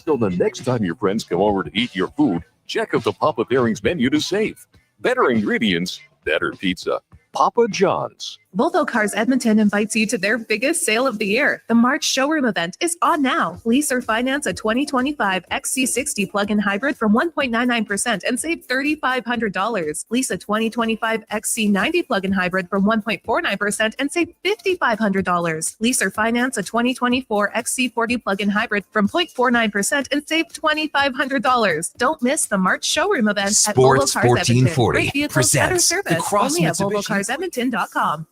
So the next time your friends come over to eat your food, check out the Papa Pairings menu to save. Better ingredients, better pizza. Papa John's. Volvo Cars Edmonton invites you to their biggest sale of the year. The March showroom event is on now. Lease or finance a 2025 XC60 plug-in hybrid from 1.99% and save $3,500. Lease a 2025 XC90 plug-in hybrid from 1.49% and save $5,500. Lease or finance a 2024 XC40 plug-in hybrid from 0.49% and save $2,500. Don't miss the March showroom event at Sports Volvo Cars Edmonton. 1440 Great vehicles, better presents the service. Cross Only at Mitsubishi. VolvoCarsEdmonton.com.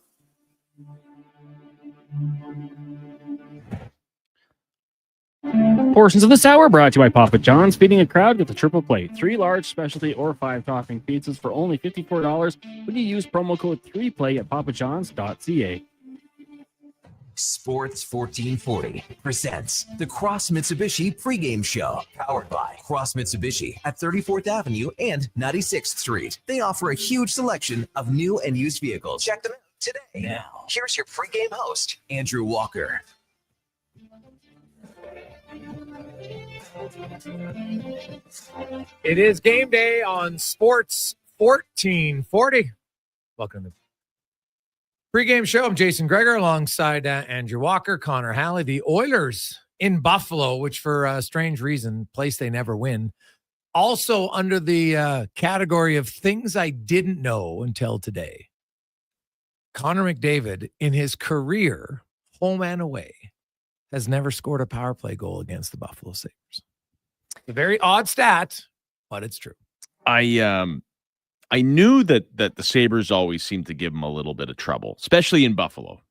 Portions of this hour brought to you by Papa John's. Feeding a crowd with a triple plate. 3 large specialty or 5 topping pizzas for only $54 when you use promo code 3play at papajohns.ca. Sports 1440 presents the Cross Mitsubishi pregame show, powered by Cross Mitsubishi at 34th Avenue and 96th Street. They offer a huge selection of new and used vehicles. Check them out today. Now, here's your pregame host, Andrew Walker. It is game day on Sports 1440. Welcome to the Pregame Show. I'm Jason Gregor alongside Andrew Walker, Connor Halley. The Oilers in Buffalo, which for a strange reason, place they never win. Also under the category of things I didn't know until today. Connor McDavid, in his career, home and away, has never scored a power play goal against the Buffalo Sabres. A very odd stat, but it's true. I knew that the Sabres always seemed to give him a little bit of trouble, especially in Buffalo.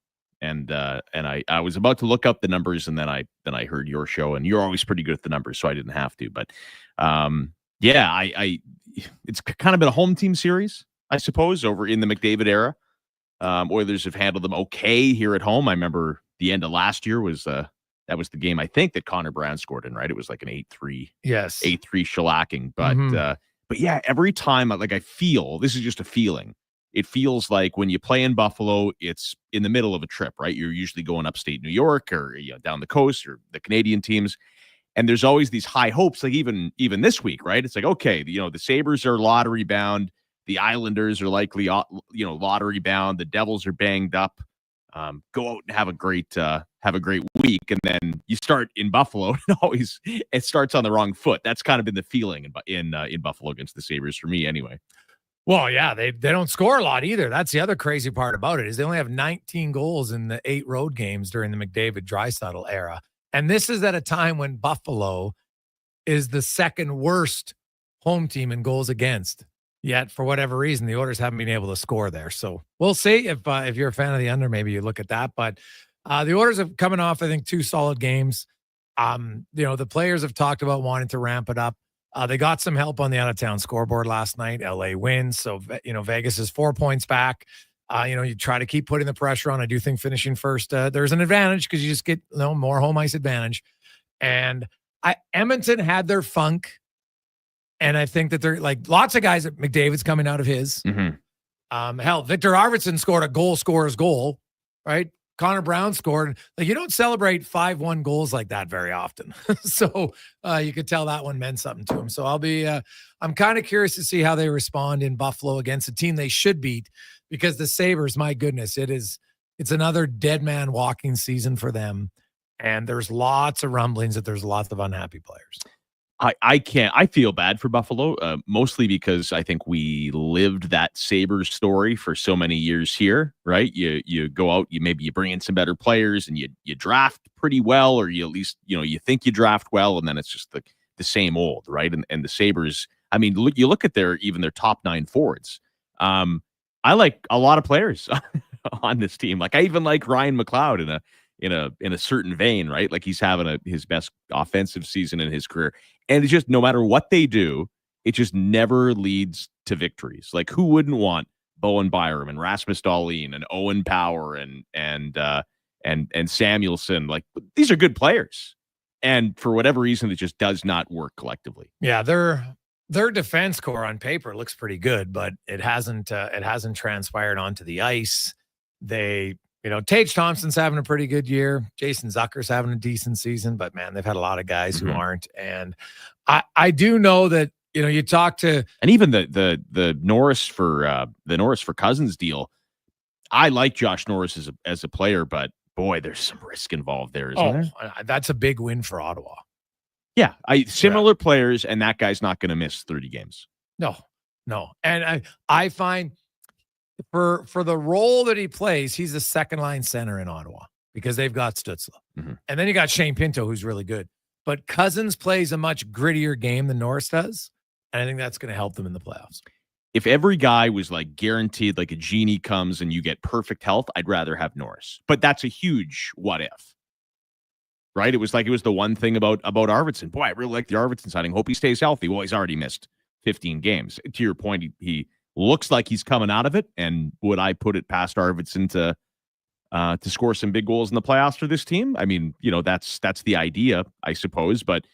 And I was about to look up the numbers, and then I heard your show, and you're always pretty good at the numbers, so I didn't have to. But it's kind of been a home team series, I suppose, over in the McDavid era. Oilers have handled them okay here at home. I remember the end of last year was that was the game, I think, that Connor Brown scored in, right? It was like an 8-3. Yes. 8-3 shellacking. But yeah, every time, I feel, this is just a feeling. It feels like when you play in Buffalo, it's in the middle of a trip, right? You're usually going upstate New York or down the coast or the Canadian teams. And there's always these high hopes, like even this week, right? It's like, okay, the Sabres are lottery bound. The Islanders are likely, lottery bound. The Devils are banged up. Go out and have a great week, and then you start in Buffalo, and it starts on the wrong foot. That's kind of been the feeling in Buffalo against the Sabres for me, anyway. Well, yeah, they don't score a lot either. That's the other crazy part about it is they only have 19 goals in the 8 road games during the McDavid-Draisaitl era, and this is at a time when Buffalo is the second worst home team in goals against. Yet, for whatever reason, the Oilers haven't been able to score there. So we'll see if you're a fan of the under, maybe you look at that. But the Oilers have coming off, I think, 2 solid games. The players have talked about wanting to ramp it up. They got some help on the out-of-town scoreboard last night. LA wins. So, Vegas is 4 points back. You try to keep putting the pressure on. I do think finishing first, there's an advantage because you just get more home ice advantage. And Edmonton had their funk. And I think that they're like lots of guys at McDavid's coming out of his. Mm-hmm. Hell, Victor Arvidsson scored a goal scorer's goal, right? Connor Brown scored. Like, you don't celebrate 5-1 goals like that very often. So you could tell that one meant something to him. So I'm kind of curious to see how they respond in Buffalo against a team they should beat, because the Sabres, my goodness, it's another dead man walking season for them. And there's lots of rumblings that there's lots of unhappy players. I feel bad for Buffalo, mostly because I think we lived that Sabres story for so many years here, right? You go out, you bring in some better players, and you draft pretty well, or you at least, you think you draft well, and then it's just the same old, right? And the Sabres, I mean, you look at their top 9 forwards. I like a lot of players on this team. Like, I even like Ryan McLeod in a certain vein, right? Like, he's having his best offensive season in his career. And it's just, no matter what they do, it just never leads to victories. Like, who wouldn't want Bowen Byram and Rasmus Dahlin and Owen Power and Samuelson? Like, these are good players. And for whatever reason, it just does not work collectively. Yeah, their defense core on paper looks pretty good, but it hasn't transpired onto the ice. Tage Thompson's having a pretty good year. Jason Zucker's having a decent season, but man, they've had a lot of guys who aren't. And I do know that, you talk to, and even the Norris for Cousins deal. I like Josh Norris as a player, but boy, there's some risk involved there, isn't there? That's a big win for Ottawa. Yeah. Similar players, and that guy's not going to miss 30 games. No. And I find, for the role that he plays, he's the second line center in Ottawa because they've got Stützle. Mm-hmm. And then you got Shane Pinto, who's really good. But Cousins plays a much grittier game than Norris does. And I think that's going to help them in the playoffs. If every guy was like guaranteed, like a genie comes and you get perfect health, I'd rather have Norris. But that's a huge what if. Right? It was the one thing about Arvidsson. Boy, I really like the Arvidsson signing. Hope he stays healthy. Well, he's already missed 15 games. To your point, he looks like he's coming out of it. And would I put it past Arvidsson to score some big goals in the playoffs for this team? I mean, that's the idea, I suppose. But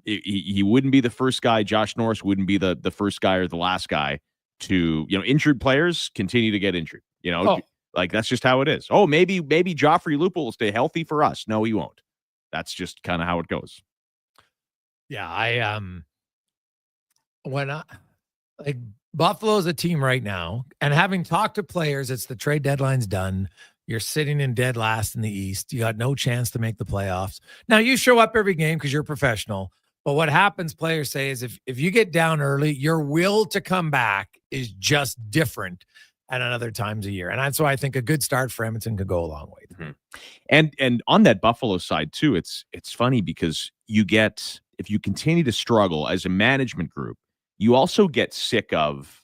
he wouldn't be the first guy. Josh Norris wouldn't be the first guy or the last guy to, injured players continue to get injured. Like, that's just how it is. Oh, maybe Joffrey Lupul will stay healthy for us. No, he won't. That's just kind of how it goes. Yeah, Buffalo's a team right now, and having talked to players, it's the trade deadline's done. You're sitting in dead last in the East. You got no chance to make the playoffs. Now you show up every game because you're professional. But what happens, players say, is if you get down early, your will to come back is just different at another times a year. And that's why I think a good start for Edmonton could go a long way. Mm-hmm. And on that Buffalo side too, it's funny because if you continue to struggle as a management group, you also get sick of,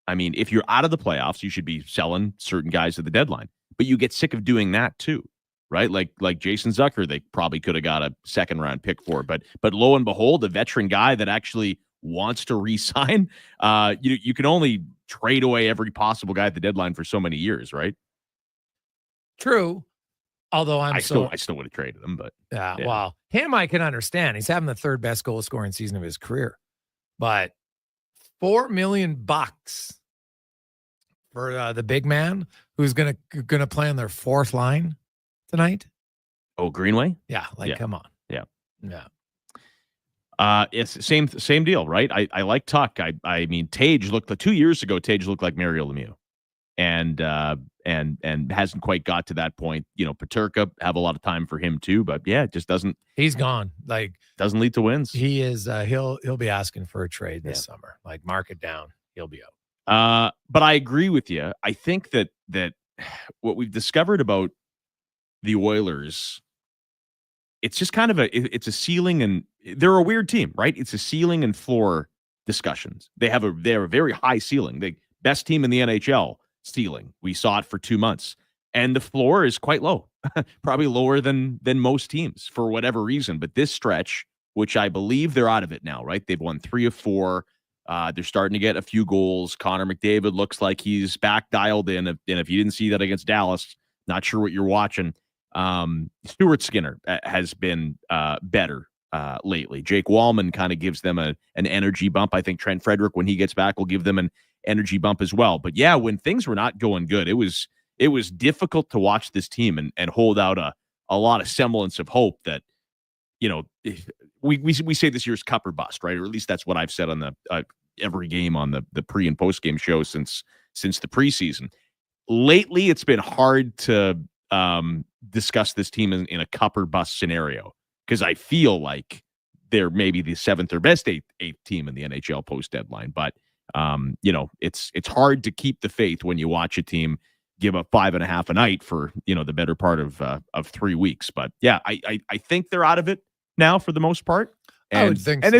I mean, if you're out of the playoffs, you should be selling certain guys at the deadline, but you get sick of doing that too, right? Like Jason Zucker, they probably could have got a second round pick for, but lo and behold, a veteran guy that actually wants to re-sign, you can only trade away every possible guy at the deadline for so many years, right? True. Although I still would have traded him, but yeah, well, him I can understand. He's having the third best goal scoring season of his career. But $4 million for the big man who's gonna play on their fourth line tonight. Oh, Greenway? Yeah, come on. Yeah. Yeah. It's same deal, right? I like Tuck. I mean, Tage looked 2 years ago. Tage looked like Mario Lemieux, and hasn't quite got to that point. You know, Peterka, have a lot of time for him too, but yeah, it just doesn't. He's gone. Doesn't lead to wins. He is. He'll be asking for a trade this summer. Mark it down. He'll be out. But I agree with you. I think that what we've discovered about the Oilers, it's just kind of it's a ceiling, and they're a weird team, right? It's a ceiling and floor discussions. They have a very high ceiling. The best team in the NHL ceiling. We saw it for 2 months, and the floor is quite low, probably lower than most teams for whatever reason. But this stretch, which I believe they're out of it now, right? They've won 3 of 4. They're starting to get a few goals. Connor McDavid looks like he's back dialed in. And if you didn't see that against Dallas, not sure what you're watching. Stuart Skinner has been better lately. Jake Walman kind of gives them an energy bump. I think Trent Frederick, when he gets back, will give them an energy bump as well. But yeah, when things were not going good, it was difficult to watch this team and hold out a lot of semblance of hope that, you know, we say this year's cup or bust, right? Or at least that's what I've said on the every game on the pre and post game show since the preseason. Lately, it's been hard to discuss this team in a cup or bust scenario, because I feel like they're maybe the 7th or best eighth team in the NHL post deadline. But you know, it's hard to keep the faith when you watch a team give up 5.5 a night for, you know, the better part of 3 weeks. But yeah, I think they're out of it now for the most part. And, I would think and so.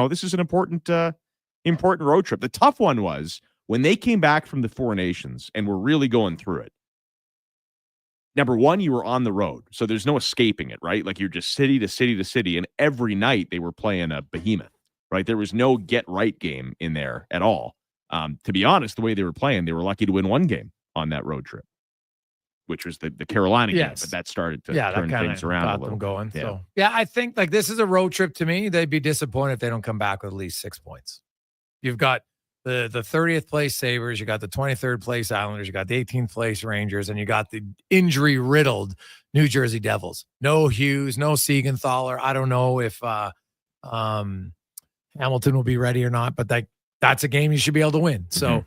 This is an important road trip. The tough one was when they came back from the Four Nations and were really going through it. Number one, you were on the road, so there's no escaping it, right? Like, you're just city to city to city, and every night they were playing a behemoth, right? There was no get right game in there at all. To be honest, the way they were playing, they were lucky to win one game on that road trip, which was the Carolina game, but that started to turn things around a little. Them going. Yeah. So yeah, I think this is a road trip to me. They'd be disappointed if they don't come back with at least 6 points. You've got the 30th place Sabres, you got the 23rd place Islanders, you got the 18th place Rangers, and you got the injury riddled New Jersey Devils. No Hughes, no Siegenthaler. I don't know if Hamilton will be ready or not, but that's a game you should be able to win. So,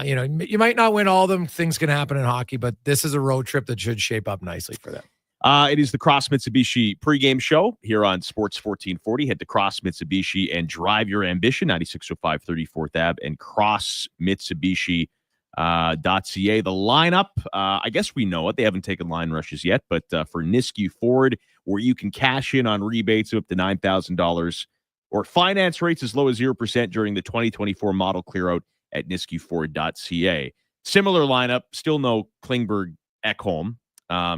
you know, you might not win all of them. Things can happen in hockey, but this is a road trip that should shape up nicely for them. It is the Cross Mitsubishi pregame show here on Sports 1440. Head to Cross Mitsubishi and drive your ambition. 9605 34th Ave and crossmitsubishi.ca. The lineup, I guess we know it. They haven't taken line rushes yet, but for Nisku Ford, where you can cash in on rebates of up to $9,000 or finance rates as low as 0% during the 2024 model clearout at niskuford.ca. Similar lineup, still no Klingberg Ekholm.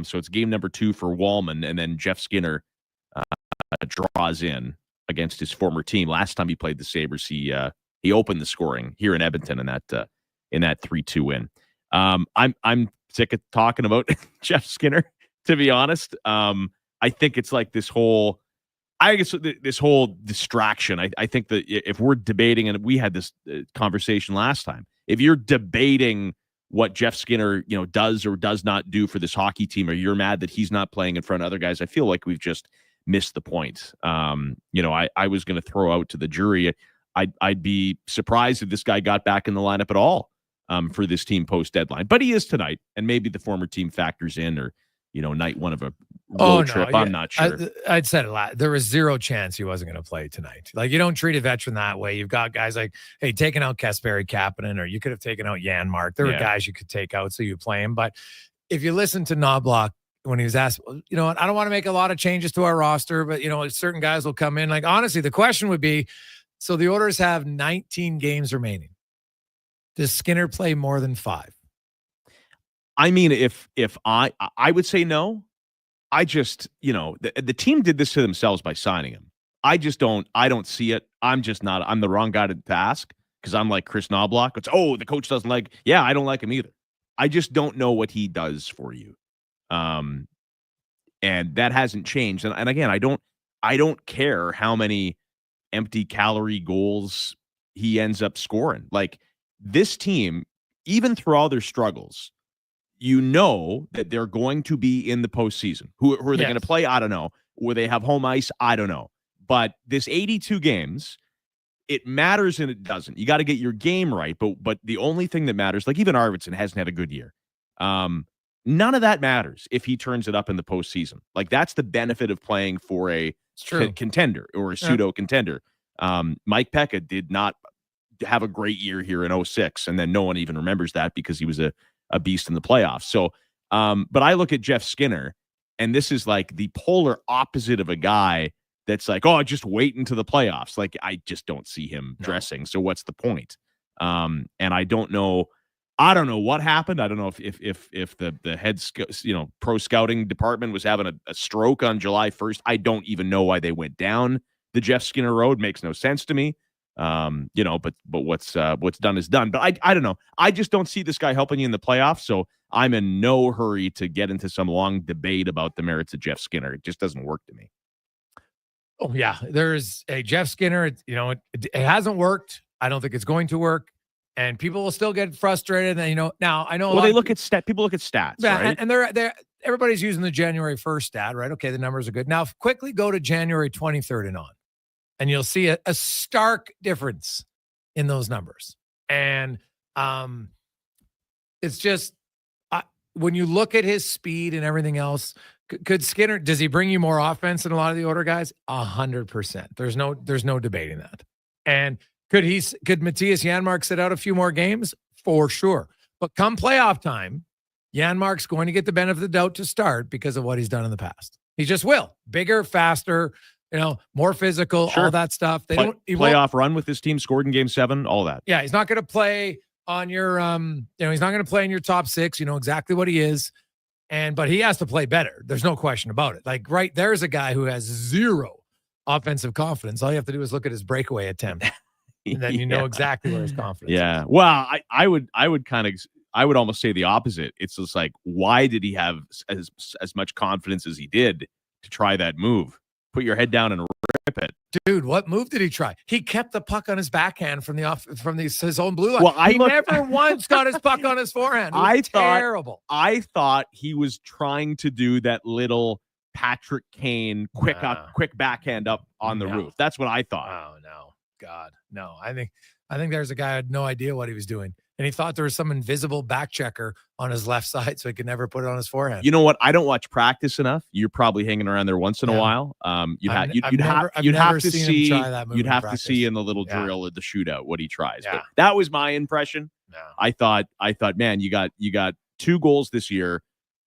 So it's game number 2 for Walman, and then Jeff Skinner draws in against his former team. Last time he played the Sabres, he opened the scoring here in Edmonton in that 3-2 win. I'm sick of talking about Jeff Skinner, to be honest. I think it's like this whole distraction. I think that if we're debating, and we had this conversation last time, if you're debating what Jeff Skinner, does or does not do for this hockey team, or you're mad that he's not playing in front of other guys, I feel like we've just missed the point. I was going to throw out to the jury. I'd be surprised if this guy got back in the lineup at all for this team post deadline, but he is tonight, and maybe the former team factors in, or night one of a road trip. I'm not sure. I'd said it last. There was zero chance he wasn't going to play tonight. Like, you don't treat a veteran that way. You've got guys like, hey, taking out Kasperi Kapanen, or you could have taken out Janmark. There were guys you could take out, so you play him. But if you listen to Knobloch when he was asked, you know what, I don't want to make a lot of changes to our roster, but certain guys will come in. Like, honestly, the question would be, so the Oilers have 19 games remaining. Does Skinner play more than 5? I mean, if I would say no. I just, the team did this to themselves by signing him. I don't see it. I'm the wrong guy to ask, because I'm like Chris Knobloch. It's, the coach doesn't like, I don't like him either. I just don't know what he does for you. And that hasn't changed. And again, I don't care how many empty calorie goals he ends up scoring. Like, this team, even through all their struggles, that they're going to be in the postseason. Who are they going to play? I don't know. Will they have home ice? I don't know. But this 82 games, it matters and it doesn't. You got to get your game right. But the only thing that matters, like even Arvidsson hasn't had a good year. None of that matters if he turns it up in the postseason. Like, that's the benefit of playing for a contender or a pseudo contender. Mike Pekka did not have a great year here in 2006, and then no one even remembers that because he was a beast in the playoffs. So, but I look at Jeff Skinner, and this is like the polar opposite of a guy that's like, just wait until the playoffs. Like, I just don't see him dressing. So what's the point? And I don't know what happened. I don't know if the head pro scouting department was having a stroke on July 1st. I don't even know why they went down the Jeff Skinner road. Makes no sense to me. But what's done is done. But I don't know. I just don't see this guy helping you in the playoffs. So I'm in no hurry to get into some long debate about the merits of Jeff Skinner. It just doesn't work to me. Oh yeah, there's a Jeff Skinner. It hasn't worked. I don't think it's going to work, and people will still get frustrated. And now I know. Well, people look at stats, right? And they're everybody's using the January 1st stat, right? Okay, the numbers are good. Now quickly go to January 23rd and on. And you'll see a stark difference in those numbers. And it's just, when you look at his speed and everything else, could Skinner, does he bring you more offense than a lot of the older guys? 100%. There's no debating that. And could Matthias Janmark sit out a few more games? For sure. But come playoff time, Janmark's going to get the benefit of the doubt to start because of what he's done in the past. He just will. Bigger, faster, more physical, all that stuff. Playoff run with this team, scored in Game 7, all that. Yeah, he's not going to play on your, he's not going to play in your top 6. You know exactly what he is, but he has to play better. There's no question about it. Like, right there's a guy who has zero offensive confidence. All you have to do is look at his breakaway attempt, and then you know exactly where his confidence. Yeah. is. Well, I would almost say the opposite. It's just like, why did he have as much confidence as he did to try that move? Put your head down and rip it. Dude, what move did he try? He kept the puck on his backhand from his own blue line. Well, he never once got his puck on his forehand. Terrible. I thought he was trying to do that little Patrick Kane quick backhand up on the roof. That's what I thought. Oh no, God, no. I think there's a guy who had no idea what he was doing. And he thought there was some invisible back checker on his left side, so he could never put it on his forehand. You know what? I don't watch practice enough. You're probably hanging around there once in a while. You'd have to see in the little drill at the shootout what he tries. Yeah. But that was my impression. No. I thought, man, you got 2 goals this year,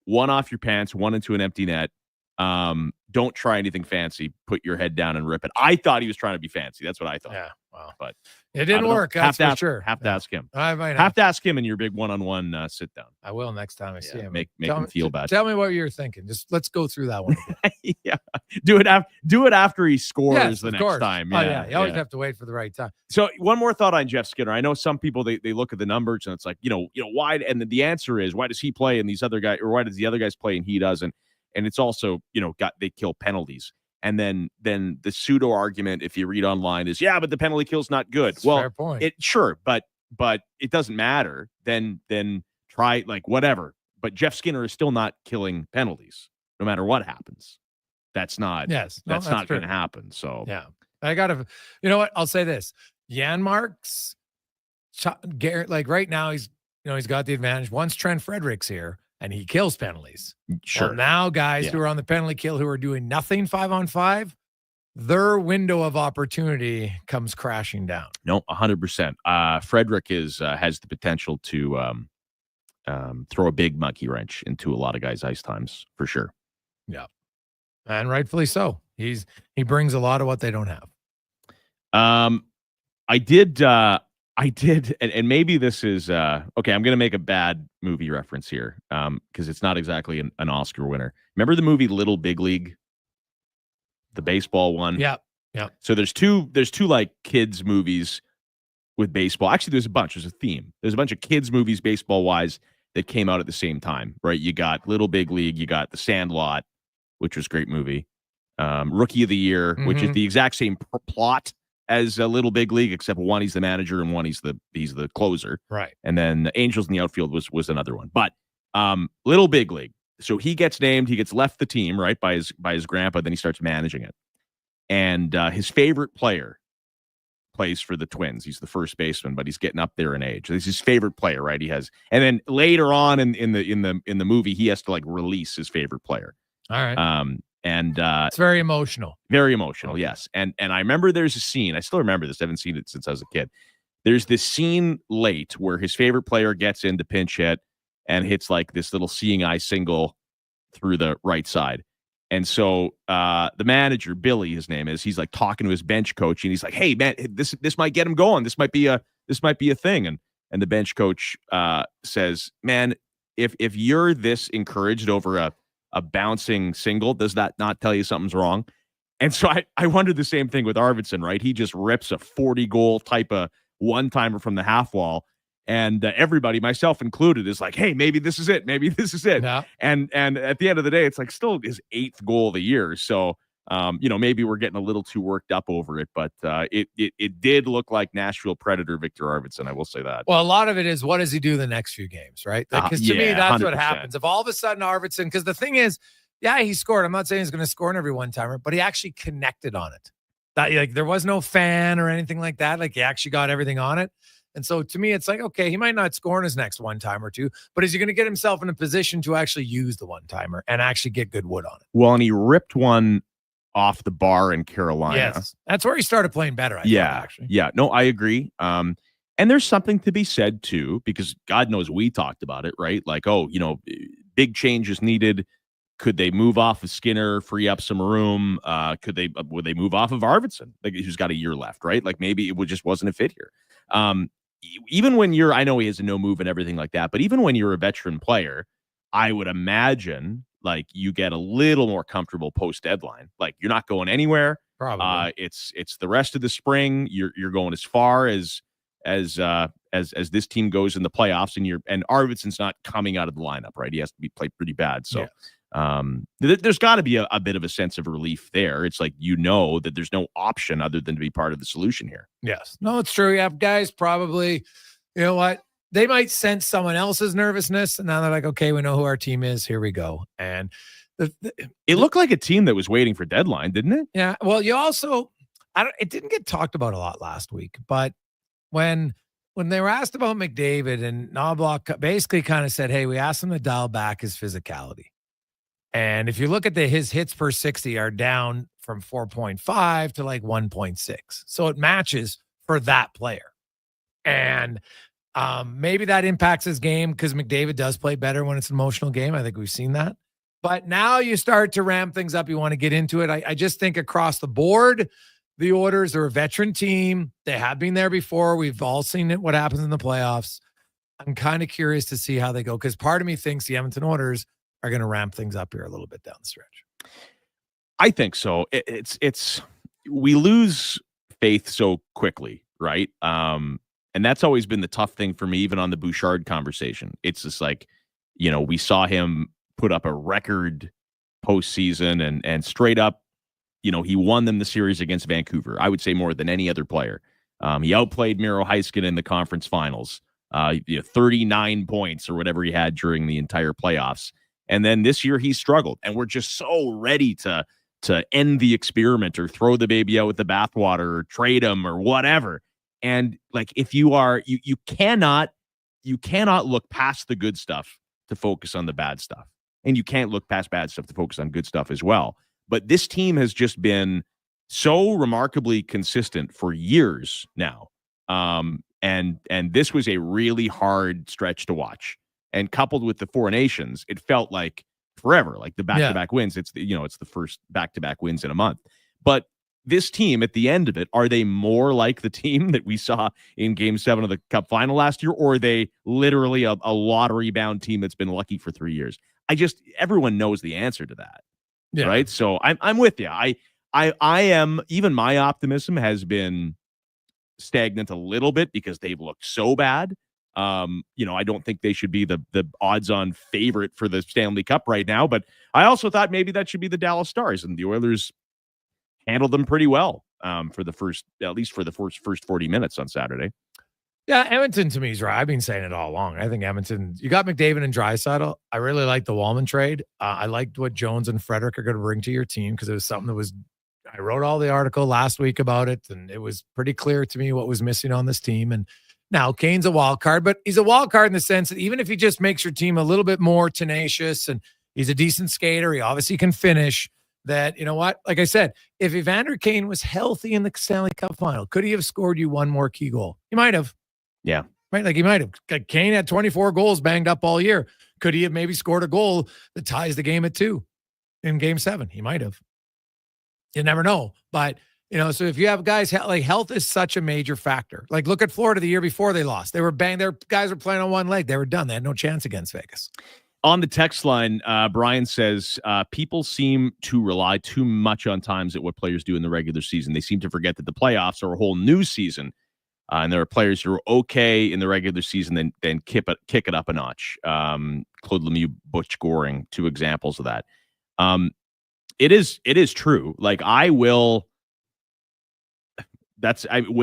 1 off your pants, 1 into an empty net. Don't try anything fancy. Put your head down and rip it. I thought he was trying to be fancy. That's what I thought. Yeah. Wow. But it didn't work. That's for sure. Have to ask him. I might have to ask him in your big one-on-one sit down. I will next time I see him. Make him feel bad. Tell me what you're thinking. Just let's go through that one again. Yeah. Do it after he scores the next time. Yeah. You always have to wait for the right time. So one more thought on Jeff Skinner. I know some people they look at the numbers and it's like, why, and the answer is, why does he play and these other guys, or why does the other guys play and he doesn't? And it's also, they kill penalties. And then the pseudo argument, if you read online, is but the penalty kill's not good. That's a fair point. But it doesn't matter. Then try whatever. But Jeff Skinner is still not killing penalties, no matter what happens. That's not. Yes, no, that's that's not going to true. happen. So Yeah, I gotta. You know what? I'll say this: Janmark's, Garrett. Like right now, he's got the advantage. Once Trent Frederick's here, and he kills penalties. Sure. Well, now guys who are on the penalty kill, who are doing nothing 5-on-5, their window of opportunity comes crashing down. No, 100%. Frederick has the potential to throw a big monkey wrench into a lot of guys' ice times for sure. Yeah, and rightfully so. He brings a lot of what they don't have. I did, and maybe this is okay. I'm going to make a bad movie reference here, because it's not exactly an Oscar winner. Remember the movie Little Big League, the baseball one? Yeah. So there's two like kids movies with baseball. Actually, there's a bunch. There's a theme. There's a bunch of kids movies baseball wise that came out at the same time, right? You got Little Big League, you got The Sandlot, which was a great movie. Rookie of the Year, which is the exact same plot as Little Big League, except one he's the manager and one he's the closer. Right. And then the Angels in the Outfield was another one. But Little Big League. So he gets named, he gets left the team, right, by his grandpa, then he starts managing it. And his favorite player plays for the Twins. He's the first baseman, but he's getting up there in age. This is his favorite player, right? He has, and then later on in the movie, he has to like release his favorite player. All right. And it's very emotional. Very emotional, yes. And I remember there's a scene, I still remember this, I haven't seen it since I was a kid. There's this scene late where his favorite player gets into pinch hit and hits like this little seeing eye single through the right side. And so the manager, Billy, his name is, he's like talking to his bench coach and he's like, hey man, this might get him going. This might be a thing. And the bench coach says, man, if you're this encouraged over a bouncing single, does that not tell you something's wrong? And so I wondered the same thing with Arvidsson, right? He just rips a 40-goal type of one-timer from the half wall. And everybody, myself included, is like, hey, maybe this is it. Maybe this is it. Yeah. And at the end of the day, it's like still his 8th goal of the year. So, maybe we're getting a little too worked up over it. But it did look like Nashville Predator Victor Arvidsson. I will say that. Well, a lot of it is what does he do the next few games, right? Because to me, that's 100%. what happens. If all of a sudden Arvidsson, because the thing is, yeah, he scored. I'm not saying he's going to score in every one-timer, but he actually connected on it. That like there was no fan or anything like that. Like he actually got everything on it. And so to me, it's like, okay, he might not score in his next one-timer or two, but is he going to get himself in a position to actually use the one-timer and actually get good wood on it? Well, and he ripped one off the bar in Carolina. Yes. That's where he started playing better, I thought, actually. Yeah. No, I agree. And there's something to be said, too, because God knows we talked about it, right? Like, big change is needed. Could they move off of Skinner, free up some room? Would they move off of Arvidsson, like, who's got a year left, right? Like maybe it just wasn't a fit here. Even when I know he has a no move and everything like that, but even when you're a veteran player, I would imagine like you get a little more comfortable post deadline. Like you're not going anywhere. Probably. It's the rest of the spring. You're going as far as this team goes in the playoffs, and Arvidsson's not coming out of the lineup, right? He has to be played pretty bad. So there's got to be a bit of a sense of relief there. It's like, that there's no option other than to be part of the solution here. Yes. No, it's true. Yeah, guys probably, you know what? They might sense someone else's nervousness, and now they're like, okay, we know who our team is. Here we go. And it looked like a team that was waiting for deadline, didn't it? Yeah. Well, you also, it didn't get talked about a lot last week, but when they were asked about McDavid, and Knobloch basically kind of said, hey, we asked him to dial back his physicality. And if you look at his hits per 60 are down from 4.5 to like 1.6. So it matches for that player. And maybe that impacts his game because McDavid does play better when it's an emotional game. I think we've seen that. But now you start to ramp things up. You want to get into it. I just think across the board, the Oilers are a veteran team. They have been there before. We've all seen it, what happens in the playoffs. I'm kind of curious to see how they go because part of me thinks the Edmonton Oilers are going to ramp things up here a little bit down the stretch. I think so. It's we lose faith so quickly, right? And that's always been the tough thing for me, even on the Bouchard conversation. It's just like, we saw him put up a record postseason and straight up, he won them the series against Vancouver. I would say more than any other player. He outplayed Miro Heiskanen in the conference finals, 39 points or whatever he had during the entire playoffs. And then this year he struggled, and we're just so ready to end the experiment or throw the baby out with the bathwater or trade him or whatever. And like, if you are, you cannot look past the good stuff to focus on the bad stuff. And you can't look past bad stuff to focus on good stuff as well. But this team has just been so remarkably consistent for years now. And this was a really hard stretch to watch. And coupled with the Four Nations, it felt like forever, like the back-to-back wins. It's the first back-to-back wins in a month. But this team, at the end of it, are they more like the team that we saw in Game 7 of the Cup final last year, or are they literally a lottery-bound team that's been lucky for 3 years? Everyone knows the answer to that, right? So I'm with you. I am, even my optimism has been stagnant a little bit because they've looked so bad. I don't think they should be the odds-on favorite for the Stanley Cup right now, but I also thought maybe that should be the Dallas Stars, and the Oilers handled them pretty well for the first 40 minutes on Saturday. Yeah, Edmonton to me is right. I've been saying it all along. I think Edmonton, you got McDavid and Draisaitl. I really like the Walman trade. I liked what Jones and Frederick are going to bring to your team because it was something that was, I wrote all the article last week about it, and it was pretty clear to me what was missing on this team. And now Kane's a wild card, but he's a wild card in the sense that even if he just makes your team a little bit more tenacious and he's a decent skater, he obviously can finish. That, you know what? Like I said, if Evander Kane was healthy in the Stanley Cup final, could he have scored you one more key goal? He might have. Yeah. Right? Like he might have. Kane had 24 goals banged up all year. Could he have maybe scored a goal that ties the game at 2 in Game 7? He might have. You never know. But, so if you have guys, like health is such a major factor. Like look at Florida the year before they lost. They were banged. Their guys were playing on one leg. They were done. They had no chance against Vegas. On the text line, Brian says, people seem to rely too much on times at what players do in the regular season. They seem to forget that the playoffs are a whole new season. And there are players who are okay in the regular season, then kick it up a notch. Claude Lemieux, Butch Goring, 2 examples of that. It is true. Like when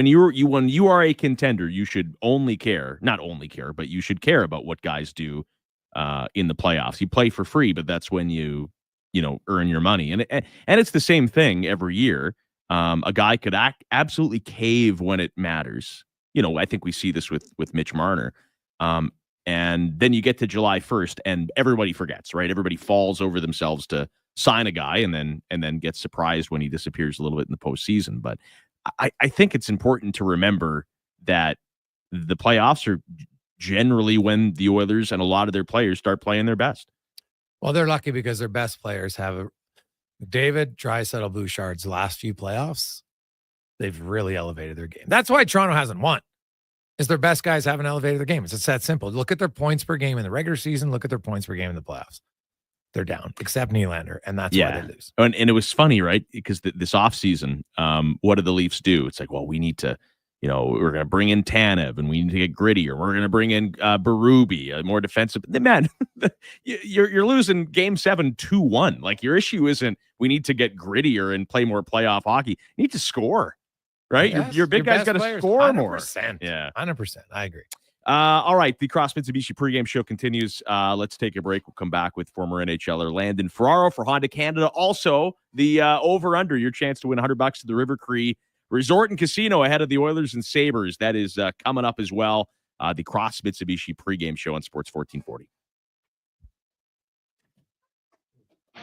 you are a contender, you should not only care, but you should care about what guys do in the playoffs. You play for free, but that's when you earn your money. And it's the same thing every year. A guy could absolutely cave when it matters. I think we see this with Mitch Marner. And then you get to July 1st and everybody forgets, right? Everybody falls over themselves to sign a guy and then gets surprised when he disappears a little bit in the postseason. But I think it's important to remember that the playoffs are generally when the Oilers and a lot of their players start playing their best. Well, they're lucky because their best players have David, Draisaitl, Bouchard's last few playoffs. They've really elevated their game. That's why Toronto hasn't won. Is their best guys haven't elevated their game. It's just that simple. Look at their points per game in the regular season. Look at their points per game in the playoffs. They're down, except Nylander, and that's why they lose. And it was funny, right? Because this offseason, what do the Leafs do? It's like, well, we need to, we're going to bring in Tanev, and we need to get grittier. We're going to bring in Berube, a more defensive. Man, you're losing Game 7 2-1. Like, your issue isn't we need to get grittier and play more playoff hockey. You need to score, right? Yes, your big guys got to score 100%, more. 100%. I agree. All right, the Cross Mitsubishi pregame show continues. Let's take a break. We'll come back with former NHLer Landon Ferraro for Honda Canada. Also, the over-under, your chance to win $100 to the River Cree Resort and Casino ahead of the Oilers and Sabres. That is coming up as well. The Cross Mitsubishi pregame show on Sports 1440.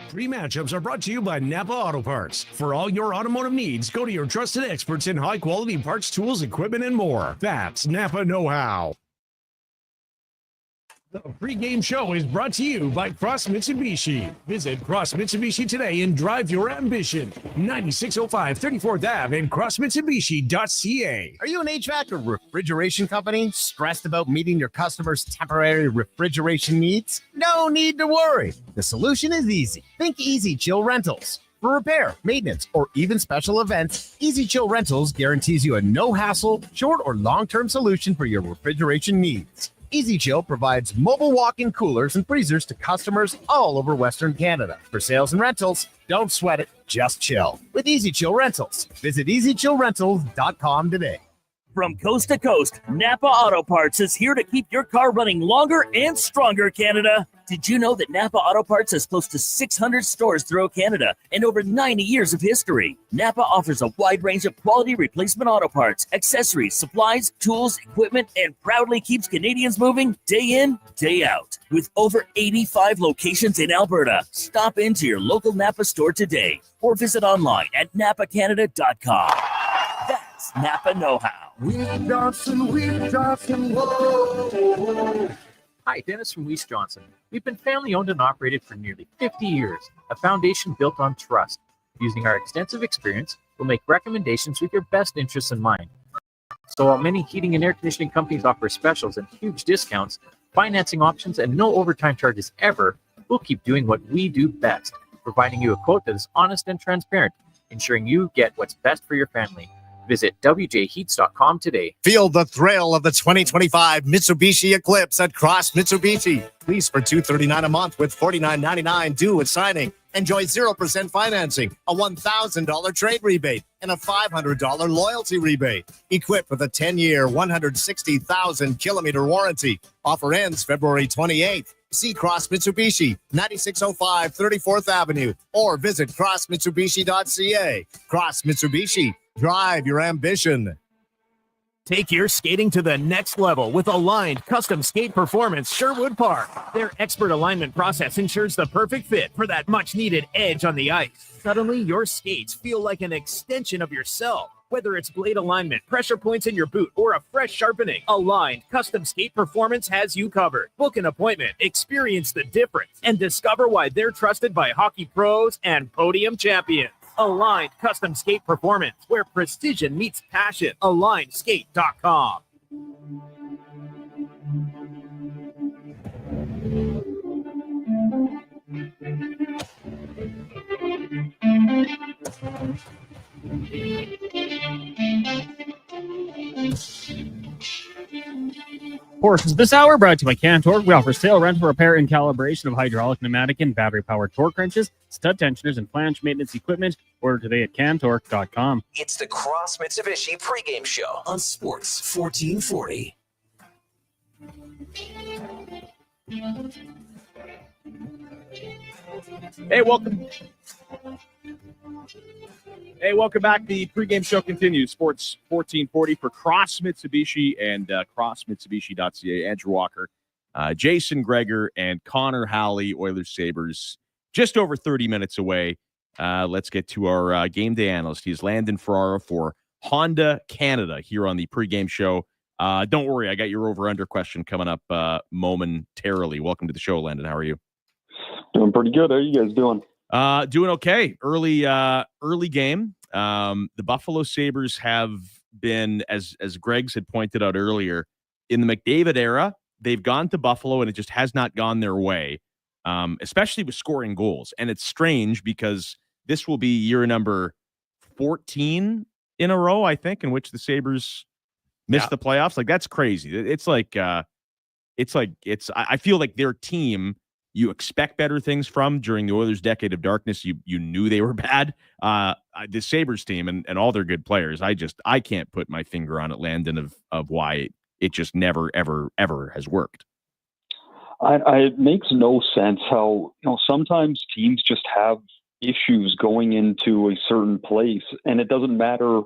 Pre-matchups are brought to you by Napa Auto Parts. For all your automotive needs, go to your trusted experts in high-quality parts, tools, equipment, and more. That's Napa know-how. The pregame show is brought to you by Cross Mitsubishi. Visit Cross Mitsubishi today and drive your ambition. 9605 34th Ave and crossmitsubishi.ca. Are you an HVAC or refrigeration company stressed about meeting your customers' temporary refrigeration needs? No need to worry. The solution is easy. Think Easy Chill Rentals. For repair, maintenance, or even special events, Easy Chill Rentals guarantees you a no-hassle, short or long-term solution for your refrigeration needs. Easy Chill provides mobile walk-in coolers and freezers to customers all over Western Canada. For sales and rentals, don't sweat it, just chill. With Easy Chill Rentals, visit easychillrentals.com today. From coast to coast, Napa Auto Parts is here to keep your car running longer and stronger, Canada. Did you know that Napa Auto Parts has close to 600 stores throughout Canada and over 90 years of history? Napa offers a wide range of quality replacement auto parts, accessories, supplies, tools, equipment, and proudly keeps Canadians moving day in, day out. With over 85 locations in Alberta, stop into your local Napa store today or visit online at napacanada.com. That's Napa know-how. Weed Johnson, whoa. Hi, Dennis from Weiss Johnson. We've been family owned and operated for nearly 50 years, a foundation built on trust. Using our extensive experience, we'll make recommendations with your best interests in mind. So while many heating and air conditioning companies offer specials and huge discounts, financing options, and no overtime charges ever, we'll keep doing what we do best, providing you a quote that is honest and transparent, ensuring you get what's best for your family. Visit wjheats.com today. Feel the thrill of the 2025 Mitsubishi Eclipse at Cross Mitsubishi. Lease for $239 a month with $49.99 due at signing. Enjoy 0% financing, a $1,000 trade rebate, and a $500 loyalty rebate. Equipped with a 10-year, 160,000-kilometer warranty. Offer ends February 28th. See Cross Mitsubishi, 9605 34th Avenue, or visit crossmitsubishi.ca. Cross Mitsubishi. Drive your ambition. Take your skating to the next level with Aligned Custom Skate Performance Sherwood Park. Their expert alignment process ensures the perfect fit for that much-needed edge on the ice. Suddenly, your skates feel like an extension of yourself. Whether it's blade alignment, pressure points in your boot, or a fresh sharpening, Aligned Custom Skate Performance has you covered. Book an appointment, experience the difference, and discover why they're trusted by hockey pros and podium champions. Aligned Custom Skate Performance, where precision meets passion. AlignedSkate.com. Portions of this hour brought to you by Cantor. We offer sale, rental, repair, and calibration of hydraulic, pneumatic, and battery-powered torque wrenches, stud tensioners, and flange maintenance equipment. Order today at cantor.com. It's the Cross Mitsubishi pregame show on Sports 1440. Hey, welcome back. The pregame show continues. Sports 1440 for Cross Mitsubishi and crossmitsubishi.ca. Andrew Walker, Jason Gregor, and Connor Halley, Oilers Sabres, just over 30 minutes away. Let's get to our game day analyst. He's Landon Ferraro for Honda Canada here on the pregame show. Don't worry, I got your over-under question coming up momentarily. Welcome to the show, Landon. How are you? Doing pretty good. How are you guys doing? Doing okay. Early game. The Buffalo Sabres have been, as Greg's had pointed out earlier, in the McDavid era, they've gone to Buffalo and it just has not gone their way, especially with scoring goals. And it's strange because this will be year number 14 in a row, I think, in which the Sabres missed the playoffs. Like, that's crazy. I feel like their team, you expect better things from during the Oilers' decade of darkness. You knew they were bad. The Sabres team and all their good players, I can't put my finger on it, Landon, of why it just never, ever, ever has worked. It makes no sense how, sometimes teams just have issues going into a certain place, and it doesn't matter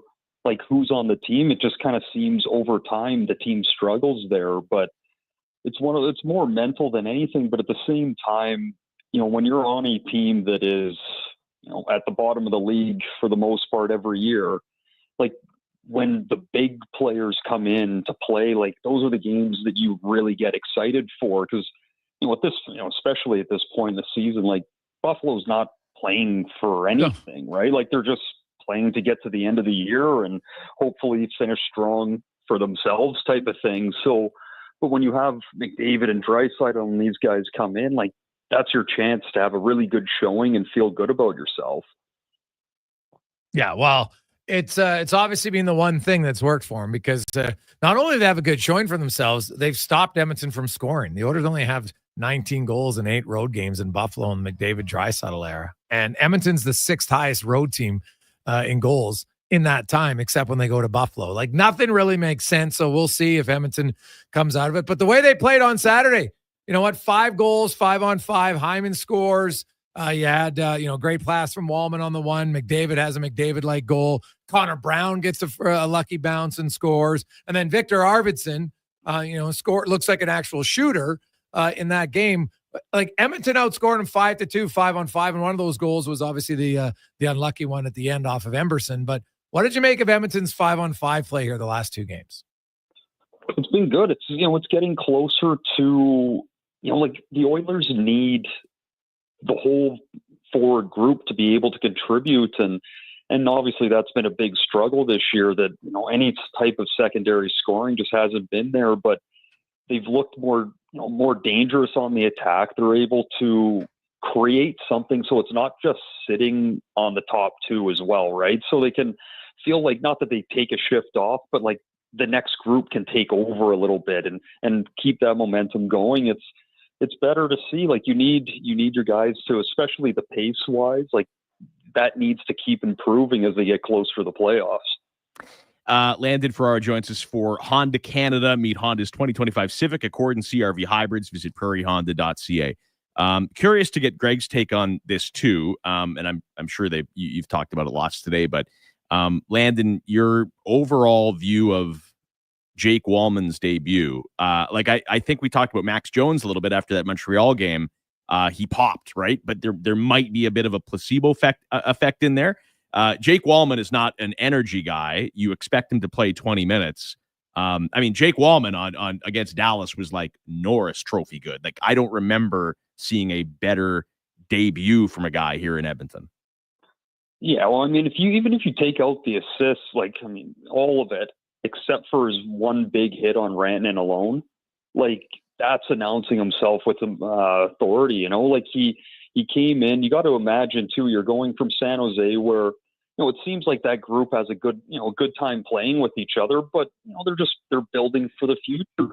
like who's on the team. It just kind of seems over time the team struggles there, but it's more mental than anything. But at the same time, when you're on a team that is, at the bottom of the league for the most part every year, like when the big players come in to play, like those are the games that you really get excited for. Because, at this, especially at this point in the season, like Buffalo's not playing for anything, right? Like they're just playing to get to the end of the year and hopefully finish strong for themselves type of thing. So, but when you have McDavid and Draisaitl and these guys come in, like that's your chance to have a really good showing and feel good about yourself. Yeah, well, it's obviously been the one thing that's worked for them because not only do they have a good showing for themselves, they've stopped Edmonton from scoring. The Oilers only have 19 goals in 8 road games in Buffalo in the McDavid Draisaitl era, and Edmonton's the 6th highest road team in goals in that time, except when they go to Buffalo. Like nothing really makes sense. So we'll see if Edmonton comes out of it. But the way they played on Saturday, you know what? 5 goals, 5-on-5. Hyman scores. You had, great pass from Walman on the one. McDavid has a McDavid-like goal. Connor Brown gets a lucky bounce and scores. And then Victor Arvidsson, looks like an actual shooter in that game. Like Edmonton outscored him 5-2, 5-on-5. And one of those goals was obviously the unlucky one at the end off of Emberson. But what did you make of Edmonton's 5-on-5 play here the last 2 games? It's been good. It's getting closer to, the Oilers need the whole forward group to be able to contribute. And obviously that's been a big struggle this year that, any type of secondary scoring just hasn't been there, but they've looked more dangerous on the attack. They're able to create something. So it's not just sitting on the top 2 as well. Right. So they can feel like, not that they take a shift off, but like the next group can take over a little bit and keep that momentum going. It's better to see, like, you need your guys to, especially the pace wise, like that needs to keep improving as they get closer to the playoffs. Landon Ferraro joins us for Honda Canada. Meet Honda's 2025 Civic, Accord, and CRV hybrids. Visit prairiehonda.ca. Curious to get Greg's take on this too. And I'm sure you've talked about it lots today, but Landon, your overall view of Jake Walman's debut. I think we talked about Max Jones a little bit after that Montreal game. He popped, right? But there might be a bit of a placebo effect in there. Jake Walman is not an energy guy. You expect him to play 20 minutes. Jake Walman on against Dallas was like Norris Trophy good. Like, I don't remember seeing a better debut from a guy here in Edmonton. Yeah, well, if you take out the assists, all of it, except for his one big hit on Rantanen alone, like, that's announcing himself with authority, like he came in. You got to imagine too, you're going from San Jose where, it seems like that group has a good time playing with each other, but they're building for the future.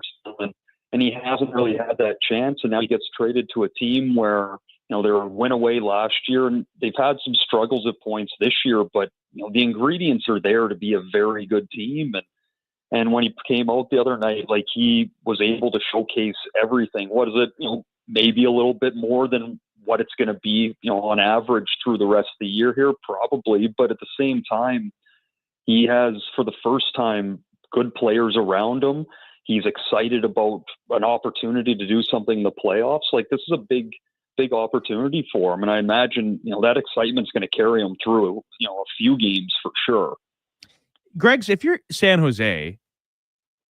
And he hasn't really had that chance. And now he gets traded to a team where, they were win away last year, and they've had some struggles at points this year, but the ingredients are there to be a very good team. And when he came out the other night, like, he was able to showcase everything. What is it? Maybe a little bit more than what it's going to be, on average through the rest of the year here, probably. But at the same time, he has, for the first time, good players around him. He's excited about an opportunity to do something in the playoffs. Like, this is a big opportunity for him. And I imagine, that excitement's going to carry him through, a few games for sure. Greg's, if you're San Jose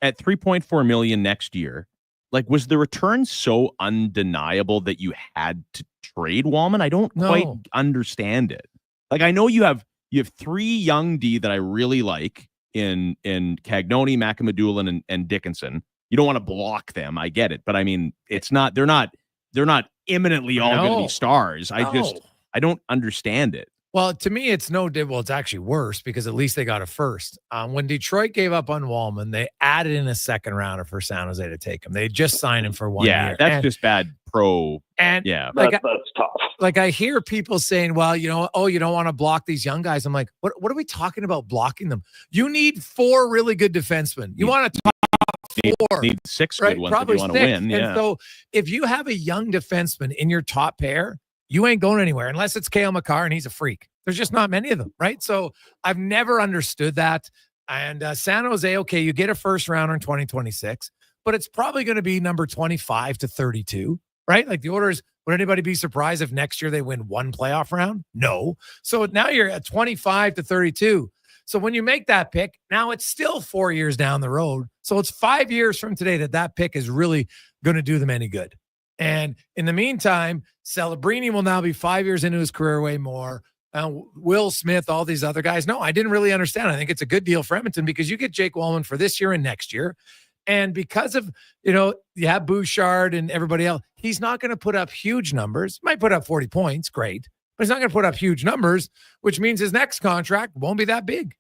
at $3.4 million next year, like, was the return so undeniable that you had to trade Walman? I don't quite understand it. Like, I know you have 3 young D that I really like in Cagnoni, Macamadoulan, and Dickinson. You don't want to block them. I get it. But it's not, they're not imminently all going to be stars. I don't understand it. Well, to me, it's it's actually worse because at least they got a first. When Detroit gave up on Walman, they added in a second rounder for San Jose to take him. They just signed him for 1 year. Yeah, that's just bad pro. And that's tough. Like, I hear people saying, well, you don't want to block these young guys. I'm like, what are we talking about blocking them? You need 4 really good defensemen. You want to top 4. Need 6 right? good ones Probably if you want to 6. win. Yeah. And so if you have a young defenseman in your top pair, you ain't going anywhere unless it's Cale Makar and he's a freak. There's just not many of them, right? So I've never understood that. And San Jose, okay, you get a first rounder in 2026, but it's probably going to be number 25 to 32, right? Like, the orders, would anybody be surprised if next year they win 1 playoff round? No. So now you're at 25 to 32. So when you make that pick, now it's still 4 years down the road. So it's 5 years from today that pick is really going to do them any good. And in the meantime, Celebrini will now be 5 years into his career, way more. Will Smith, all these other guys. No, I didn't really understand. I think it's a good deal for Edmonton because you get Jake Walman for this year and next year. And because of, you have Bouchard and everybody else, he's not going to put up huge numbers. He might put up 40 points. Great. But he's not going to put up huge numbers, which means his next contract won't be that big.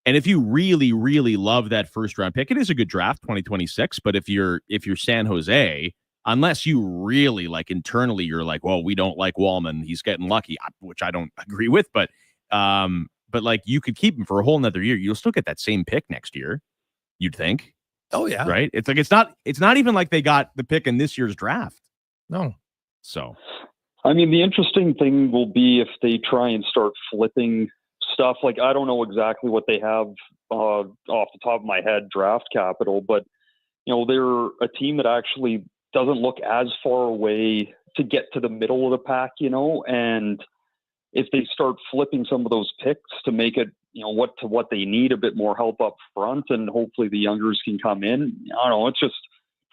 And if you really, really love that first round pick, it is a good draft, 2026. But if you're San Jose, unless you really internally, you're like, well, we don't like Walman, he's getting lucky, which I don't agree with, but you could keep him for a whole nother year. You'll still get that same pick next year, you'd think. Oh yeah. Right. It's like, it's not even like they got the pick in this year's draft. No. So, I mean, the interesting thing will be if they try and start flipping stuff. Like, I don't know exactly what they have off the top of my head, draft capital, but, you know, they're a team that actually doesn't look as far away to get to the middle of the pack, you know, and if they start flipping some of those picks to make it, you know, what they need, a bit more help up front, and hopefully the youngers can come in. I don't know. It's just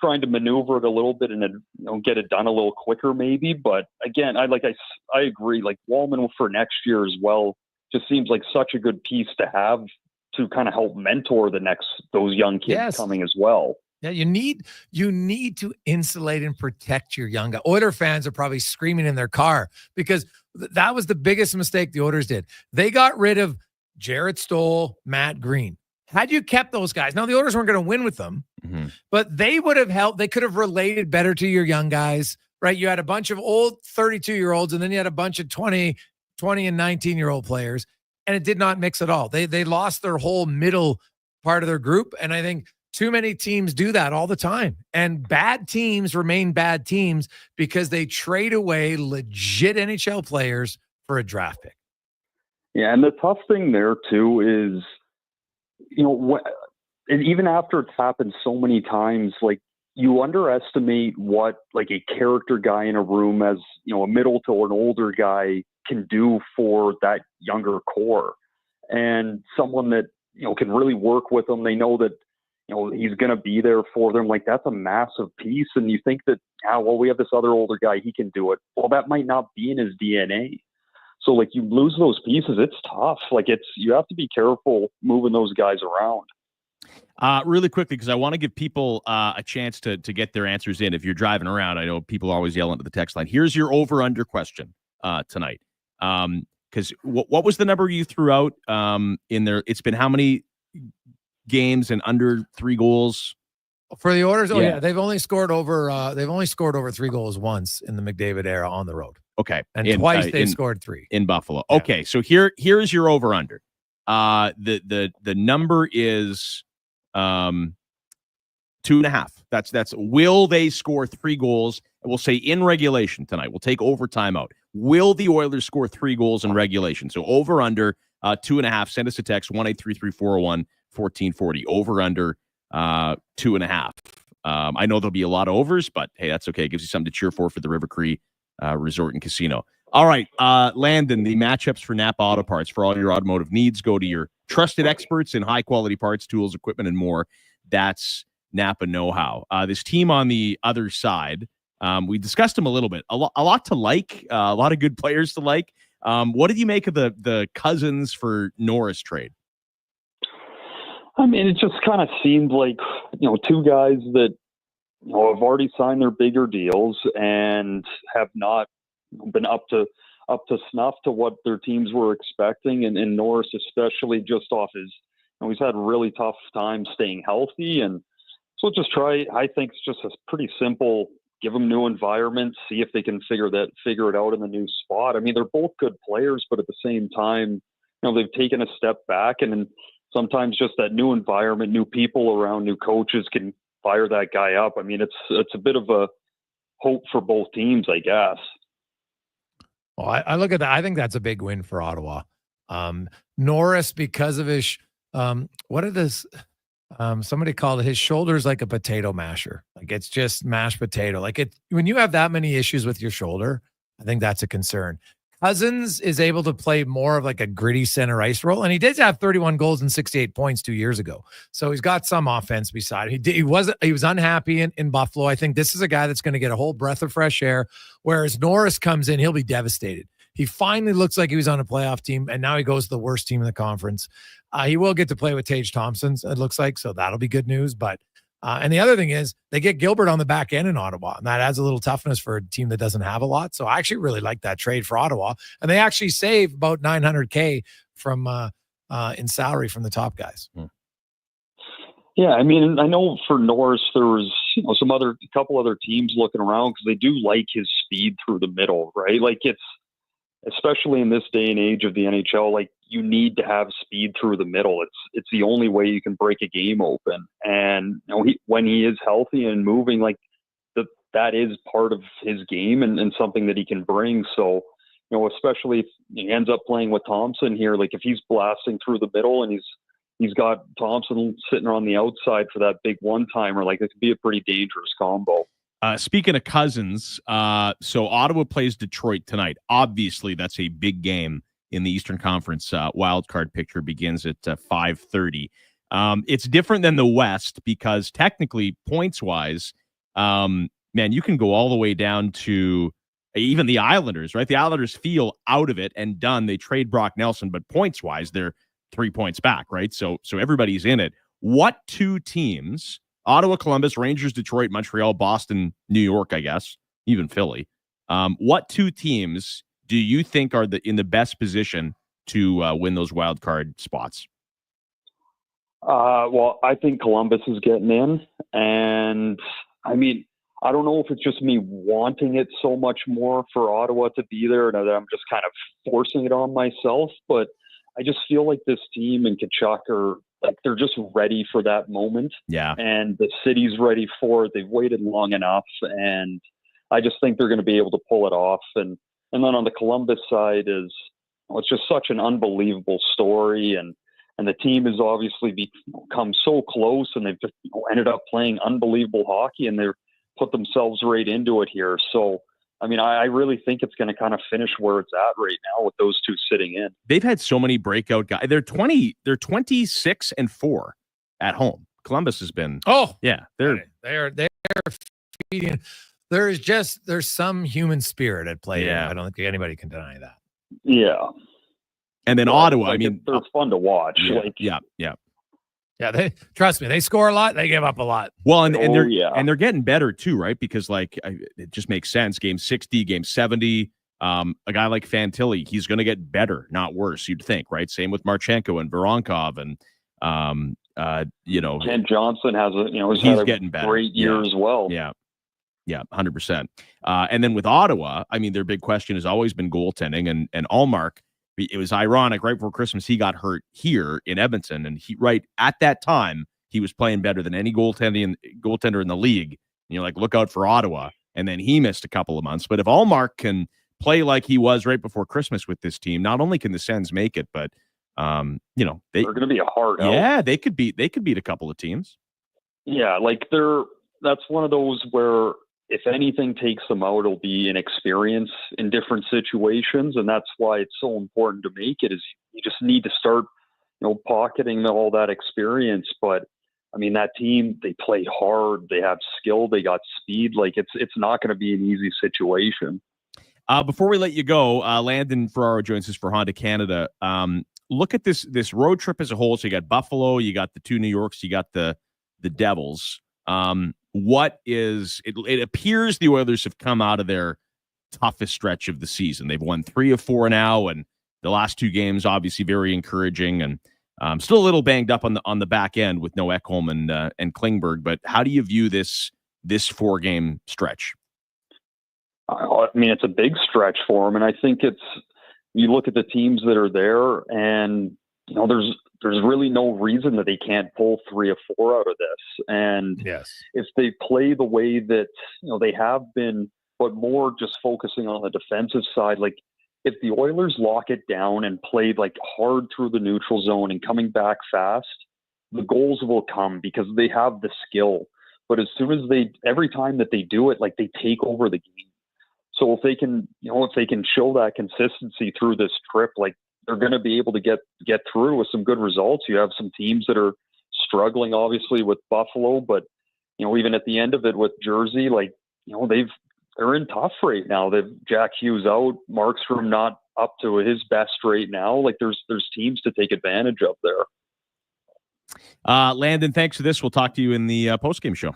trying to maneuver it a little bit and, you know, get it done a little quicker maybe. But again, I agree. Like Walman for next year as well just seems like such a good piece to have to kind of help mentor those young kids coming as well. Yeah, you need to insulate and protect your young guy. Oiler fans are probably screaming in their car because that was the biggest mistake the Oilers did. They got rid of Jarrett Stoll, Matt Green. Had you kept those guys, now the Oilers weren't going to win with them, but they would have helped. They could have related better to your young guys, right? You had a bunch of old 32-year-olds, and then you had a bunch of 20 and 19-year-old players, and it did not mix at all. They lost their whole middle part of their group, and I think too many teams do that all the time. And bad teams remain bad teams because they trade away legit NHL players for a draft pick. Yeah, and the tough thing there too is, you know, and even after it's happened so many times, like you underestimate what like a character guy in a room, as you know, a middle to an older guy can do for that younger core, and someone that, you know, can really work with them. They know that, you know, he's going to be there for them. Like that's a massive piece. And you think that, well, we have this other older guy, he can do it. Well, that might not be in his DNA. So like you lose those pieces, it's tough. Like you have to be careful moving those guys around. Really quickly, because I want to give people a chance to get their answers in. If you're driving around, I know people always yell into the text line. Here's your over-under question tonight. Because what was the number you threw out in there? It's been how many games and under 3 goals for the Oilers? Oh yeah, they've only scored over 3 goals once in the McDavid era on the road. Okay, and twice they scored 3 in Buffalo. Yeah. Okay, so here's your over under. The number is 2.5. That's will they score 3 goals? We'll say in regulation tonight. We'll take overtime out. Will the Oilers score 3 goals in regulation? So over under 2.5. Send us a text 1-833-401-1440. Over under 2.5. I know there'll be a lot of overs, but hey, that's okay. It gives you something to cheer for the River Cree Resort and Casino. All right, Landon, the matchups for Napa Auto Parts for all your automotive needs. Go to your trusted experts in high-quality parts, tools, equipment, and more. That's Napa know-how. This team on the other side, we discussed them a little bit. A lot to like, a lot of good players to like. What did you make of the Cousins for Norris trade? I mean, it just kind of seemed like, you know, 2 guys that, you know, have already signed their bigger deals and have not been up to snuff to what their teams were expecting. And Norris, especially, just off his, you know, he's had a really tough time staying healthy. And so I think it's just a pretty simple, give them new environments, see if they can figure it out in the new spot. I mean, they're both good players, but at the same time, you know, they've taken a step back, and sometimes just that new environment, new people around, new coaches can fire that guy up. I mean, it's a bit of a hope for both teams, I guess. Well, I look at that. I think that's a big win for Ottawa. Norris, because of his, what it is, somebody called it his shoulders like a potato masher. Like it's just mashed potato. Like when you have that many issues with your shoulder, I think that's a concern. Cousins is able to play more of like a gritty center ice role, and he did have 31 goals and 68 points 2 years ago. So he's got some offense beside him. He was unhappy in Buffalo. I think this is a guy that's going to get a whole breath of fresh air, whereas Norris comes in, he'll be devastated. He finally looks like he was on a playoff team, and now he goes to the worst team in the conference. He will get to play with Tage Thompson, it looks like, so that'll be good news. But and the other thing is they get Gilbert on the back end in Ottawa, and that adds a little toughness for a team that doesn't have a lot. So I actually really like that trade for Ottawa, and they actually save about $900K from in salary from the top guys. Yeah, I mean, I know for Norris there was, you know, a couple other teams looking around because they do like his speed through the middle, right? Like it's, especially in this day and age of the NHL, like you need to have speed through the middle. It's the only way you can break a game open. And when he is healthy and moving, like that is part of his game and something that he can bring. So, especially if he ends up playing with Thompson here, like if he's blasting through the middle and he's got Thompson sitting on the outside for that big one-timer, like it could be a pretty dangerous combo. Speaking of Cousins, so Ottawa plays Detroit tonight. Obviously, that's a big game in the Eastern Conference. Wildcard picture begins at 5:30. It's different than the West because technically, points-wise, man, you can go all the way down to even the Islanders, right? The Islanders feel out of it and done. They trade Brock Nelson, but points-wise, they're 3 points back, right? So everybody's in it. What two teams, Ottawa, Columbus, Rangers, Detroit, Montreal, Boston, New York, I guess, even Philly, what two teams do you think are in the best position to win those wild card spots? Well, I think Columbus is getting in. And, I mean, I don't know if it's just me wanting it so much more for Ottawa to be there, and that I'm just kind of forcing it on myself. But I just feel like this team and Tkachuk are like they're just ready for that moment. Yeah. And the city's ready for it. They've waited long enough, and I just think they're going to be able to pull it off. And then on the Columbus side it's just such an unbelievable story, and the team has obviously become so close, and they've just ended up playing unbelievable hockey, and they're put themselves right into it here. So, I mean, I really think it's going to kind of finish where it's at right now with those two sitting in. They've had so many breakout guys. They're 26-4 at home. Columbus has been. Oh, yeah, they're feeding. There's some human spirit at play. Yeah. I don't think anybody can deny that. Yeah. And then Ottawa, I mean, they're fun to watch. Yeah. Yeah, they trust me. They score a lot. They give up a lot. Well, and they're getting better too, right? Because it just makes sense. Game 60, game 70. A guy like Fantilli, he's going to get better, not worse. You'd think, right? Same with Marchenko and Voronkov, and Kent Johnson he's getting better. Great year as well. Yeah, 100%. And then with Ottawa, I mean, their big question has always been goaltending, and Allmark. It was ironic. Right before Christmas, he got hurt here in Edmonton, and right at that time, he was playing better than any goaltender in the league. And you're like, look out for Ottawa. And then he missed a couple of months. But if Allmark can play like he was right before Christmas with this team, not only can the Sens make it, but they're going to be a hard out. Yeah, they could beat a couple of teams. Yeah, that's one of those where if anything takes them out, it'll be an experience in different situations. And that's why it's so important to make it is you just need to start, pocketing all that experience. But I mean, that team, they play hard, they have skill, they got speed. Like it's not going to be an easy situation. Before we let you go, Landon Ferraro joins us for Honda Canada. Look at this road trip as a whole. So you got Buffalo, you got the two New Yorks, you got the Devils. It appears the Oilers have come out of their toughest stretch of the season. They've won 3 of 4 now, and the last 2 games obviously very encouraging, and still a little banged up on the back end with no Ekholm and Klingberg. But how do you view this 4-game stretch? I mean, it's a big stretch for them, and I think you look at the teams that are there, and there's really no reason that they can't pull 3 of 4 out of this. And yes, if they play the way that they have been, but more just focusing on the defensive side, like if the Oilers lock it down and play hard through the neutral zone and coming back fast, the goals will come because they have the skill. But as soon as every time that they do it, they take over the game. So if they can show that consistency through this trip, they're going to be able to get through with some good results. You have some teams that are struggling, obviously, with Buffalo, but even at the end of it with Jersey, they're in tough right now. They've Jack Hughes out, Markstrom not up to his best right now. There's teams to take advantage of there. Landon, thanks for this. We'll talk to you in the postgame show.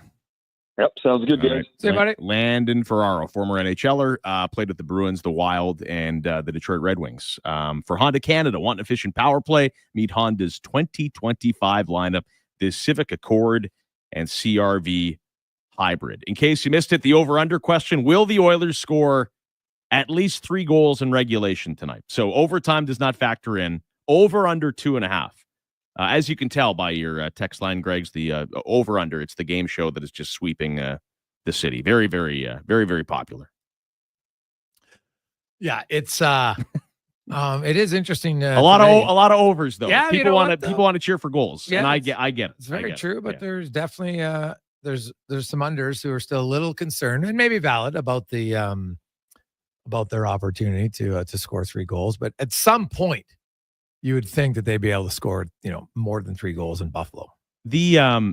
Yep, sounds good, guys. Right. See you, buddy. Landon Ferraro, former NHLer, played with the Bruins, the Wild, and the Detroit Red Wings. For Honda Canada, want an efficient power play? Meet Honda's 2025 lineup, the Civic Accord and CR-V Hybrid. In case you missed it, the over-under question, will the Oilers score at least 3 goals in regulation tonight? So overtime does not factor in. Over under 2.5. As you can tell by your text line, Greg's the over under. It's the game show that is just sweeping the city. Very, very, very, very popular. Yeah, it's it is interesting. A lot of overs though. Yeah, people want to cheer for goals, Yeah, and I get it. It's very true, but Yeah. there's definitely there's some unders who are still a little concerned and maybe valid about the about their opportunity to score 3 goals. But at some point, you would think that they'd be able to score, more than 3 goals in Buffalo. The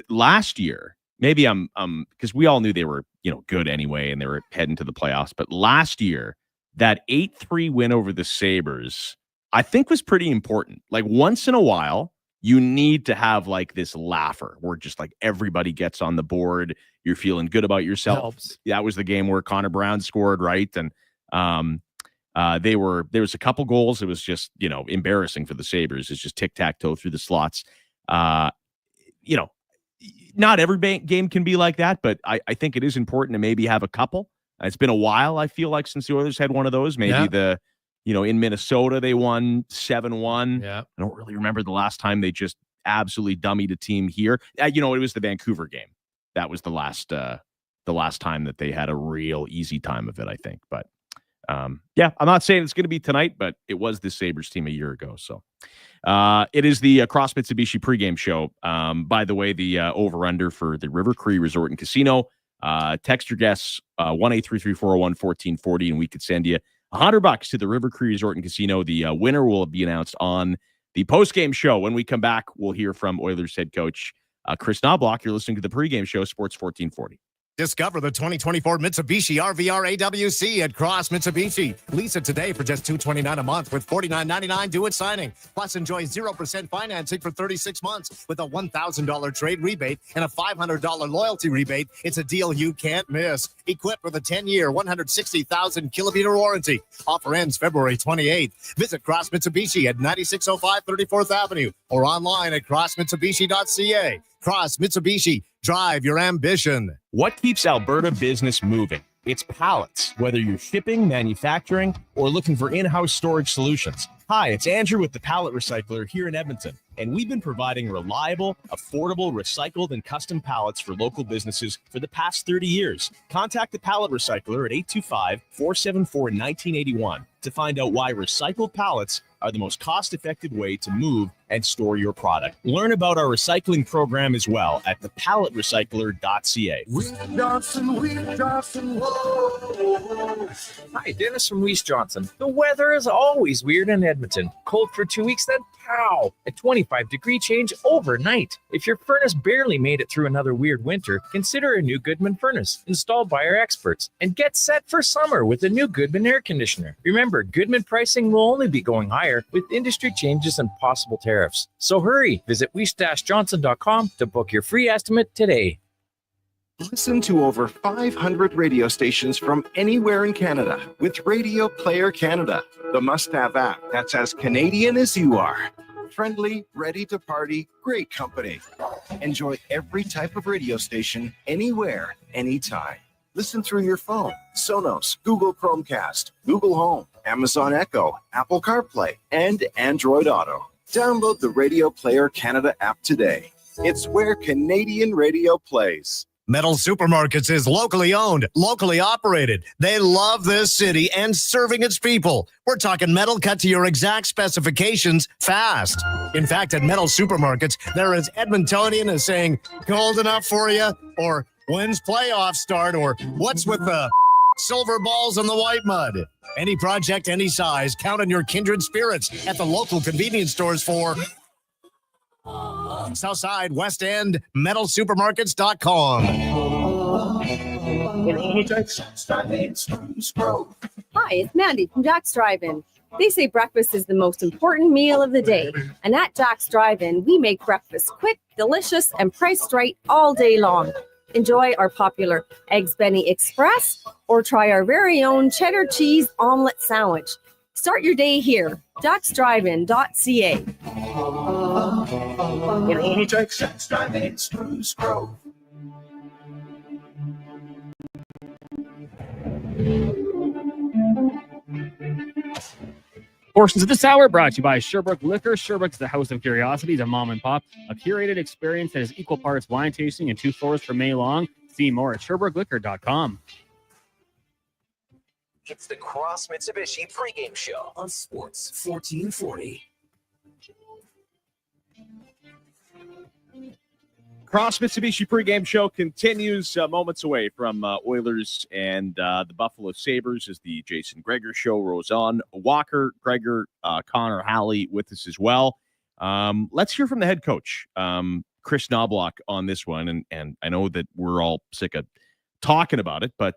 last year, maybe I'm because we all knew they were good anyway, and they were heading to the playoffs. But last year, that 8-3 win over the Sabres, I think, was pretty important. Like, once in a while, you need to have like this laugher where just like everybody gets on the board. You're feeling good about yourself. Helps. That was the game where Connor Brown scored, right? And there was a couple goals. It was just, embarrassing for the Sabres. It's just tic-tac-toe through the slots. Not every game can be like that, but I think it is important to maybe have a couple. It's been a while, I feel like, since the Oilers had one of those. Maybe in Minnesota, they won 7-1. Yeah. I don't really remember the last time they just absolutely dummied a team here. It was the Vancouver game. That was the last time that they had a real easy time of it, I think. But I'm not saying it's going to be tonight, but it was the Sabres team a year ago. So it is the Cross Mitsubishi pregame show. By the way, the over-under for the River Cree Resort and Casino. Text your guests 1-833-401-1440, and we could send you $100 to the River Cree Resort and Casino. The winner will be announced on the postgame show. When we come back, we'll hear from Oilers head coach Chris Knobloch. You're listening to the pregame show, Sports 1440. Discover the 2024 Mitsubishi RVR AWC at Cross Mitsubishi. Lease it today for just $229 a month with $49.99 due at signing. Plus, enjoy 0% financing for 36 months with a $1,000 trade rebate and a $500 loyalty rebate. It's a deal you can't miss. Equipped with a 10-year, 160,000-kilometer warranty. Offer ends February 28th. Visit Cross Mitsubishi at 9605 34th Avenue or online at crossmitsubishi.ca. Cross Mitsubishi. Drive your ambition. What keeps Alberta business moving? It's pallets, whether you're shipping, manufacturing, or looking for in-house storage solutions. Hi, it's Andrew with the Pallet Recycler here in Edmonton, and we've been providing reliable, affordable, recycled, and custom pallets for local businesses for the past 30 years. Contact the Pallet Recycler at 825-474-1981 to find out why recycled pallets are the most cost-effective way to move and store your product. Learn about our recycling program as well at thepalletrecycler.ca. Whoa. Hi, Dennis from Weiss Johnson. The weather is always weird in Edmonton. Cold for 2 weeks, then pow! A 25-degree change overnight. If your furnace barely made it through another weird winter, consider a new Goodman furnace installed by our experts. And get set for summer with a new Goodman air conditioner. Remember, Goodman pricing will only be going higher with industry changes and possible tariffs. So hurry, visit weiss-johnson.com to book your free estimate today. Listen to over 500 radio stations from anywhere in Canada with Radio Player Canada, the must-have app that's as Canadian as you are. Friendly, ready to party, great company. Enjoy every type of radio station, anywhere, anytime. Listen through your phone, Sonos, Google Chromecast, Google Home, Amazon Echo, Apple CarPlay, and Android Auto. Download the Radio Player Canada app today. It's where Canadian radio plays. Metal Supermarkets is locally owned, locally operated. They love this city and serving its people. We're talking metal cut to your exact specifications fast. In fact, at Metal Supermarkets, they're as Edmontonian as saying, cold enough for you? Or when's playoffs start? Or what's with the silver balls and the white mud? Any project, any size, count on your kindred spirits at the local convenience stores for Southside, West End, metalsupermarkets.com. Hi, it's Mandy from Jack's Drive-In. They say breakfast is the most important meal of the day. And at Jack's Drive-In, we make breakfast quick, delicious, and priced right all day long. Enjoy our popular Eggs Benny Express or try our very own cheddar cheese omelet sandwich. Start your day here. jacksdrivein.ca. Portions of this hour brought to you by Sherbrooke Liquor. Sherbrooke's the house of curiosities, a mom and pop, a curated experience that is equal parts wine tasting and 2 floors for May long. See more at SherbrookeLiquor.com. It's the Cross Mitsubishi pregame show on Sports 1440. Cross Mitsubishi pregame show continues moments away from Oilers and the Buffalo Sabres as the Jason Gregor Show rolls on. Walker, Gregor, Connor Halley with us as well. Let's hear from the head coach, Chris Knobloch, on this one. And I know that we're all sick of talking about it, but,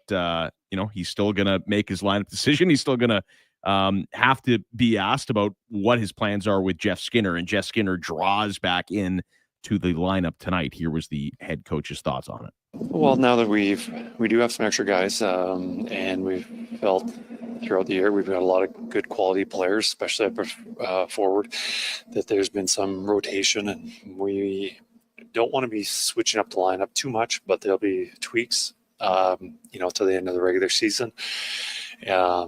he's still going to make his lineup decision. He's still going to have to be asked about what his plans are with Jeff Skinner. And Jeff Skinner draws back in to the lineup tonight. Here was the head coach's thoughts on it. Well, now that we do have some extra guys, and we've felt throughout the year we've got a lot of good quality players, especially up forward, that there's been some rotation, and we don't want to be switching up the lineup too much, but there'll be tweaks, to the end of the regular season.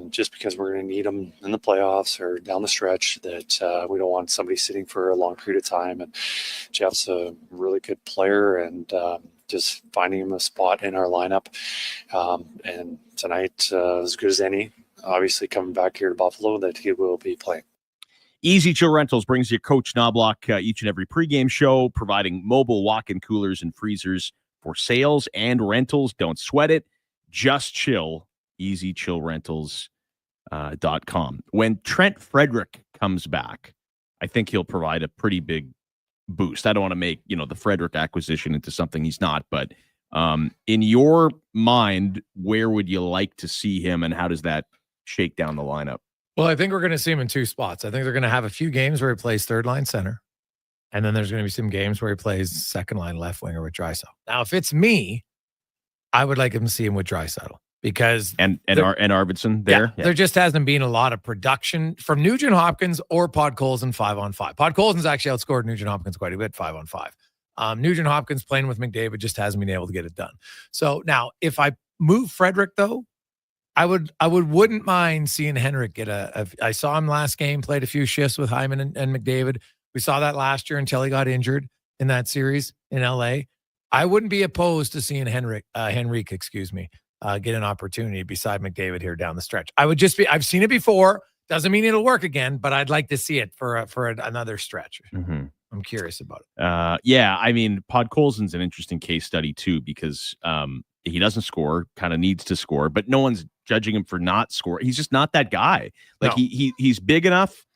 Just because we're going to need them in the playoffs or down the stretch, that we don't want somebody sitting for a long period of time. And Jeff's a really good player, and just finding him a spot in our lineup. And tonight, as good as any, obviously coming back here to Buffalo, that he will be playing. Easy Chill Rentals brings you Coach Knobloch each and every pregame show, providing mobile walk-in coolers and freezers for sales and rentals. Don't sweat it. Just chill. EasyChillRentals.com. When Trent Frederick comes back, I think he'll provide a pretty big boost. I don't want to make, the Frederick acquisition into something he's not, but in your mind, where would you like to see him, and how does that shake down the lineup? Well, I think we're going to see him in 2 spots. I think they're going to have a few games where he plays third line center, and then there's going to be some games where he plays second line left winger with Draisaitl. Now, if it's me, I would like him to see him with Draisaitl. Because and Arvidsson there. Yeah, there just hasn't been a lot of production from Nugent Hopkins or Podkolzin 5-on-5. Podkolzin's actually outscored Nugent Hopkins quite a bit 5-on-5. Nugent Hopkins playing with McDavid just hasn't been able to get it done. So now, if I move Frederick, though, I wouldn't mind seeing Henrik get I saw him last game, played a few shifts with Hyman and McDavid. We saw that last year until he got injured in that series in LA. I wouldn't be opposed to seeing Henrik, get an opportunity beside McDavid here down the stretch. I've seen it before. Doesn't mean it'll work again, but I'd like to see it for another stretch. Mm-hmm. I'm curious about it. Podkolzin's an interesting case study too, because he doesn't score, kind of needs to score, but no one's judging him for not scoring. He's just not that guy. Like no. He's big enough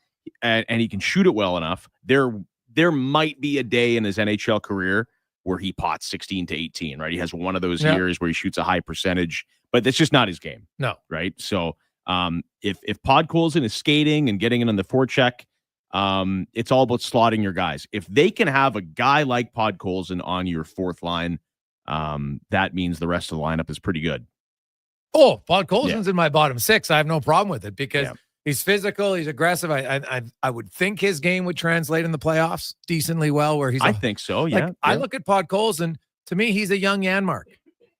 and he can shoot it well enough. There might be a day in his NHL career where he pots 16 to 18, right? He has one of those years where he shoots a high percentage, but that's just not his game. No. Right? So if Podkolzin is skating and getting it on the forecheck, it's all about slotting your guys. If they can have a guy like Podkolzin on your fourth line, that means the rest of the lineup is pretty good. Oh, Podkolzin's in my bottom 6. I have no problem with it because he's physical, he's aggressive. I would think his game would translate in the playoffs decently well. I think so. Yeah. I look at Podkolzin. To me, he's a young Janmark,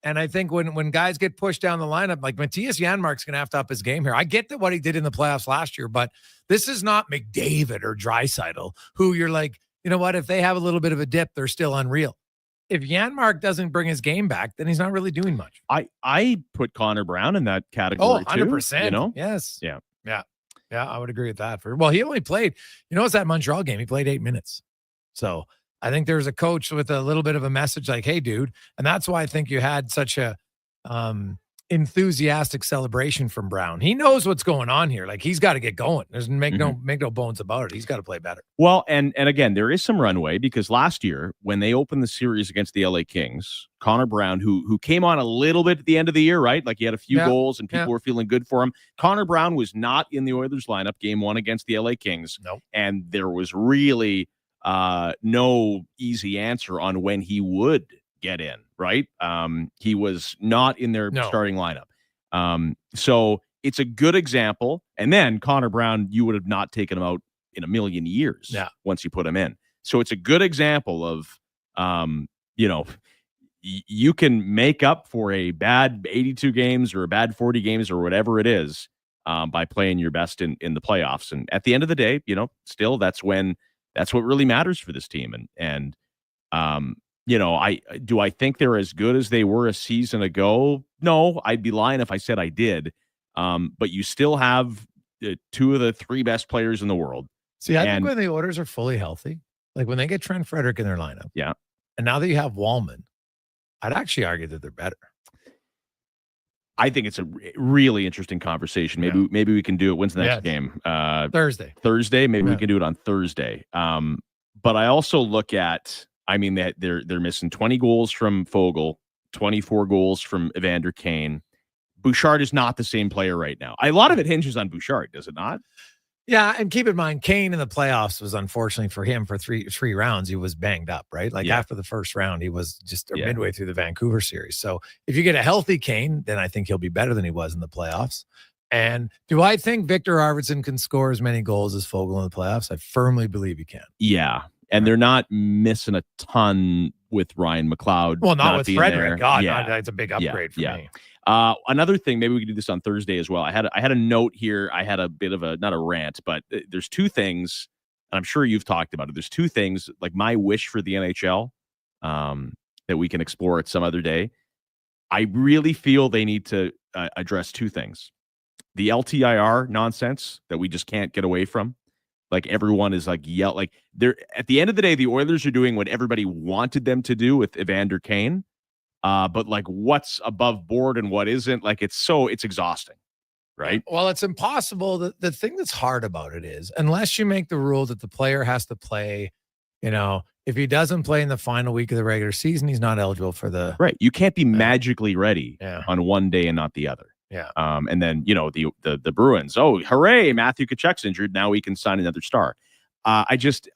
and I think when guys get pushed down the lineup, like Matthias Janmark's going to have to up his game here. I get that what he did in the playoffs last year, but this is not McDavid or Draisaitl, who you're like, you know what? If they have a little bit of a dip, they're still unreal. If Janmark doesn't bring his game back, then he's not really doing much. I put Connor Brown in that category. 100%. Too, Yes. Yeah. Yeah, I would agree with that. He only played, it's that Montreal game. He played 8 minutes. So I think there's a coach with a little bit of a message like, hey, dude. And that's why I think you had such a enthusiastic celebration from Brown. He knows what's going on here. Like, he's got to get going. There's make no bones about it. He's got to play better. Well, and again, there is some runway because last year when they opened the series against the LA Kings, Connor Brown, who came on a little bit at the end of the year, right? Like he had a few goals and people were feeling good for him. Connor Brown was not in the Oilers lineup game 1 against the LA Kings. Nope. And there was really no easy answer on when he would get in, right? He was not in their starting lineup. So it's a good example. And then Connor Brown, you would have not taken him out in a million years once you put him in. So it's a good example of, you can make up for a bad 82 games or a bad 40 games or whatever it is by playing your best in the playoffs. And at the end of the day, still that's what really matters for this team. And I think they're as good as they were a season ago? No, I'd be lying if I said I did. But you still have two of the three best players in the world. See, I think when the Oilers are fully healthy, like when they get Trent Frederick in their lineup, yeah, and now that you have Walman, I'd actually argue that they're better. I think it's a really interesting conversation. Maybe we can do it. When's the next game? Thursday. Maybe we can do it on Thursday. But I also look at, that they're missing 20 goals from Foegele, 24 goals from Evander Kane. Bouchard is not the same player right now. A lot of it hinges on Bouchard, does it not? Yeah, and keep in mind, Kane in the playoffs was unfortunately for him for three rounds. He was banged up, right? After the first round, he was just midway through the Vancouver series. So if you get a healthy Kane, then I think he'll be better than he was in the playoffs. And do I think Victor Arvidsson can score as many goals as Foegele in the playoffs? I firmly believe he can. Yeah, and they're not missing a ton with Ryan McLeod. Well, not with Frederick. There. God, that's a big upgrade for me. Another thing, maybe we could do this on Thursday as well. I had a note here. I had a bit of not a rant, but there's two things, and I'm sure you've talked about it. There's two things, like my wish for the NHL, that we can explore at some other day. I really feel they need to address two things. The LTIR nonsense that we just can't get away from. Like everyone is they're at the end of the day, the Oilers are doing what everybody wanted them to do with Evander Kane. But what's above board and what isn't, it's exhausting, right? Well, it's impossible. The thing that's hard about it is, unless you make the rule that the player has to play, if he doesn't play in the final week of the regular season, he's not eligible for the right. You can't be magically ready on one day and not the other. Yeah. And then the Bruins. Oh, hooray! Matthew Tkachuk's injured. Now we can sign another star. It's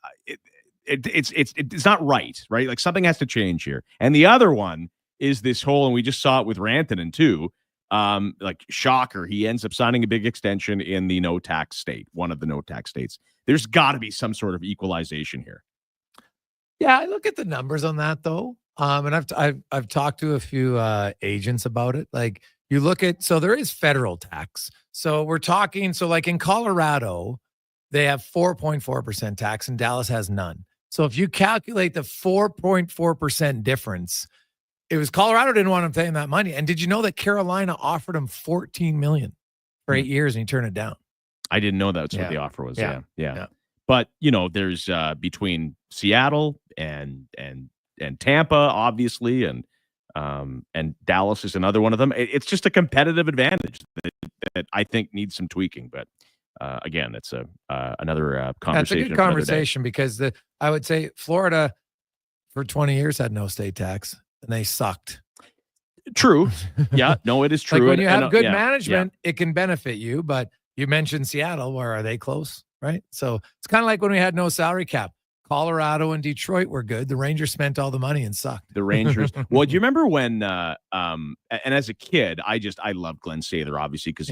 not right. Like something has to change here. And the other one is this whole, and we just saw it with Rantanen too. Shocker, he ends up signing a big extension in the no tax state, one of the no tax states. There's got to be some sort of equalization here. Yeah, I look at the numbers on that though, and I've talked to a few agents about it. Like you look at, so there is federal tax. So we're talking, like in Colorado, they have 4.4% tax, and Dallas has none. So if you calculate the 4.4% difference. It was Colorado didn't want him paying that money. And did you know that Carolina offered him $14 million for 8 years and he turned it down? I didn't know that's what the offer was. Yeah. But there's between Seattle and Tampa, obviously, and Dallas is another one of them. It's just a competitive advantage that I think needs some tweaking. But again, it's another conversation. That's a good conversation because I would say Florida for 20 years had no state tax. And they sucked. True. Yeah. No, it is true. When you have good management, it can benefit you. But you mentioned Seattle. Where are they close? Right. So it's kind of like when we had no salary cap. Colorado and Detroit were good. The Rangers spent all the money and sucked. The Rangers. Well, do you remember when? And as a kid, I loved Glenn Sather, obviously, because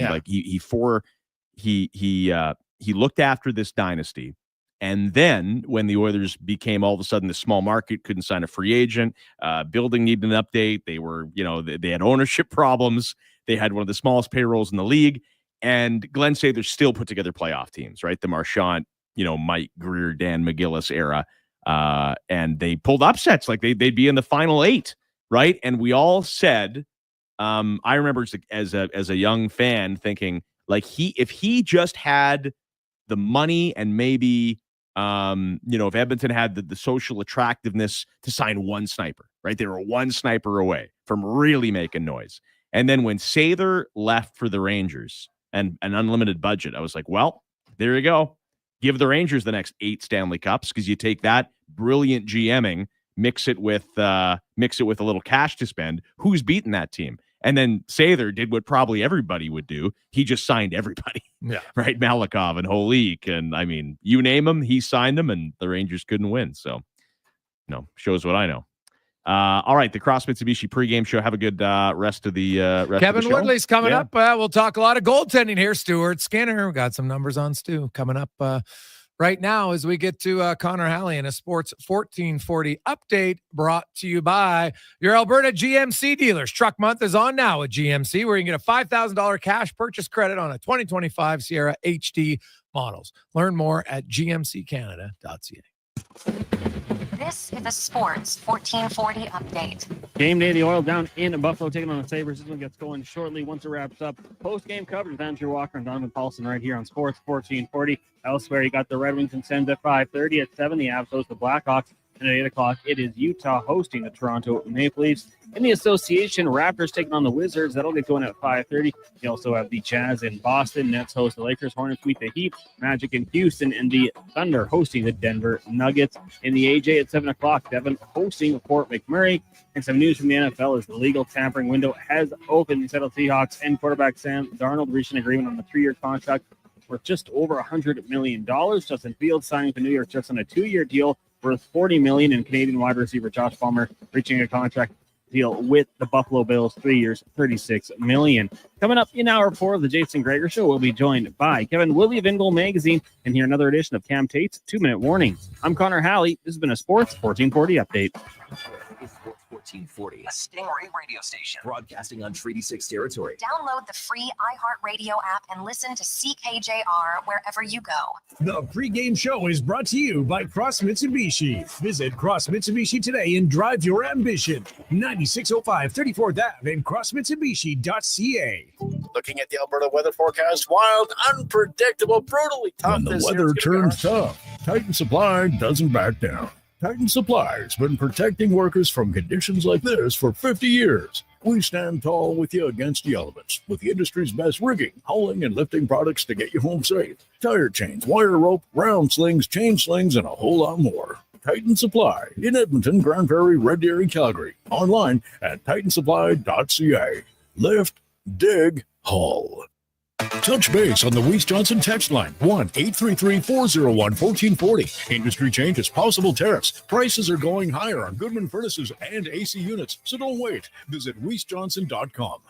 he looked after this dynasty. And then when the Oilers became all of a sudden the small market, couldn't sign a free agent, building needed an update. They were, they had ownership problems. They had one of the smallest payrolls in the league. And Glenn Sather still put together playoff teams, right? The Marchand, Mike Greer, Dan McGillis era. And they pulled upsets. Like they'd be in the final 8, right? And we all said, I remember as a young fan thinking, if he just had the money and maybe, if Edmonton had the social attractiveness to sign one sniper, right? They were one sniper away from really making noise. And then when Sather left for the Rangers and an unlimited budget, I was like, well, there you go. Give the Rangers the next 8 Stanley Cups because you take that brilliant GMing, mix it with a little cash to spend. Who's beating that team? And then Sather did what probably everybody would do. He just signed everybody. Yeah. Right? Malikov and Holik. And you name them, he signed them, and the Rangers couldn't win. So, shows what I know. All right. The Cross Mitsubishi pregame show. Have a good rest of the rest Kevin of the show. Woodley's coming up. We'll talk a lot of goaltending here. Stuart Skinner. We got some numbers on Stu coming up right now as we get to Connor Halley and a Sports 1440 update brought to you by your Alberta GMC dealers. Truck month is on now at GMC, where you can get a $5,000 cash purchase credit on a 2025 Sierra HD models. Learn more at gmccanada.ca. This is a Sports 1440 update. Game day, the Oil down in Buffalo, taking on the Sabres. This one gets going shortly once it wraps up. Post-game coverage with Andrew Walker and Donovan Paulson right here on Sports 1440. Elsewhere, you got the Red Wings and Sens at 5:30. At 7, the Avs host the Blackhawks. And at 8 o'clock, it is Utah hosting the Toronto Maple Leafs. In the association, Raptors taking on the Wizards. That'll get going at 5:30. You also have the Jazz in Boston. Nets host the Lakers. Hornets meet the Heat. Magic in Houston. And the Thunder hosting the Denver Nuggets. In the AJ at 7 o'clock, Devon hosting Fort McMurray. And some news from the NFL is the legal tampering window has opened. The Seattle Seahawks and quarterback Sam Darnold reached an agreement on a 3-year contract worth just over $100 million. Justin Fields signing for New York Jets on a 2-year deal worth $40 million, and Canadian wide receiver Josh Palmer reaching a contract deal with the Buffalo Bills, 3 years, $36 million. Coming up in hour 4 of the Jason Gregor Show, we'll be joined by Kevin Willie of InGoal Magazine, and hear another edition of Cam Tate's 2-Minute Warning. I'm Connor Halley. This has been a Sports 1440 update. Sports 1440, a Stingray radio station broadcasting on Treaty 6 territory. Download the free iHeartRadio app and listen to CKJR wherever you go. The pregame show is brought to you by Cross Mitsubishi. Visit Cross Mitsubishi today and drive your ambition. 9605 34th Ave and crossmitsubishi.ca. Looking at the Alberta weather forecast, wild, unpredictable, brutally tough. When the this weather year. turns tough, Titan Supply doesn't back down. Titan Supply has been protecting workers from conditions like this for 50 years. We stand tall with you against the elements with the industry's best rigging, hauling, and lifting products to get you home safe. Tire chains, wire rope, round slings, chain slings, and a whole lot more. Titan Supply in Edmonton, Grand Prairie, Red Deer, and Calgary. Online at titansupply.ca. Lift, dig, haul. Touch base on the Weiss Johnson text line, 1-833-401-1440. Industry changes, possible tariffs. Prices are going higher on Goodman furnaces and AC units, so don't wait. Visit weissjohnson.com.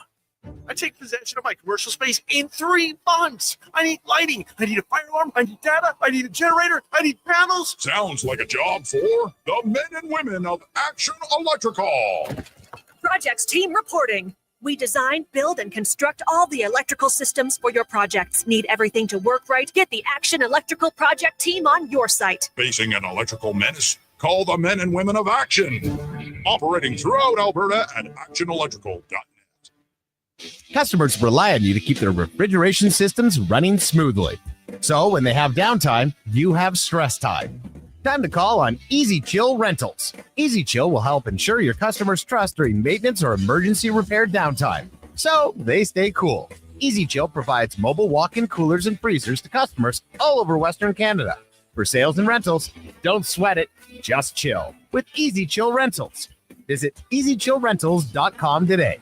I take possession of my commercial space in 3 months. I need lighting. I need a fire alarm. I need data. I need a generator. I need panels. Sounds like a job for the men and women of Action Electrical. Projects team reporting. We design, build, and construct all the electrical systems for your projects. Need everything to work right? Get the Action Electrical project team on your site. Facing an electrical menace? Call the men and women of Action. Operating throughout Alberta at actionelectrical.net. Customers rely on you to keep their refrigeration systems running smoothly. So when they have downtime, you have stress time. Time to call on Easy Chill Rentals. Easy Chill will help ensure your customers' trust during maintenance or emergency repair downtime, so they stay cool. Easy Chill provides mobile walk-in coolers and freezers to customers all over Western Canada. For sales and rentals, don't sweat it, just chill with Easy Chill Rentals. Visit easychillrentals.com today.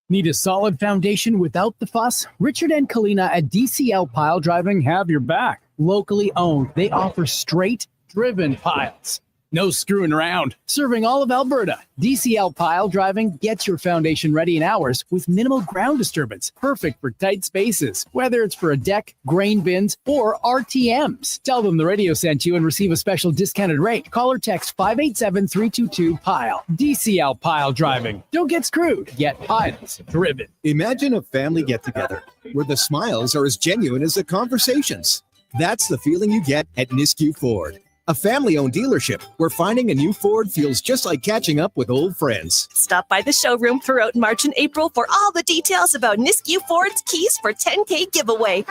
Need a solid foundation without the fuss? Richard and Kalina at DCL Pile Driving have your back. Locally owned, they offer straight, driven piles. No screwing around. Serving all of Alberta, DCL Pile Driving gets your foundation ready in hours with minimal ground disturbance. Perfect for tight spaces, whether it's for a deck, grain bins, or RTMs. Tell them the radio sent you and receive a special discounted rate. Call or text 587-322-PILE. DCL Pile Driving. Don't get screwed. Get piles driven. Imagine a family get-together where the smiles are as genuine as the conversations. That's the feeling you get at Nisku Ford, a family-owned dealership where finding a new Ford feels just like catching up with old friends. Stop by the showroom throughout March and April for all the details about Nisku Ford's Keys for 10K giveaway.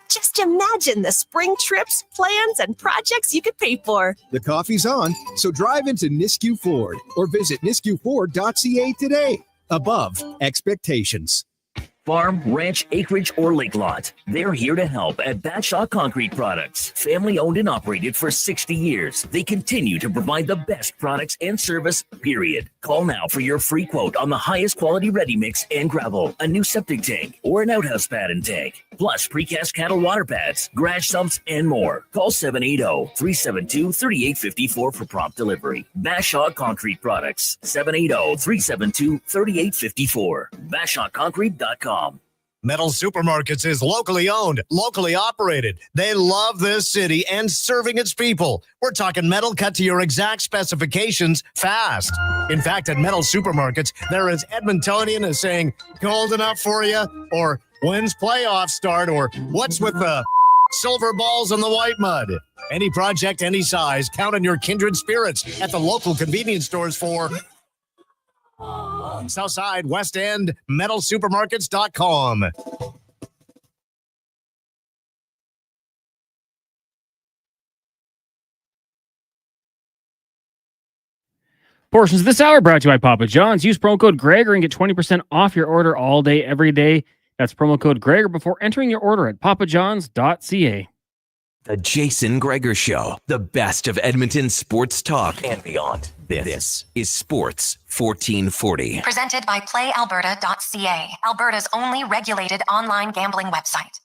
Just imagine the spring trips, plans, and projects you could pay for. The coffee's on, so drive into Nisku Ford or visit niskuford.ca today. Above expectations. Farm, ranch, acreage, or lake lot. They're here to help at Batshaw Concrete Products. Family owned and operated for 60 years. They continue to provide the best products and service, period. Call now for your free quote on the highest quality ready mix and gravel, a new septic tank, or an outhouse pad and tank. Plus precast cattle water pads, garage sumps, and more. Call 780-372-3854 for prompt delivery. Batshaw Concrete Products. 780-372-3854. BashawConcrete.com. Metal Supermarkets is locally owned, locally operated. They love this city and serving its people. We're talking metal cut to your exact specifications fast. In fact, at Metal Supermarkets, they're as Edmontonian as saying, cold enough for you? Or when's playoffs start? Or what's with the silver balls and the white mud? Any project, any size, count on your kindred spirits at the local convenience stores for Southside, West End, metalsupermarkets.com. Portions of this hour brought to you by Papa John's. Use promo code Gregor and get 20% off your order all day, every day. That's promo code Gregor before entering your order at papajohns.ca. The Jason Gregor Show, the best of Edmonton sports talk and beyond. This is Sports 1440. Presented by PlayAlberta.ca, Alberta's only regulated online gambling website.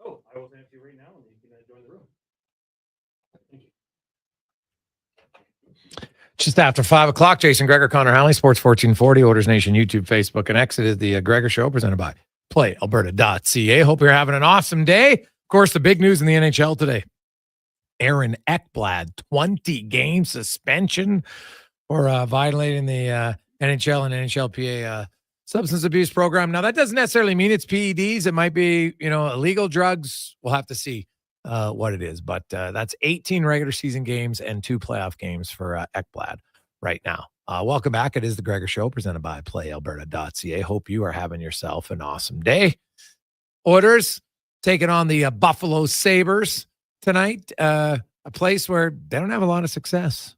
Oh, I will answer you right now, and you can join the room. Thank you. Just after 5 o'clock, Jason Gregor, Connor Halley, Sports 1440, Oilers Nation, YouTube, Facebook, and X. It is the Gregor Show presented by PlayAlberta.ca. Hope you're having an awesome day. Of course, the big news in the NHL today. Aaron Ekblad, 20-game suspension for violating the NHL and NHLPA substance abuse program. Now, that doesn't necessarily mean it's PEDs. It might be, illegal drugs. We'll have to see what it is. But that's 18 regular season games and 2 playoff games for Ekblad right now. Welcome back. It is the Gregor Show presented by PlayAlberta.ca. Hope you are having yourself an awesome day. Oilers taking on the Buffalo Sabres tonight, a place where they don't have a lot of success.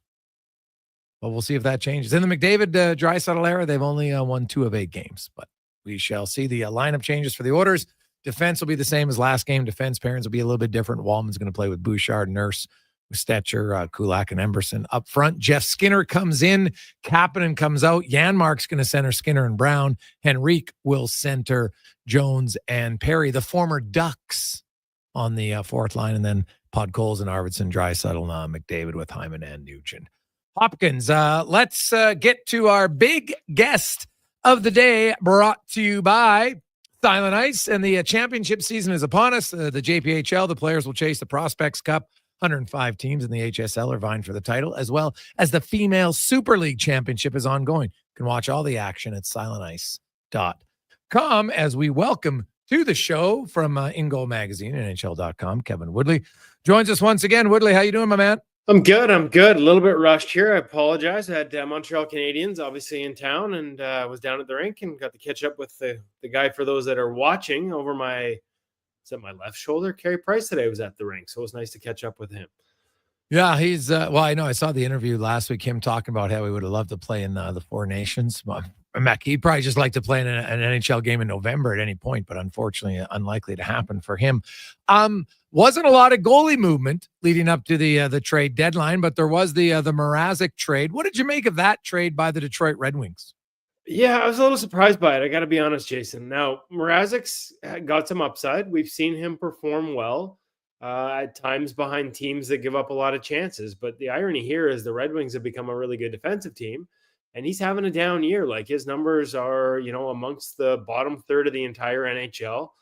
But we'll see if that changes. In the McDavid Draisaitl era, they've only won 2 of 8 games. But we shall see. The lineup changes for the Oilers. Defense will be the same as last game. Defense pairings will be a little bit different. Walman's going to play with Bouchard, Nurse, with Stetcher, Kulak, and Emberson. Up front, Jeff Skinner comes in. Kapanen comes out. Janmark's going to center Skinner and Brown. Henrique will center Jones and Perry, the former Ducks, on the fourth line. And then Podkolzin and Arvidsson, Draisaitl, McDavid with Hyman and Nugent. Hopkins, let's get to our big guest of the day, brought to you by Silent Ice. And the championship season is upon us. The JPHL, the players will chase the Prospects Cup. 105 teams in the HSL are vying for the title, as well as the Female Super League Championship is ongoing. You can watch all the action at silentice.com as we welcome to the show from In Goal Magazine, NHL.com, Kevin Woodley joins us once again. Woodley, how you doing, my man? I'm good. A little bit rushed here. I apologize. I had Montreal Canadiens obviously in town, and was down at the rink and got to catch up with the guy, for those that are watching, over my left shoulder. Carey Price today was at the rink, so it was nice to catch up with him. Yeah, he's I know I saw the interview last week, him talking about how he would have loved to play in the Four Nations. He'd probably just like to play in an NHL game in November at any point, but unfortunately unlikely to happen for him. Wasn't a lot of goalie movement leading up to the trade deadline, but there was the Mrazek trade. What did you make of that trade by the Detroit Red Wings? Yeah, I was a little surprised by it. I got to be honest, Jason. Now, Mrazek's got some upside. We've seen him perform well at times behind teams that give up a lot of chances. But the irony here is the Red Wings have become a really good defensive team, and he's having a down year. Like, his numbers are, amongst the bottom third of the entire NHL.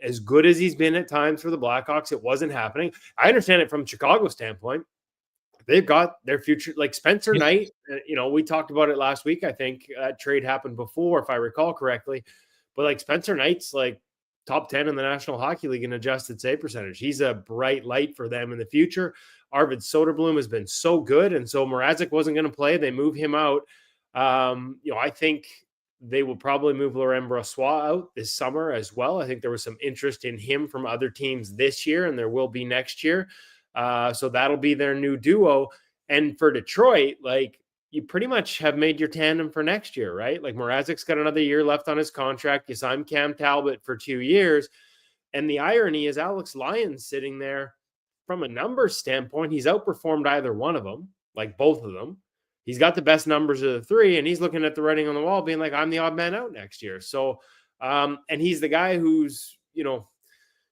As good as he's been at times for the Blackhawks, it wasn't happening. I understand it from Chicago's standpoint. They've got their future, like Spencer Knight. We talked about it last week. I think that trade happened before, if I recall correctly. But like Spencer Knight's like top 10 in the National Hockey League in adjusted save percentage. He's a bright light for them in the future. Arvid Soderblom has been so good, and so Mrazek wasn't going to play. They move him out. I think they will probably move Laurent Brossoit out this summer as well. I think there was some interest in him from other teams this year, and there will be next year. So that'll be their new duo. And for Detroit, like, you pretty much have made your tandem for next year, right? Like, Mrazek's got another year left on his contract. You signed Cam Talbot for 2 years. And the irony is Alex Lyon's sitting there from a numbers standpoint, he's outperformed either one of them, like both of them. He's got the best numbers of the three, and he's looking at the writing on the wall being like, I'm the odd man out next year. So, and he's the guy who's,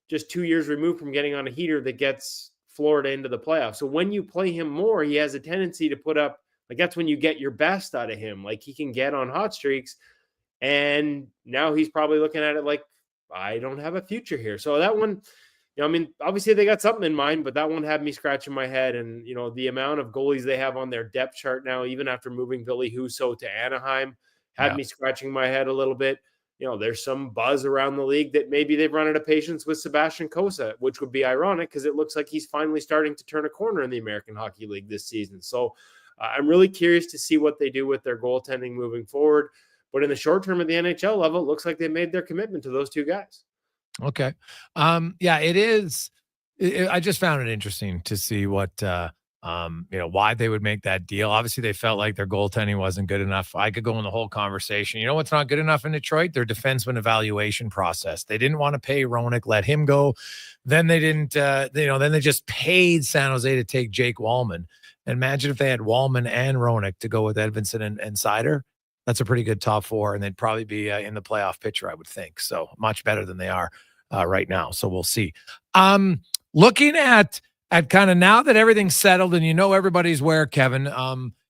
just 2 years removed from getting on a heater that gets Florida into the playoffs. So when you play him more, he has a tendency to put up, like, that's when you get your best out of him. Like, he can get on hot streaks, and now he's probably looking at it like, I don't have a future here. So that one, obviously they got something in mind, but that one had me scratching my head. And, the amount of goalies they have on their depth chart now, even after moving Billy Husso to Anaheim, had me scratching my head a little bit. There's some buzz around the league that maybe they've run out of patience with Sebastian Cossa, which would be ironic because it looks like he's finally starting to turn a corner in the American Hockey League this season. So I'm really curious to see what they do with their goaltending moving forward. But in the short term at the NHL level, it looks like they made their commitment to those two guys. Okay. Yeah, it is. I just found it interesting to see what, why they would make that deal. Obviously, they felt like their goaltending wasn't good enough. I could go in the whole conversation. You know what's not good enough in Detroit? Their defenseman evaluation process. They didn't want to pay Roenick, let him go. Then they didn't, then they just paid San Jose to take Jake Walman. Imagine if they had Walman and Roenick to go with Edvinsson and Seider. That's a pretty good top four, and they'd probably be in the playoff picture, I would think. So much better than they are right now. So we'll see. Looking at kind of now that everything's settled and everybody's where, Kevin,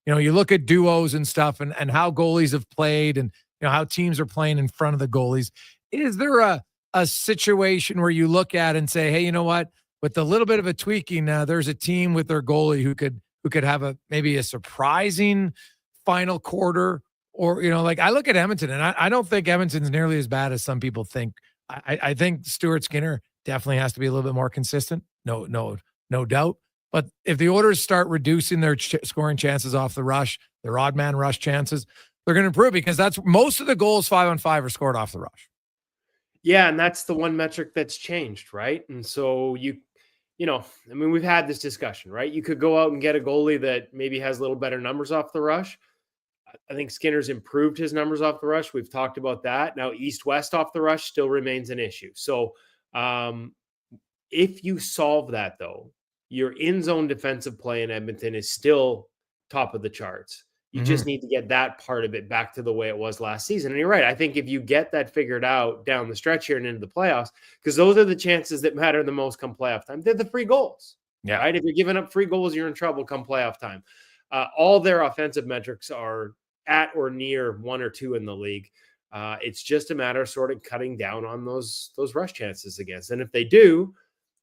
you look at duos and stuff and how goalies have played and how teams are playing in front of the goalies. Is there a situation where you look at and say, hey, you know what? With a little bit of a tweaking, there's a team with their goalie who could have maybe a surprising final quarter. Or, I look at Edmonton, and I don't think Edmonton's nearly as bad as some people think. I think Stuart Skinner definitely has to be a little bit more consistent. No doubt. But if the Oilers start reducing their scoring chances off the rush, their odd man rush chances, they're going to improve because that's most of the goals 5-on-5 are scored off the rush. Yeah, and that's the one metric that's changed, right? And so we've had this discussion, right? You could go out and get a goalie that maybe has a little better numbers off the rush. I think Skinner's improved his numbers off the rush. We've talked about that. Now, east-west off the rush still remains an issue. So if you solve that, though, your in-zone defensive play in Edmonton is still top of the charts. You just need to get that part of it back to the way it was last season. And you're right. I think if you get that figured out down the stretch here and into the playoffs, because those are the chances that matter the most come playoff time, they're the free goals. Yeah. Right? If you're giving up free goals, you're in trouble come playoff time. All their offensive metrics are at or near 1 or 2 in the league. It's just a matter of sort of cutting down on those rush chances against. And if they do,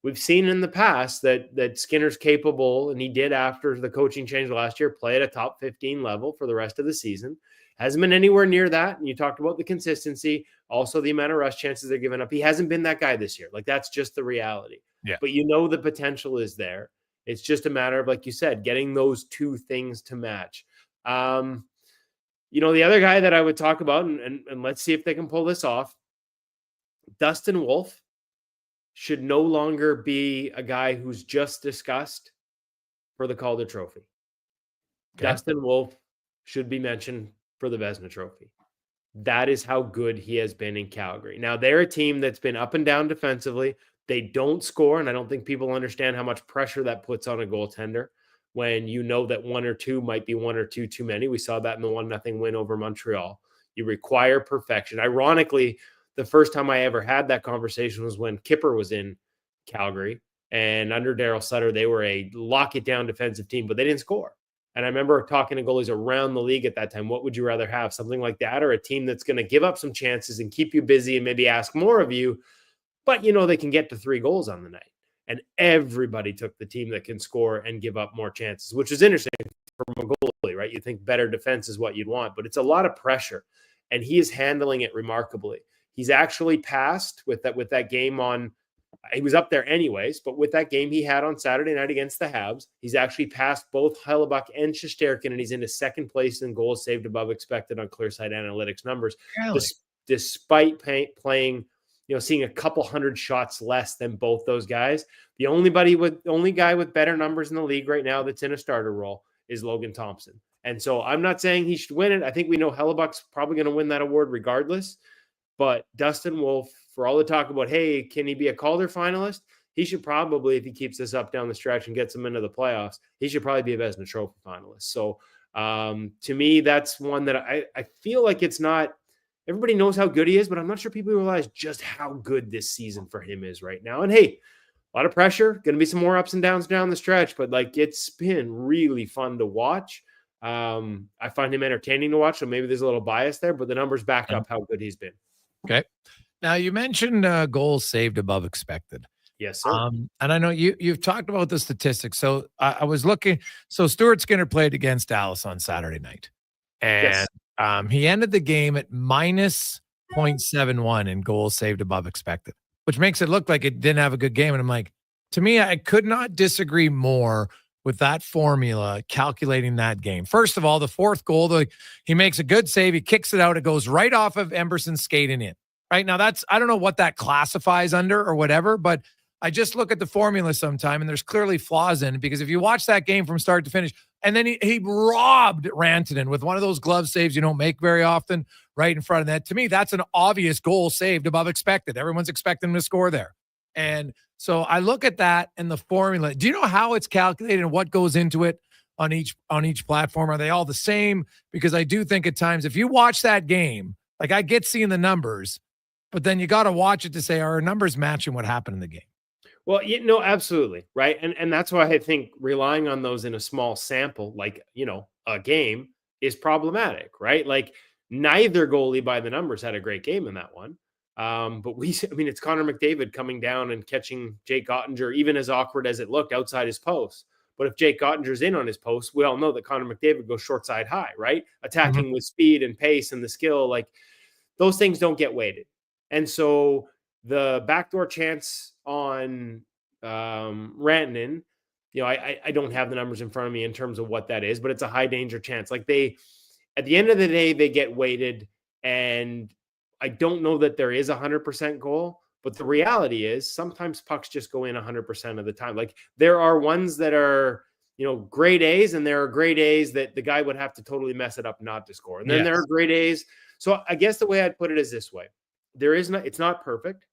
we've seen in the past that Skinner's capable, and he did after the coaching change last year, play at a top 15 level for the rest of the season. Hasn't been anywhere near that. And you talked about the consistency, also the amount of rush chances they're giving up. He hasn't been that guy this year. Like, that's just the reality. Yeah. But the potential is there. It's just a matter of, like you said, getting those two things to match. The other guy that I would talk about, and let's see if they can pull this off, Dustin Wolf should no longer be a guy who's just discussed for the Calder Trophy. Okay. Dustin Wolf should be mentioned for the Vezina Trophy. That is how good he has been in Calgary. Now, they're a team that's been up and down defensively. They don't score, and I don't think people understand how much pressure that puts on a goaltender when that 1 or 2 might be 1 or 2 too many. We saw that in the 1-0 win over Montreal. You require perfection. Ironically, the first time I ever had that conversation was when Kipper was in Calgary, and under Daryl Sutter, they were a lock-it-down defensive team, but they didn't score. And I remember talking to goalies around the league at that time. What would you rather have, something like that, or a team that's going to give up some chances and keep you busy and maybe ask more of you, but they can get to 3 goals on the night? And everybody took the team that can score and give up more chances, which is interesting from a goalie, right? You think better defense is what you'd want, but it's a lot of pressure, and he is handling it remarkably. He's actually passed with that game on. He was up there anyways, but with that game he had on Saturday night against the Habs, he's actually passed both Hellebuck and Shesterkin, and he's into second place in goals saved above expected on Clearsight Analytics numbers, really? Despite playing. Seeing a couple hundred shots less than both those guys. The only guy with better numbers in the league right now that's in a starter role is Logan Thompson. And so I'm not saying he should win it. I think we know Hellebuck's probably going to win that award regardless. But Dustin Wolf, for all the talk about, hey, can he be a Calder finalist? he should probably, if he keeps this up down the stretch and gets them into the playoffs, he should probably be a Vezina Trophy finalist. So to me, that's one that I feel like it's not, everybody knows how good he is, but I'm not sure people realize just how good this season for him is right now. And hey, a lot of pressure, going to be some more ups and downs down the stretch, but like it's been really fun to watch. I find him entertaining to watch, so maybe there's a little bias there, but the numbers back up how good he's been. Okay. Now you mentioned goals saved above expected. Yes, sir. And I know you've talked about the statistics. So I was looking. So Stuart Skinner played against Dallas on Saturday night, and he ended the game at minus 0.71 in goals saved above expected, which makes it look like it didn't have a good game. And I'm like, to me, I could not disagree more with that formula calculating that game. First of all, the fourth goal, he makes a good save. He kicks it out. It goes right off of Emberson skating in. Right now, I don't know what that classifies under or whatever, but I just look at the formula sometime and there's clearly flaws in it, because if you watch that game from start to finish, and then he robbed Rantanen with one of those glove saves you don't make very often right in front of that. To me, that's an obvious goal saved above expected. Everyone's expecting him to score there. And so I look at that and the formula. Do you know how it's calculated and what goes into it on each platform? Are they all the same? Because I do think at times if you watch that game, like I get seeing the numbers, but then you got to watch it to say, are our numbers matching what happened in the game? Well, absolutely. Right. And that's why I think relying on those in a small sample, like, a game is problematic, right? Like neither goalie by the numbers had a great game in that one. But it's Connor McDavid coming down and catching Jake Ottinger, even as awkward as it looked outside his post. But if Jake Ottinger's in on his post, we all know that Connor McDavid goes short side high, right? Attacking with speed and pace and the skill, like those things don't get weighted. And so the backdoor chance on Rantanen, I don't have the numbers in front of me in terms of what that is, but it's a high danger chance. Like at the end of the day, they get weighted, and I don't know that there is 100% goal, but the reality is sometimes pucks just go in 100% of the time. Like there are ones that are, grade A's, and there are grade A's that the guy would have to totally mess it up not to score. And then there are grade A's. So I guess the way I'd put it is this way. It's not perfect.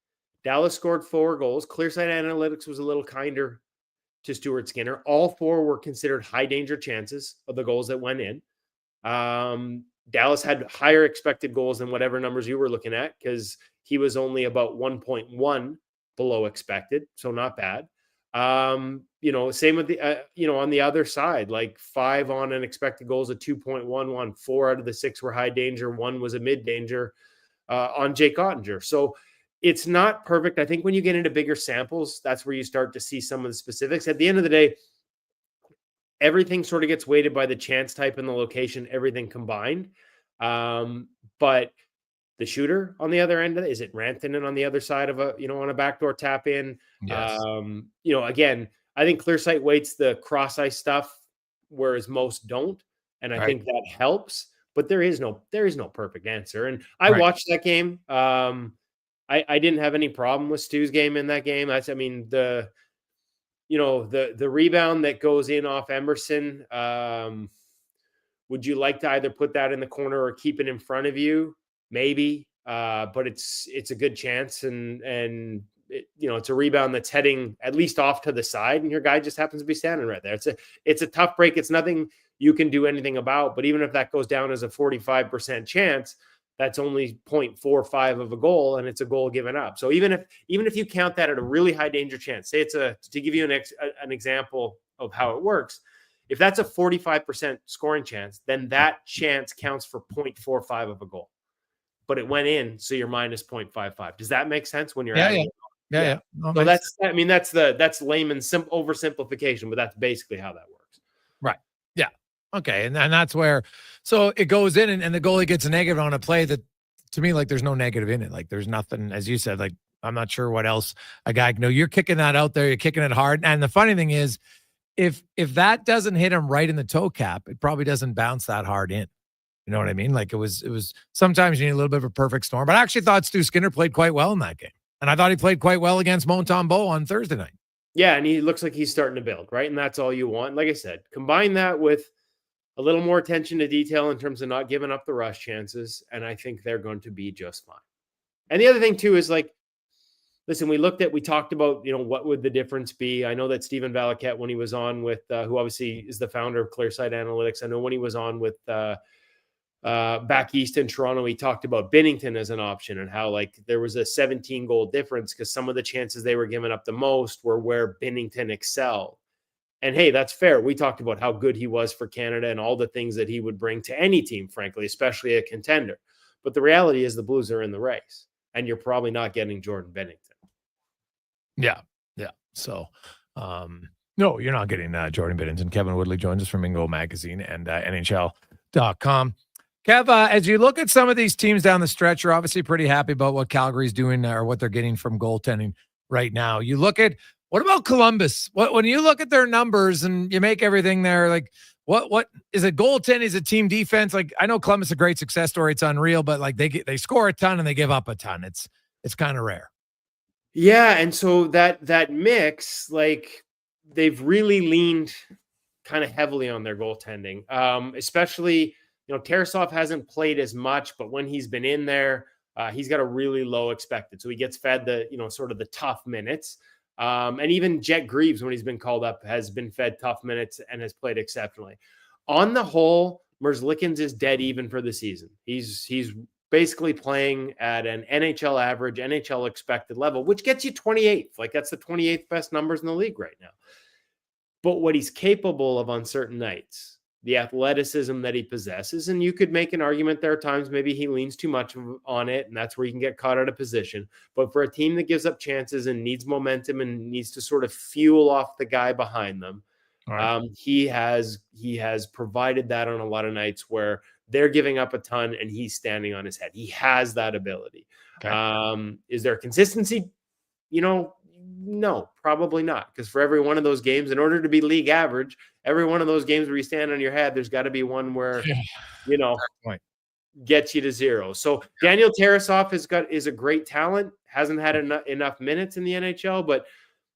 Dallas scored 4 goals. Clearsight Analytics was a little kinder to Stuart Skinner. All 4 were considered high danger chances of the goals that went in. Dallas had higher expected goals than whatever numbers you were looking at, because he was only about 1.1 below expected. So not bad. Same with the, on the other side, like 5 on an expected goals of 2.11, 4 out of the 6 were high danger. 1 was a mid danger on Jake Ottinger. So it's not perfect. I think when you get into bigger samples, that's where you start to see some of the specifics. At the end of the day, everything sort of gets weighted by the chance type and the location, everything combined. But the shooter on the other end of it, is it Rantanen on the other side of on a backdoor tap in? Yes. Again, I think Clearsight weights the cross ice stuff, whereas most don't. And I think that helps, but there is no perfect answer. And I watched that game. I didn't have any problem with Stu's game in that game. The rebound that goes in off Emerson, would you like to either put that in the corner or keep it in front of you? Maybe, but it's a good chance, and it's a rebound that's heading at least off to the side, and your guy just happens to be standing right there. It's a tough break. It's nothing you can do anything about. But even if that goes down as a 45% chance, that's only 0.45 of a goal, and it's a goal given up. So even if you count that at a really high danger chance, say to give you an example of how it works, if that's a 45% scoring chance, then that chance counts for 0.45 of a goal. But it went in, so you're minus 0.55. Does that make sense when you're adding? Yeah. No, so that's layman's oversimplification, but that's basically how that works. Right. Yeah. Okay. And that's where, so it goes in and the goalie gets a negative on a play that, to me, like there's no negative in it. Like there's nothing, as you said, like I'm not sure what else a guy can do. You're kicking that out there. You're kicking it hard. And the funny thing is, if that doesn't hit him right in the toe cap, it probably doesn't bounce that hard in. You know what I mean? Like it was sometimes you need a little bit of a perfect storm, but I actually thought Stu Skinner played quite well in that game. And I thought he played quite well against Montembeault on Thursday night. Yeah. And he looks like he's starting to build, right? And that's all you want. Like I said, combine that with a little more attention to detail in terms of not giving up the rush chances. And I think they're going to be just fine. And the other thing too, is like, listen, we talked about, what would the difference be? I know that Stephen Valaquette, when he was on with, who obviously is the founder of Clearsight Analytics, I know when he was on with back east in Toronto, he talked about Binnington as an option and how like there was a 17 goal difference because some of the chances they were giving up the most were where Binnington excelled. And hey, that's fair. We talked about how good he was for Canada and all the things that he would bring to any team, frankly, especially a contender. But the reality is the Blues are in the race, and you're probably not getting Jordan Binnington. Yeah. So, no, you're not getting Jordan Binnington. Kevin Woodley joins us from Ingo Magazine and NHL.com. Kev, as you look at some of these teams down the stretch, you're obviously pretty happy about what Calgary's doing or what they're getting from goaltending right now. You look at, what about Columbus? When you look at their numbers and you make everything there, like what is it? Goaltending, is it team defense? Like I know Columbus is a great success story. It's unreal, but like they score a ton and they give up a ton. It's kind of rare. Yeah, and so that mix, like they've really leaned kind of heavily on their goaltending, especially, Tarasov hasn't played as much, but when he's been in there, he's got a really low expected. So he gets fed the, sort of the tough minutes. And even Jet Greaves, when he's been called up, has been fed tough minutes and has played exceptionally. On the whole, Merzlikins is dead even for the season. He's basically playing at an NHL average, NHL expected level, which gets you 28th. Like that's the 28th best numbers in the league right now. But what he's capable of on certain nights, the athleticism that he possesses, and you could make an argument there are times maybe he leans too much on it, and that's where he can get caught out of position. But for a team that gives up chances and needs momentum and needs to sort of fuel off the guy behind them, right. He has provided that on a lot of nights where they're giving up a ton and he's standing on his head. He has that ability. Okay. Is there consistency? No, probably not. Because for every one of those games, in order to be league average, every one of those games where you stand on your head, there's got to be one where, gets you to zero. So Daniel Tarasov is a great talent, hasn't had enough minutes in the NHL, but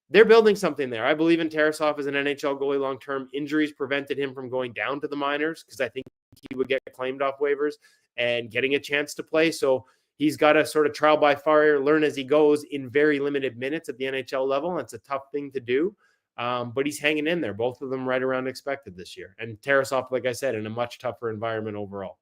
they're building something there. I believe in Tarasov as an NHL goalie long-term. Injuries prevented him from going down to the minors because I think he would get claimed off waivers and getting a chance to play. So he's got to sort of trial by fire, learn as he goes in very limited minutes at the NHL level. It's a tough thing to do, but he's hanging in there. Both of them right around expected this year. And Tarasov, like I said, in a much tougher environment overall.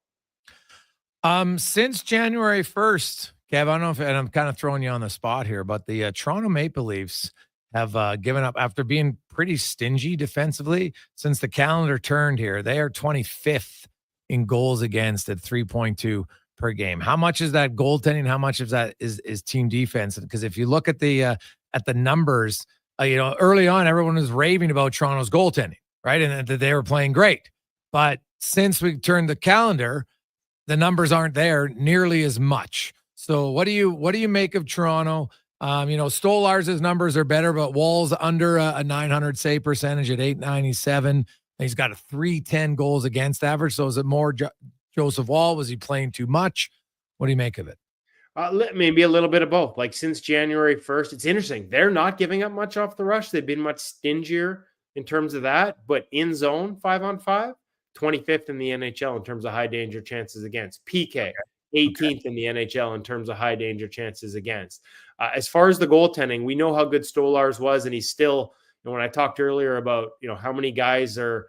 Since January 1st, Kev, I don't know if, and I'm kind of throwing you on the spot here, but the Toronto Maple Leafs have given up after being pretty stingy defensively since the calendar turned here. They are 25th in goals against at 3.2 per game. How much is that goaltending? How much of that is team defense? Because if you look at the numbers, early on, everyone was raving about Toronto's goaltending, right? And that they were playing great. But since we turned the calendar, the numbers aren't there nearly as much. So what do you make of Toronto? Stolarz' numbers are better, but Wall's under a 900 save percentage at 897. He's got a 310 goals against average. So is it more Joseph Wall? Was he playing too much? What do you make of it? Maybe a little bit of both. Like since January 1st, it's interesting. They're not giving up much off the rush. They've been much stingier in terms of that, but in zone 5-on-5, 25th in the NHL in terms of high danger chances against. PK, 18th in the NHL in terms of high danger chances against. As far as the goaltending, we know how good Stolarz was, and he's still, when I talked earlier about, how many guys are,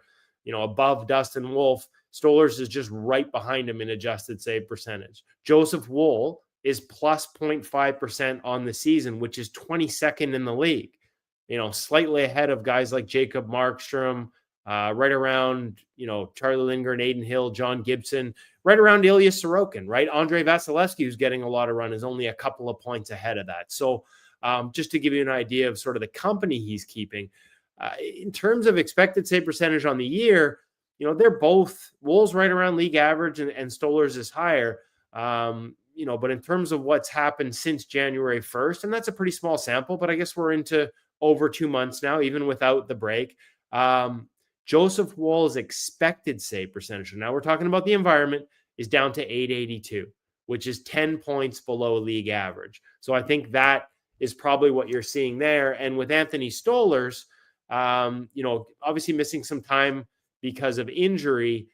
above Dustin Wolf, Stolarz is just right behind him in adjusted save percentage. Joseph Woll is plus 0.5% on the season, which is 22nd in the league, slightly ahead of guys like Jacob Markstrom, right around, Charlie Lindgren, Aiden Hill, John Gibson, right around Ilya Sorokin, right? Andrei Vasilevsky, who's getting a lot of run, is only a couple of points ahead of that. So just to give you an idea of sort of the company he's keeping, in terms of expected save percentage on the year, they're both, Wool's right around league average and Stolarz is higher. But in terms of what's happened since January 1st, and that's a pretty small sample, but I guess we're into over 2 months now, even without the break. Joseph Woll's expected save percentage, now we're talking about the environment, is down to 882, which is 10 points below league average. So I think that is probably what you're seeing there. And with Anthony Stolarz, obviously missing some time because of injury,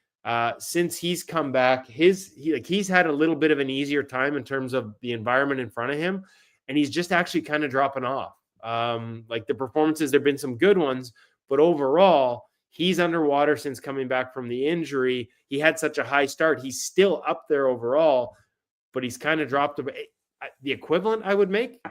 since he's come back, he's had a little bit of an easier time in terms of the environment in front of him. and he's just actually kind of dropping off. Like the performances, there've been some good ones, but overall, he's underwater since coming back from the injury. He had such a high start. He's still up there overall, but he's kind of dropped. The equivalent I would make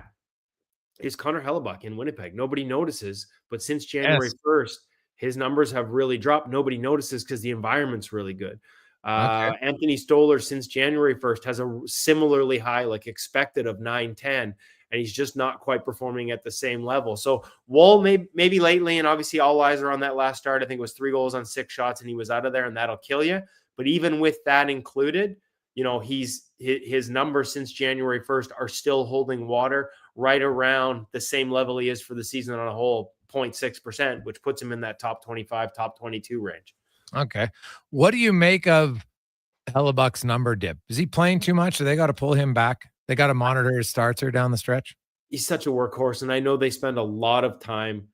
is Connor Hellebuyck in Winnipeg. Nobody notices, but since January 1st, his numbers have really dropped. Nobody notices because the environment's really good. Anthony Stoller since January 1st has a similarly high, like expected, of 9-10, and he's just not quite performing at the same level. So Wall maybe lately, and obviously all eyes are on that last start. I think it was 3 goals on 6 shots, and he was out of there, and that'll kill you. But even with that included, you know, his numbers since January 1st are still holding water right around the same level he is for the season on a whole, 0.6%, which puts him in that top 25, top 22 range. Okay. What do you make of Hellebuck's number dip? Is he playing too much? Or they got to pull him back? They got to monitor his starts here down the stretch? He's such a workhorse, and I know they spend a lot of time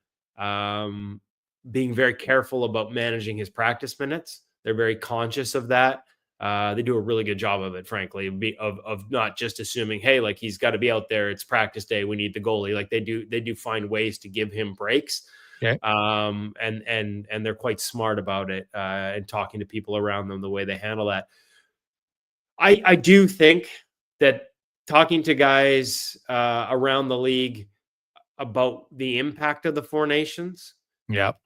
being very careful about managing his practice minutes. They're very conscious of that. They do a really good job of it, frankly, of not just assuming, hey, like he's got to be out there. It's practice day. We need the goalie. Like they do find ways to give him breaks. Okay. And they're quite smart about it, and talking to people around them, the way they handle that. I do think that talking to guys around the league about the impact of the Four Nations. Yep.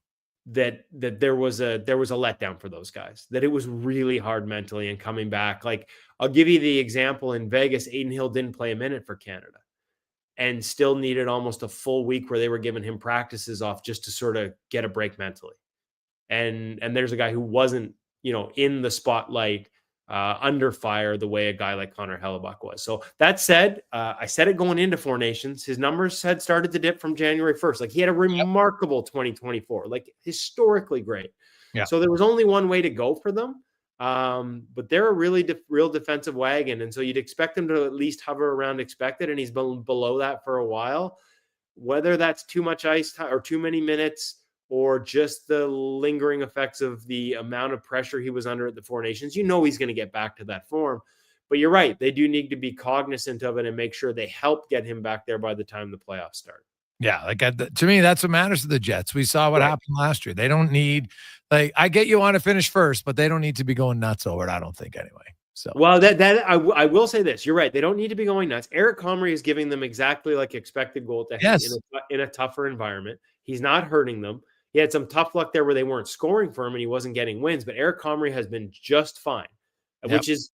That there was a letdown for those guys, that it was really hard mentally and coming back. Like I'll give you the example in Vegas, Aiden Hill didn't play a minute for Canada and still needed almost a full week where they were giving him practices off just to sort of get a break mentally. And there's a guy who wasn't, in the spotlight, under fire the way a guy like Connor Hellebuyck was. So that said, I said it going into Four Nations, his numbers had started to dip from January 1st. Like he had a remarkable 2024, like historically great. Yeah. So there was only one way to go for them. But they're a really real defensive wagon. And so you'd expect them to at least hover around expected. And he's been below that for a while, whether that's too much ice time or too many minutes, or just the lingering effects of the amount of pressure he was under at the Four Nations. He's going to get back to that form. But you're right. They do need to be cognizant of it and make sure they help get him back there by the time the playoffs start. Yeah, like to me, that's what matters to the Jets. We saw what happened last year. They don't need, I get you want to finish first, but they don't need to be going nuts over it, I don't think, anyway. So, well, I will say this. You're right. They don't need to be going nuts. Eric Comrie is giving them exactly like expected goal to in a tougher environment. He's not hurting them. He had some tough luck there where they weren't scoring for him and he wasn't getting wins, but Eric Comrie has been just fine, which is,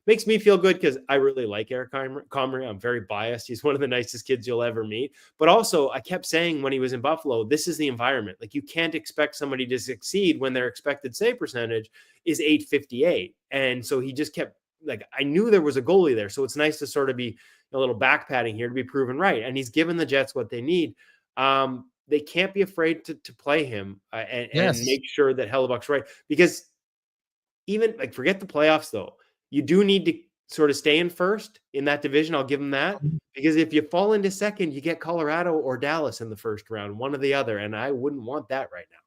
makes me feel good because I really like Eric Comrie. I'm very biased. He's one of the nicest kids you'll ever meet. But also, I kept saying when he was in Buffalo, this is the environment. Like you can't expect somebody to succeed when their expected save percentage is .858. And so he just kept, I knew there was a goalie there. So it's nice to sort of be a little back padding here to be proven right. And he's given the Jets what they need. They can't be afraid to play him and make sure that Hellebuck's right. Because even forget the playoffs, though. You do need to sort of stay in first in that division. I'll give them that. Because if you fall into second, you get Colorado or Dallas in the first round, one or the other. And I wouldn't want that right now.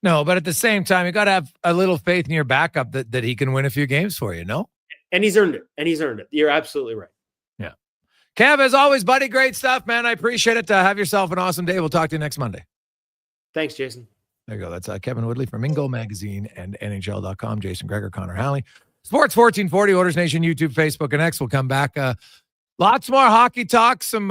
No, but at the same time, you got to have a little faith in your backup that he can win a few games for you, no? And he's earned it. You're absolutely right. Yeah. Kev, as always, buddy, great stuff, man. I appreciate it. Have yourself an awesome day. We'll talk to you next Monday. Thanks, Jason. There you go. That's Kevin Woodley from Ingo Magazine and NHL.com. Jason Gregor, Connor Halley. Sports 1440, Oilers Nation, YouTube, Facebook, and X. We'll come back. Lots more hockey talk, some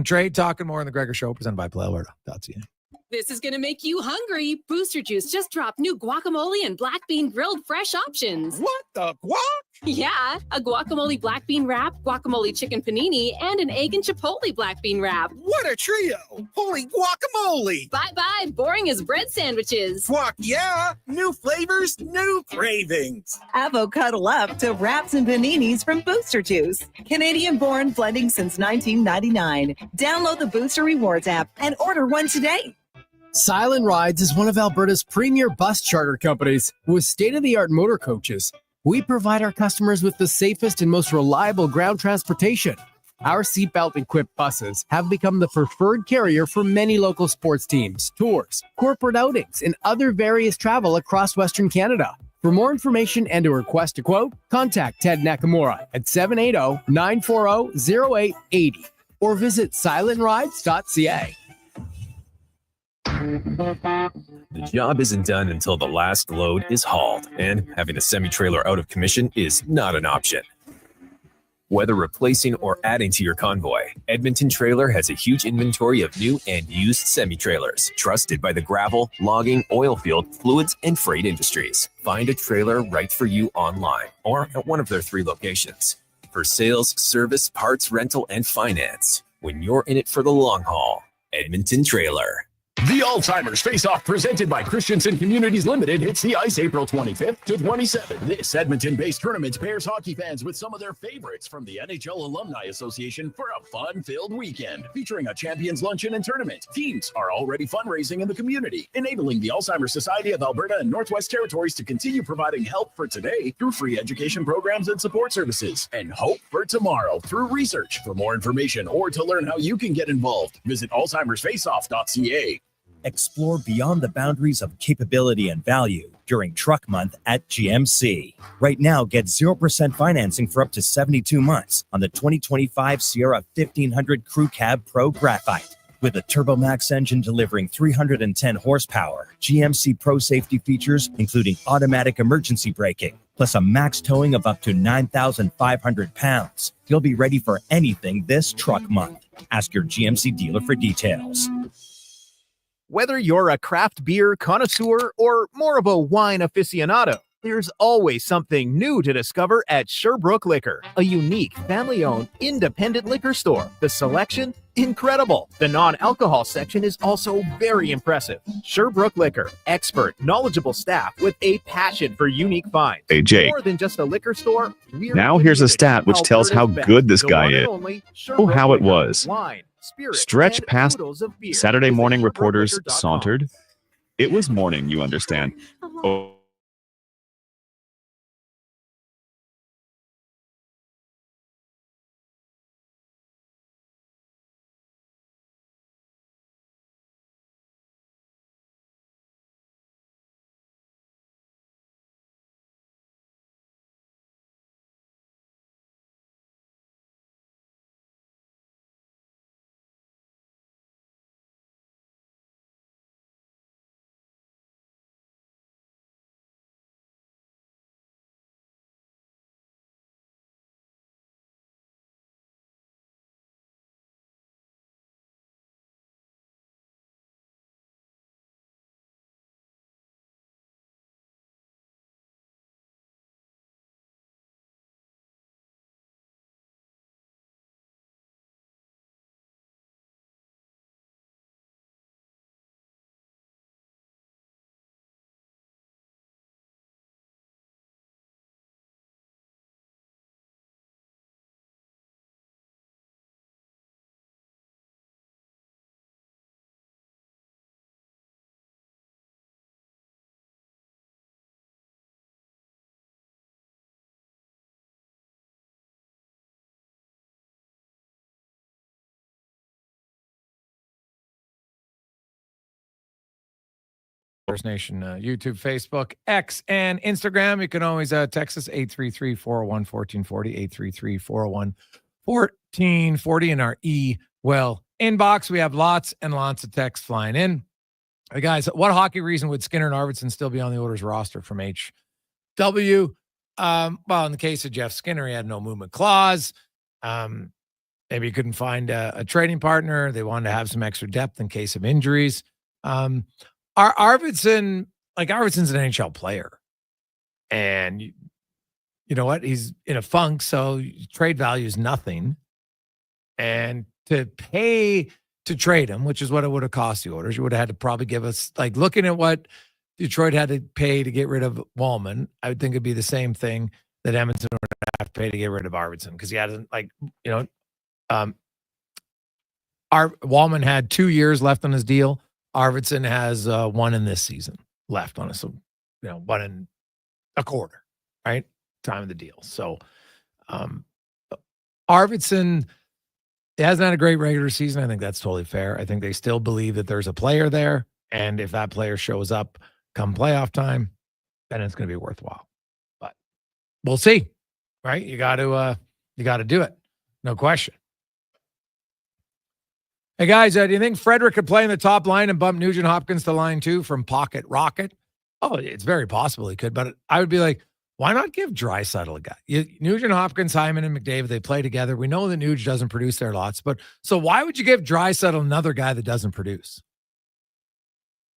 trade talk, and more on the Gregor Show, presented by PlayAlberta.ca. This is going to make you hungry. Booster Juice just dropped new guacamole and black bean grilled fresh options. What the guac? Yeah, a guacamole black bean wrap, guacamole chicken panini, and an egg and chipotle black bean wrap. What a trio! Holy guacamole! Bye-bye, boring as bread sandwiches. Guac, yeah! New flavors, new cravings. Avocado up to wraps and paninis from Booster Juice. Canadian-born blending since 1999. Download the Booster Rewards app and order one today. Silent Rides is one of Alberta's premier bus charter companies with state-of-the-art motor coaches. We provide our customers with the safest and most reliable ground transportation. Our seatbelt-equipped buses have become the preferred carrier for many local sports teams, tours, corporate outings, and other various travel across Western Canada. For more information and to request a quote, contact Ted Nakamura at 780-940-0880. or visit silentrides.ca. The job isn't done until the last load is hauled, and having a semi-trailer out of commission is not an option. Whether replacing or adding to your convoy, Edmonton Trailer has a huge inventory of new and used semi-trailers, trusted by the gravel, logging, oil field, fluids, and freight industries. Find a trailer right for you online or at one of their 3 locations. For sales, service, parts, rental, and finance, when you're in it for the long haul, Edmonton Trailer. The Alzheimer's Face-Off presented by Christensen Communities Limited hits the ice April 25th to 27th. This Edmonton-based tournament pairs hockey fans with some of their favorites from the NHL Alumni Association for a fun-filled weekend featuring a champions luncheon and tournament. Teams are already fundraising in the community, enabling the Alzheimer's Society of Alberta and Northwest Territories to continue providing help for today through free education programs and support services, and hope for tomorrow through research. For more information or to learn how you can get involved, visit alzheimersfaceoff.ca. Explore beyond the boundaries of capability and value during Truck Month at GMC. Right now, get 0% financing for up to 72 months on the 2025 Sierra 1500 Crew Cab Pro Graphite. With a TurboMax engine delivering 310 horsepower, GMC Pro safety features including automatic emergency braking, plus a max towing of up to 9,500 pounds. You'll be ready for anything this Truck Month. Ask your GMC dealer for details. Whether you're a craft beer connoisseur or more of a wine aficionado, there's always something new to discover at Sherbrooke Liquor, a unique family-owned independent liquor store. The selection? Incredible. The non-alcohol section is also very impressive. Sherbrooke Liquor, expert, knowledgeable staff with a passion for unique finds. Hey, Jake. More than just a liquor store. Now here's a stat which tells how good this guy is. Oh, how it was. Stretch past Saturday morning reporters sauntered. It was morning, you understand. Oh. First Nation YouTube, Facebook, X, and Instagram. You can always text us 833-401-1440, 833-401-1440 in our inbox. We have lots and lots of texts flying in. Hey guys, what hockey reason would Skinner and Arvidsson still be on the Oilers roster from HW? Well, in the case of Jeff Skinner, he had no movement clause. Maybe he couldn't find a trading partner. They wanted to have some extra depth in case of injuries. Arvidsson's an NHL player, and you know what? He's in a funk, so trade value is nothing. And to pay to trade him, which is what it would have cost the Oilers, you would have had to probably give us, like, looking at what Detroit had to pay to get rid of Walman, I would think it'd be the same thing that Edmonton would have to pay to get rid of Arvidsson, because he hasn't, Walman had 2 years left on his deal. Arvidsson has 1 in this season left on it. So, 1 and a quarter, right? Time of the deal. So, Arvidsson hasn't had a great regular season. I think that's totally fair. I think they still believe that there's a player there. And if that player shows up come playoff time, then it's going to be worthwhile. But we'll see, right? You got to do it. No question. Hey, guys, do you think Frederick could play in the top line and bump Nugent Hopkins to line 2 from pocket rocket? Oh, it's very possible he could, but I would be like, why not give Draisaitl a guy? Nugent Hopkins, Hyman, and McDavid, they play together. We know that Nuge doesn't produce their lots, but so why would you give Draisaitl another guy that doesn't produce?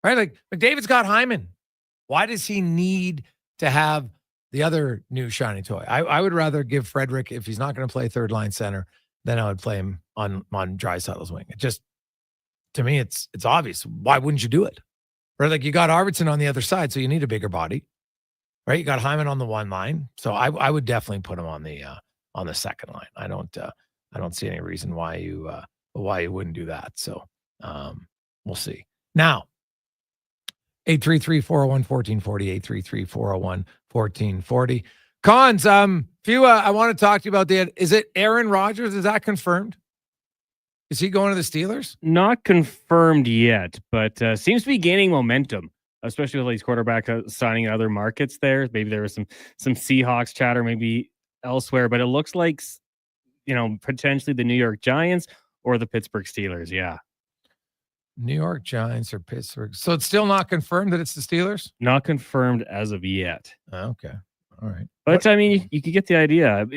Right? Like, McDavid's got Hyman. Why does he need to have the other new shiny toy? I would rather give Frederick, if he's not going to play third line center, then I would play him on Draisaitl's wing. It just, to me, it's obvious. Why wouldn't you do it? Right? Like, you got Arvidsson on the other side, so you need a bigger body. Right? You got Hyman on the one line. So I would definitely put him on the second line. I don't see any reason why you wouldn't do that. So we'll see. Now, 833-401-1440, 833-401-1440. Cons, few I want to talk to you about is it Aaron Rodgers? Is that confirmed? Is he going to the Steelers? Not confirmed yet, but seems to be gaining momentum, especially with these quarterbacks signing in other markets there. Maybe there was some Seahawks chatter, maybe elsewhere, but it looks like, potentially the New York Giants or the Pittsburgh Steelers. Yeah. New York Giants or Pittsburgh. So it's still not confirmed that it's the Steelers? Not confirmed as of yet. Okay. All right. But I mean, you could get the idea.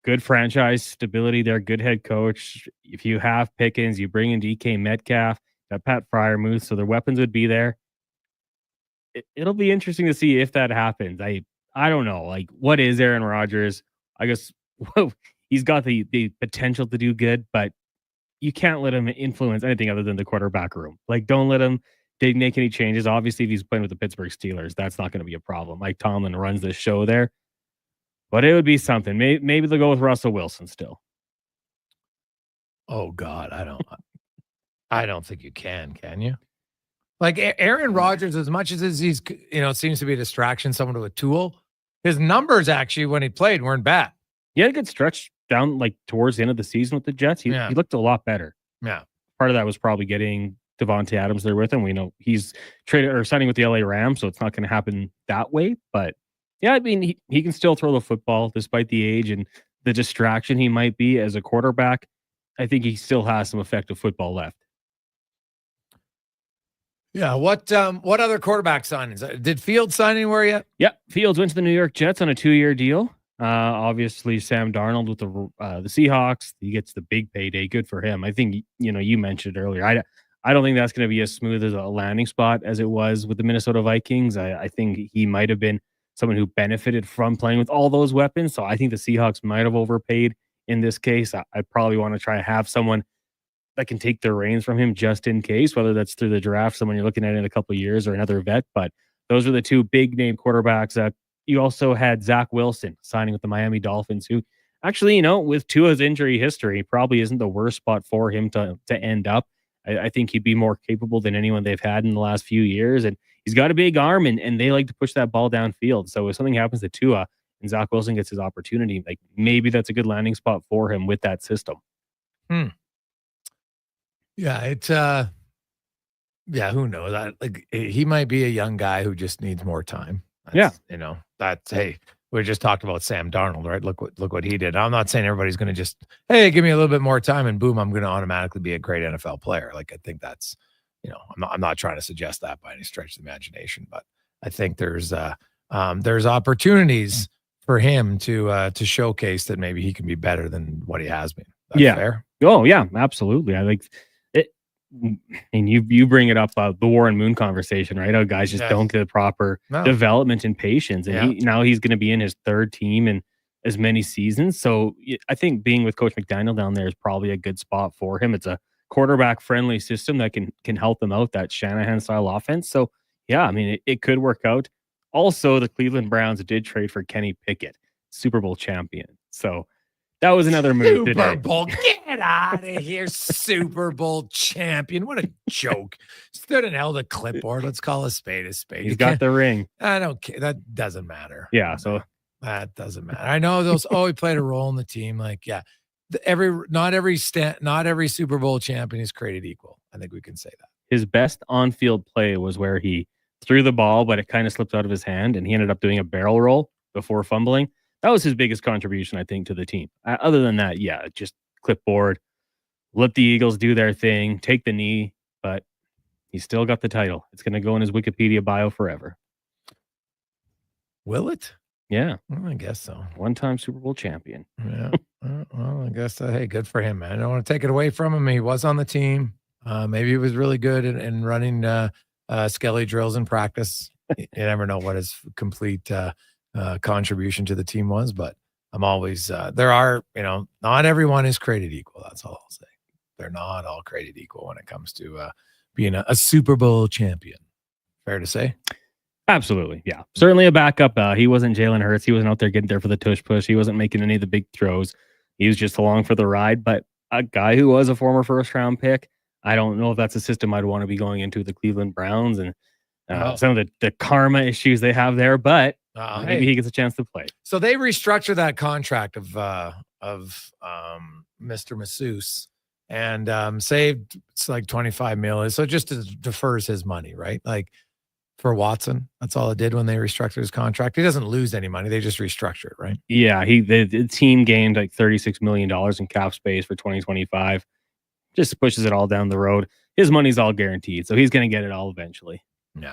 Good franchise stability there, good head coach. If you have Pickens, you bring in DK Metcalf, got Pat Freiermuth, so their weapons would be there. It'll be interesting to see if that happens. I don't know. Like, what is Aaron Rodgers? I guess he's got the potential to do good, but you can't let him influence anything other than the quarterback room. Like, don't let him make any changes. Obviously, if he's playing with the Pittsburgh Steelers, that's not going to be a problem. Mike Tomlin runs this show there. But it would be something. Maybe they'll go with Russell Wilson still. Oh God, I don't think you can you? Like, Aaron Rodgers, as much as he's seems to be a distraction, someone with a tool, his numbers actually when he played weren't bad. He had a good stretch down like towards the end of the season with the Jets. He looked a lot better. Yeah. Part of that was probably getting Devontae Adams there with him. We know he's traded or signing with the LA Rams, so it's not going to happen that way. But yeah, I mean, he can still throw the football despite the age and the distraction he might be as a quarterback. I think he still has some effective football left. Yeah. What other quarterback signings? Did Fields sign anywhere yet? Yeah, Fields went to the New York Jets on a 2-year deal. Obviously, Sam Darnold with the Seahawks, he gets the big payday. Good for him. I think you mentioned earlier. I don't think that's going to be as smooth as a landing spot as it was with the Minnesota Vikings. I think he might have been someone who benefited from playing with all those weapons. So I think the Seahawks might have overpaid in this case. I probably want to try to have someone that can take the reins from him just in case, whether that's through the draft, someone you're looking at in a couple of years, or another vet. But those are the two big name quarterbacks. That you also had Zach Wilson signing with the Miami Dolphins, who actually, with Tua's injury history, probably isn't the worst spot for him to end up. I think he'd be more capable than anyone they've had in the last few years. And he's got a big arm, and they like to push that ball downfield. So if something happens to Tua and Zach Wilson gets his opportunity, like, maybe that's a good landing spot for him with that system. Yeah, who knows? He might be a young guy who just needs more time. Hey, we just talked about Sam Darnold, right? Look what he did. I'm not saying everybody's going to just, hey, give me a little bit more time and boom, I'm going to automatically be a great NFL player. Like, I think that's, I'm not trying to suggest that by any stretch of the imagination, but I think there's opportunities for him to showcase that maybe he can be better than what he has been. That's fair. Oh yeah, absolutely. I like it. And you bring it up, the Warren Moon conversation, right? How guys just don't get the proper development and patience. And now he's going to be in his third team in as many seasons. So I think being with Coach McDaniel down there is probably a good spot for him. It's a quarterback friendly system that can help them out, that Shanahan style offense. So yeah, I mean, it could work out. Also, the Cleveland Browns did trade for Kenny Pickett, Super Bowl champion. So that was another move today. Super Bowl, get out of here, Super Bowl champion. What a joke. Stood and held a clipboard. Let's call a spade a spade. He's got the ring. I don't care. That doesn't matter. Yeah, so that doesn't matter. I know those. He played a role in the team. Like, yeah, not every Super Bowl champion is created equal. I think we can say that. His best on-field play was where he threw the ball, but it kind of slipped out of his hand, and he ended up doing a barrel roll before fumbling. That was his biggest contribution, I think, to the team. Other than that, yeah, just clipboard, let the Eagles do their thing, take the knee, but he's still got the title. It's going to go in his Wikipedia bio forever. Will it? Yeah. Well, I guess so. One-time Super Bowl champion. Yeah. Well, I guess, hey, good for him, man. I don't want to take it away from him. He was on the team. Maybe he was really good in running skelly drills in practice. You never know what his complete contribution to the team was, but I'm always, there are, not everyone is created equal. That's all I'll say. They're not all created equal when it comes to being a Super Bowl champion. Fair to say? Absolutely. Yeah. Certainly a backup. He wasn't Jalen Hurts. He wasn't out there getting there for the tush push. He wasn't making any of the big throws. He was just along for the ride. But a guy who was a former first round pick, I don't know if that's a system I'd want to be going into the Cleveland Browns and some of the karma issues they have there. But maybe he gets a chance to play. So they restructured that contract of Mr. Masseuse and saved it's like $25 million. So it just defers his money, right? Like for Watson, that's all it did when they restructured his contract. He doesn't lose any money; they just restructure it, right? Yeah, the team gained like $36 million in cap space for 2025. Just pushes it all down the road. His money's all guaranteed, so he's going to get it all eventually. Yeah.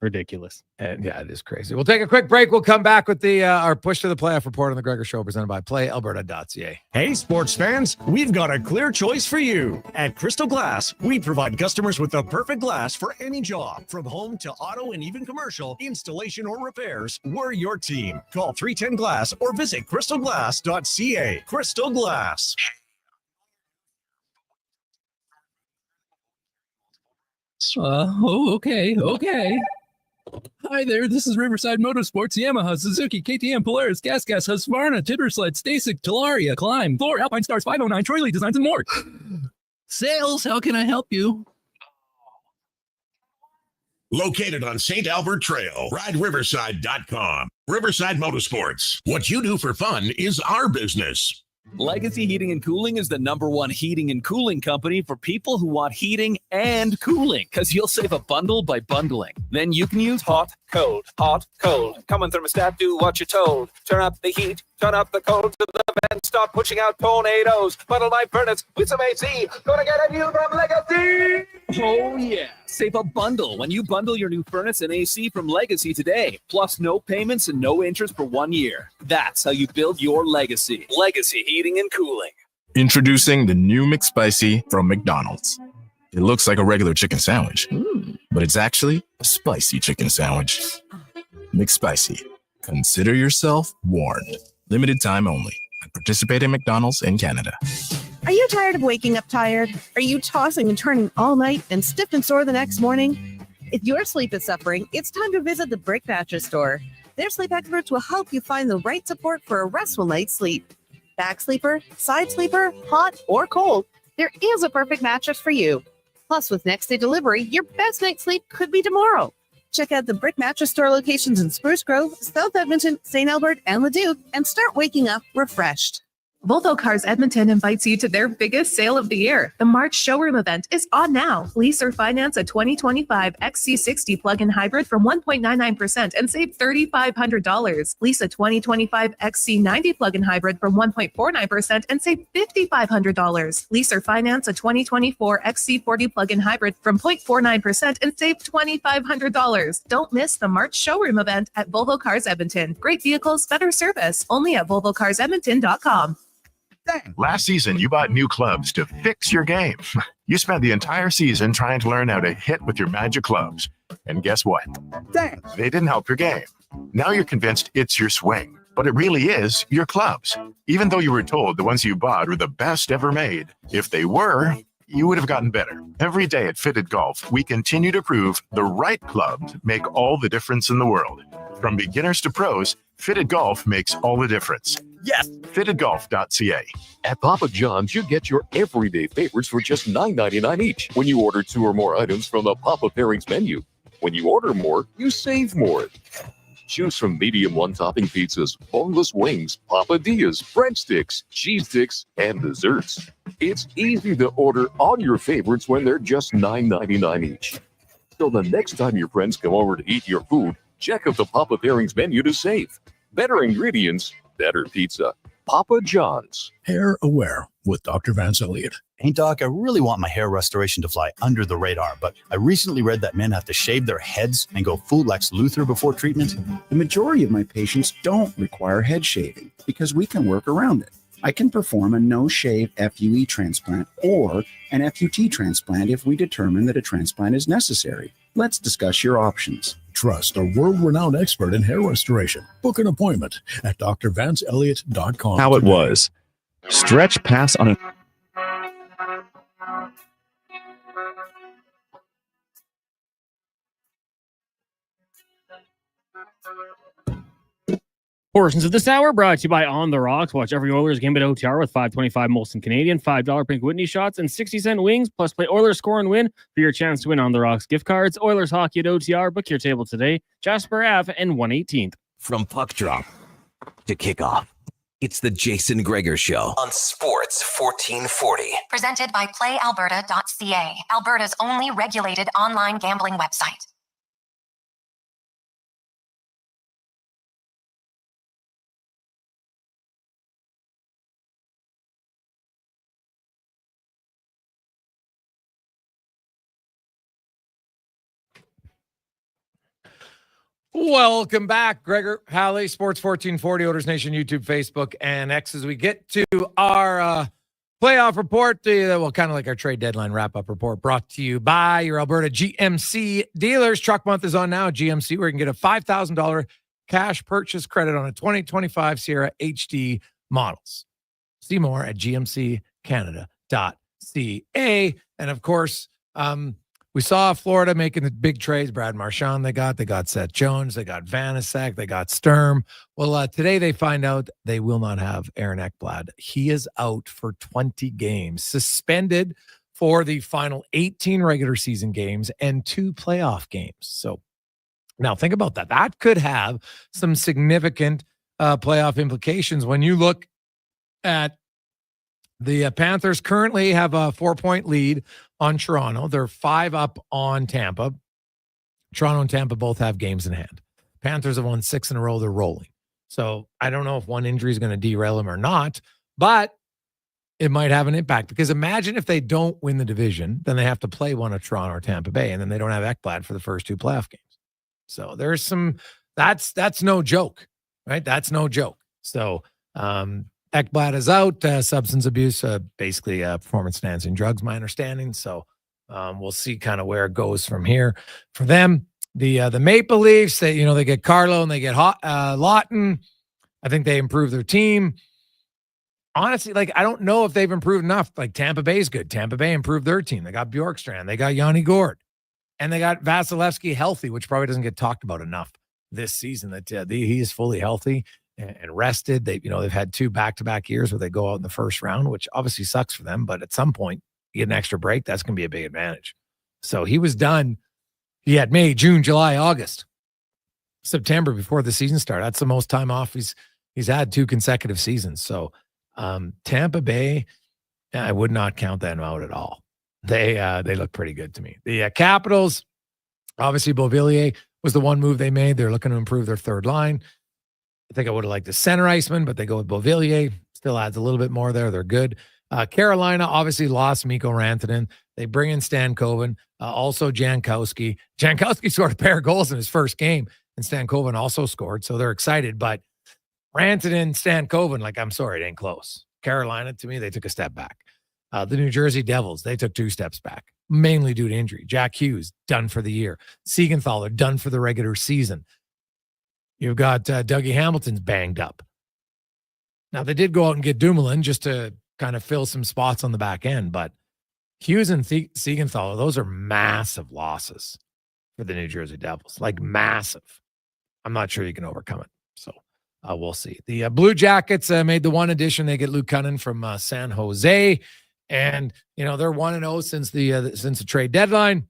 Ridiculous. And yeah, it is crazy. We'll take a quick break. We'll come back with the our push to the playoff report on the Gregor Show presented by PlayAlberta.ca. Hey, sports fans, we've got a clear choice for you. At Crystal Glass, we provide customers with the perfect glass for any job. From home to auto and even commercial, installation or repairs, we're your team. Call 310 Glass or visit crystalglass.ca. Crystal Glass. Okay. Hi there, this is Riverside Motorsports, Yamaha, Suzuki, KTM, Polaris, Gas, Husqvarna, Tittersled, Stasic, Talaria, Climb, Thor, Alpine Stars, 509, Troy Lee Designs, and more. Sales, how can I help you? Located on St. Albert Trail, rideriverside.com. Riverside Motorsports. What you do for fun is our business. Legacy Heating and Cooling is the #1 heating and cooling company for people who want heating and cooling, because you'll save a bundle by bundling. Then you can use hot, cold, Come on, thermostat, do what you're told. Turn up the heat, turn up the cold to the vent, start pushing out tornadoes. Bundle my furnace with some AC. Gonna get a new from Legacy. Oh yeah, save a bundle when you bundle your new furnace and AC from Legacy today. Plus no payments and no interest for 1 year. That's how you build your legacy. Legacy Heating and Cooling. Introducing the new McSpicy from McDonald's. It looks like a regular chicken sandwich, but it's actually a spicy chicken sandwich. McSpicy. Consider yourself warned. Limited time only. Participate in McDonald's in Canada. Are you tired of waking up tired? Are you tossing and turning all night and stiff and sore the next morning? If your sleep is suffering, it's time to visit the Brick Mattress Store. Their sleep experts will help you find the right support for a restful night's sleep. Back sleeper, side sleeper, hot or cold, there is a perfect mattress for you. Plus, with next day delivery, your best night's sleep could be tomorrow. Check out the Brick Mattress Store locations in Spruce Grove, South Edmonton, St. Albert, and Leduc, and start waking up refreshed. Volvo Cars Edmonton invites you to their biggest sale of the year. The March showroom event is on now. Lease or finance a 2025 XC60 plug-in hybrid from 1.99% and save $3,500. Lease a 2025 XC90 plug-in hybrid from 1.49% and save $5,500. Lease or finance a 2024 XC40 plug-in hybrid from 0.49% and save $2,500. Don't miss the March showroom event at Volvo Cars Edmonton. Great vehicles, better service. Only at VolvoCarsEdmonton.com. Last season, you bought new clubs to fix your game. You spent the entire season trying to learn how to hit with your magic clubs. And guess what? They didn't help your game. Now you're convinced it's your swing, but it really is your clubs. Even though you were told the ones you bought were the best ever made, if they were, you would have gotten better. Every day at Fitted Golf, we continue to prove the right clubs make all the difference in the world. From beginners to pros, Fitted Golf makes all the difference. Yes, fittedgolf.ca. At Papa John's, you get your everyday favorites for just $9.99 each when you order 2 or more items from the Papa Pairings menu. When you order more, you save more. Choose from medium one-topping pizzas, boneless wings, papadillas, French sticks, cheese sticks, and desserts. It's easy to order all your favorites when they're just $9.99 each. So the next time your friends come over to eat your food, check out the Papa Pairings menu to save. Better ingredients, better pizza. Papa John's. Hair Aware with Dr. Vance Elliott. Hey, Doc, I really want my hair restoration to fly under the radar, but I recently read that men have to shave their heads and go full Lex Luthor before treatment. The majority of my patients don't require head shaving because we can work around it. I can perform a no-shave FUE transplant or an FUT transplant if we determine that a transplant is necessary. Let's discuss your options. Trust a world-renowned expert in hair restoration. Book an appointment at drvanceelliott.com. How it was. Stretch pass on an Portions of this hour brought to you by On the Rocks. Watch every Oilers game at OTR with $5.25 Molson Canadian, $5 Pink Whitney shots, and 60-cent wings. Plus, play Oilers score and win for your chance to win On the Rocks gift cards. Oilers hockey at OTR. Book your table today. Jasper Ave and 118th. From puck drop to kickoff, it's the Jason Gregor Show on Sports 1440. Presented by PlayAlberta.ca, Alberta's only regulated online gambling website. Welcome back, Gregor Halley, Sports 1440, Oilers Nation, YouTube, Facebook, and X. As we get to our playoff report, kind of like our trade deadline wrap-up report, brought to you by your Alberta GMC dealers. Truck month is on now at GMC, where you can get a $5,000 cash purchase credit on a 2025 Sierra HD models. See more at gmccanada.ca. And of course, we saw Florida making the big trades. Brad Marchand they got Seth Jones, they got Vanacek, they got Sturm. Well, today they find out they will not have Aaron Ekblad. He is out for 20 games, suspended for the final 18 regular season games and 2 playoff games. So now think about that. That could have some significant playoff implications when you look at the Panthers currently have a 4-point lead on Toronto. They're 5 up on Tampa. Toronto and Tampa both have games in hand. Panthers have won 6 in a row. They're rolling. So I don't know if one injury is going to derail them or not, but it might have an impact because imagine if they don't win the division, then they have to play one of Toronto or Tampa Bay, and then they don't have Ekblad for the first 2 playoff games. So there's some, that's no joke, right? That's no joke. So, Ekblad is out, substance abuse, basically performance-enhancing drugs, my understanding. So we'll see kind of where it goes from here. For them, the Maple Leafs, they get Carlo and they get Lawton. I think they improve their team. Honestly, I don't know if they've improved enough. Tampa Bay's good. Tampa Bay improved their team. They got Bjorkstrand. They got Yanni Gord. And they got Vasilevsky healthy, which probably doesn't get talked about enough this season, that he is fully healthy and rested. They've had 2 back-to-back years where they go out in the first round, which obviously sucks for them. But at some point, you get an extra break. That's going to be a big advantage. So he was done. He had May, June, July, August, September before the season started. That's the most time off he's had 2 consecutive seasons. So Tampa Bay, I would not count them out at all. They look pretty good to me. The Capitals, obviously Beauvillier was the one move they made. They're looking to improve their third line. I think I would have liked the center iceman, but they go with Beauvillier. Still adds a little bit more there. They're good. Carolina obviously lost Mikko Rantanen. They bring in Stankoven, also Jankowski. Jankowski scored a pair of goals in his first game, and Stankoven also scored, so they're excited. But Rantanen, Stankoven, I'm sorry, it ain't close. Carolina, to me, they took a step back. The New Jersey Devils, they took 2 steps back, mainly due to injury. Jack Hughes, done for the year. Siegenthaler, done for the regular season. You've got Dougie Hamilton's banged up. Now, they did go out and get Dumoulin just to kind of fill some spots on the back end, but Hughes and Siegenthaler, those are massive losses for the New Jersey Devils, massive. I'm not sure you can overcome it, so we'll see. The Blue Jackets made the one addition. They get Luke Cunnin from San Jose, and they're 1-0 since the trade deadline.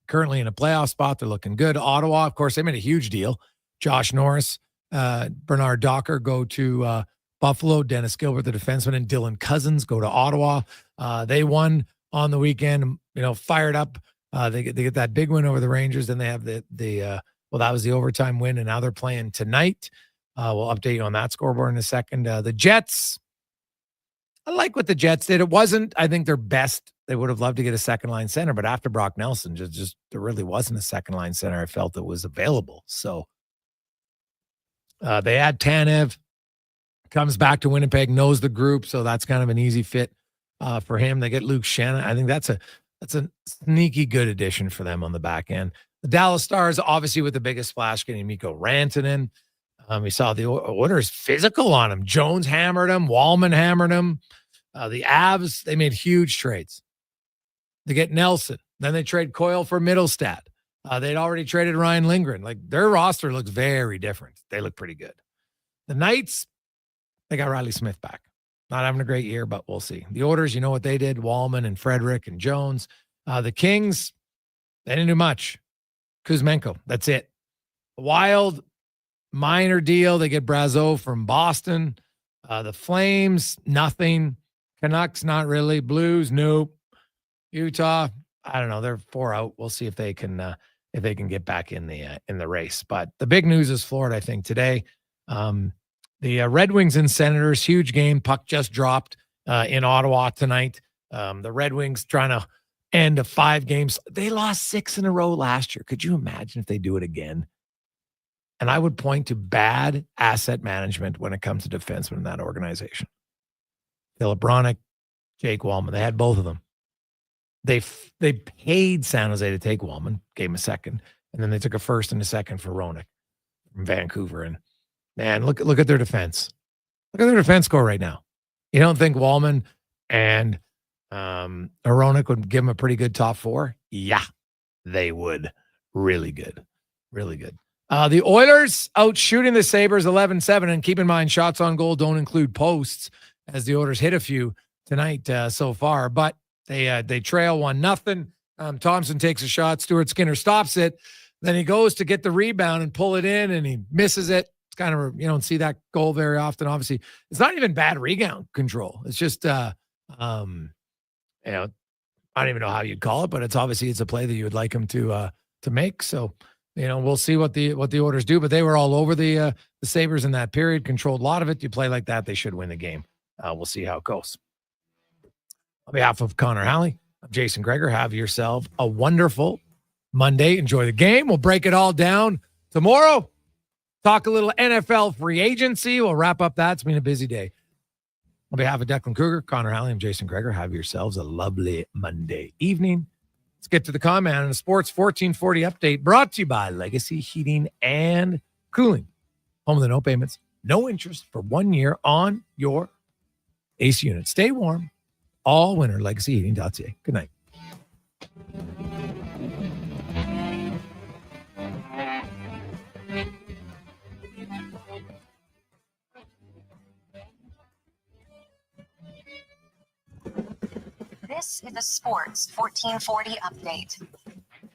Currently in a playoff spot, they're looking good. Ottawa, of course, they made a huge deal. Josh Norris, Bernard Docker go to Buffalo. Dennis Gilbert, the defenseman, and Dylan Cousins go to Ottawa. They won on the weekend, fired up. They get that big win over the Rangers. Then they have that was the overtime win, and now they're playing tonight. We'll update you on that scoreboard in a second. The Jets, I like what the Jets did. It wasn't, I think, their best. They would have loved to get a second line center, but after Brock Nelson, just there really wasn't a second line center I felt that was available. So they had Tanev, comes back to Winnipeg, knows the group, so that's kind of an easy fit for him. They get Luke Shannon. I think that's a sneaky good addition for them on the back end. The Dallas Stars, obviously, with the biggest splash, getting Mikko Rantanen. We saw the Oilers physical on him. Jones hammered him. Walman hammered him. The Avs, they made huge trades. They get Nelson. Then they trade Koziol for Middlestad. They'd already traded Ryan Lindgren. Like, their roster looks very different. They look pretty good. The Knights, they got Riley Smith back. Not having a great year, but we'll see. The Oilers, you know what they did. Walman and Frederick and Jones. The Kings, they didn't do much. Kuzmenko, that's it. The Wild, minor deal. They get Brazeau from Boston. The Flames, nothing. Canucks, not really. Blues, nope. Utah, I don't know. They're 4 out. We'll see if they can get back in the race. But the big news is Florida, I think, today. The Red Wings and Senators, huge game. Puck just dropped in Ottawa tonight. The Red Wings trying to end of 5 games. They lost 6 in a row last year. Could you imagine if they do it again? And I would point to bad asset management when it comes to defensemen in that organization. Philip Bronick, Jake Walman, they had both of them. They paid San Jose to take Walman, gave him a second, and then they took a first and a second for Roenick from Vancouver. And man, look at their defense. Look at their defense score right now. You don't think Walman and Roenick would give him a pretty good top 4? Yeah, they would. Really good. Really good. The Oilers out shooting the Sabres 11-7, and keep in mind, shots on goal don't include posts, as the Oilers hit a few tonight so far, but they trail 1-0. Thompson takes a shot. Stuart Skinner stops it. Then he goes to get the rebound and pull it in, and he misses it. It's kind of, you don't see that goal very often. Obviously, it's not even bad rebound control. It's just, I don't even know how you'd call it, but it's a play that you would like him to make. So, we'll see what the Oilers do, but they were all over the Sabres in that period, controlled a lot of it. You play like that, they should win the game. We'll see how it goes. On behalf of Connor Halley, I'm Jason Gregor. Have yourself a wonderful Monday. Enjoy the game. We'll break it all down tomorrow. Talk a little NFL free agency. We'll wrap up that. It's been a busy day. On behalf of Declan Kruger, Connor Halley, I'm Jason Gregor. Have yourselves a lovely Monday evening. Let's get to the comment on the Sports 1440 update, brought to you by Legacy Heating and Cooling. Home of the no payments, no interest for 1 year on your AC unit. Stay warm all winter. LegacyHeating.ca. Good night. This is a Sports 1440 update.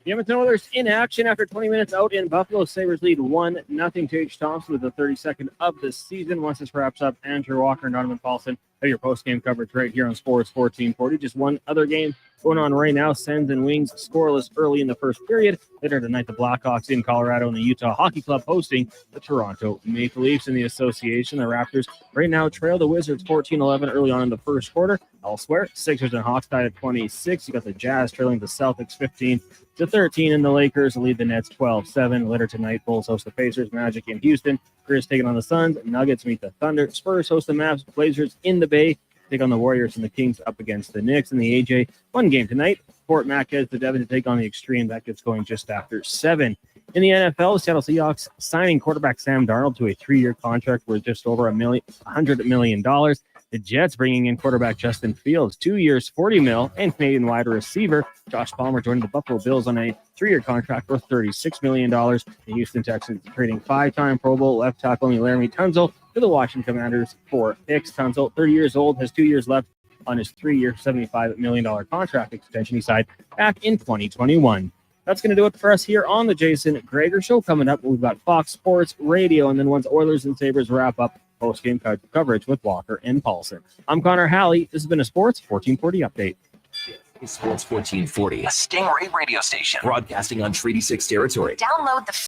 The Edmonton Oilers in action after 20 minutes out in Buffalo. Sabres lead 1-0. Tage Thompson with the 32nd of the season. Once this wraps up, Andrew Walker and Donovan Paulson have your post-game coverage right here on Sports 1440. Just one other game going on right now. Sens and Wings scoreless early in the first period. Later tonight, the Blackhawks in Colorado and the Utah Hockey Club hosting the Toronto Maple Leafs in the association. The Raptors right now trail the Wizards 14-11 early on in the first quarter. Elsewhere, Sixers and Hawks tied at 26. You got the Jazz trailing the Celtics 15-13, and the Lakers lead the Nets 12-7. Later tonight, Bulls host the Pacers, Magic in Houston. Grizz taking on the Suns. Nuggets meet the Thunder. Spurs host the Mavs. Blazers in the Bay take on the Warriors, and the Kings up against the Knicks. And the AJ, one game tonight. Fort Mac has the Devon to take on the Extreme. That gets going just after 7. In the NFL, the Seattle Seahawks signing quarterback Sam Darnold to a 3-year contract worth just over $100 million. The Jets bringing in quarterback Justin Fields, 2 years, $40 million, and Canadian wide receiver Josh Palmer joining the Buffalo Bills on a 3-year contract worth $36 million. The Houston Texans trading 5-time Pro Bowl left tackle Laremy Tunsil to the Washington Commanders for picks. Tunsil, 30 years old, has 2 years left on his 3-year, $75 million contract extension he signed back in 2021. That's going to do it for us here on the Jason Gregor Show. Coming up, we've got Fox Sports Radio, and then once Oilers and Sabres wrap up, post-game coverage with Walker and Paulson. I'm Connor Halley. This has been a Sports 1440 update. Sports 1440, a Stingray radio station broadcasting on Treaty 6 territory. Download the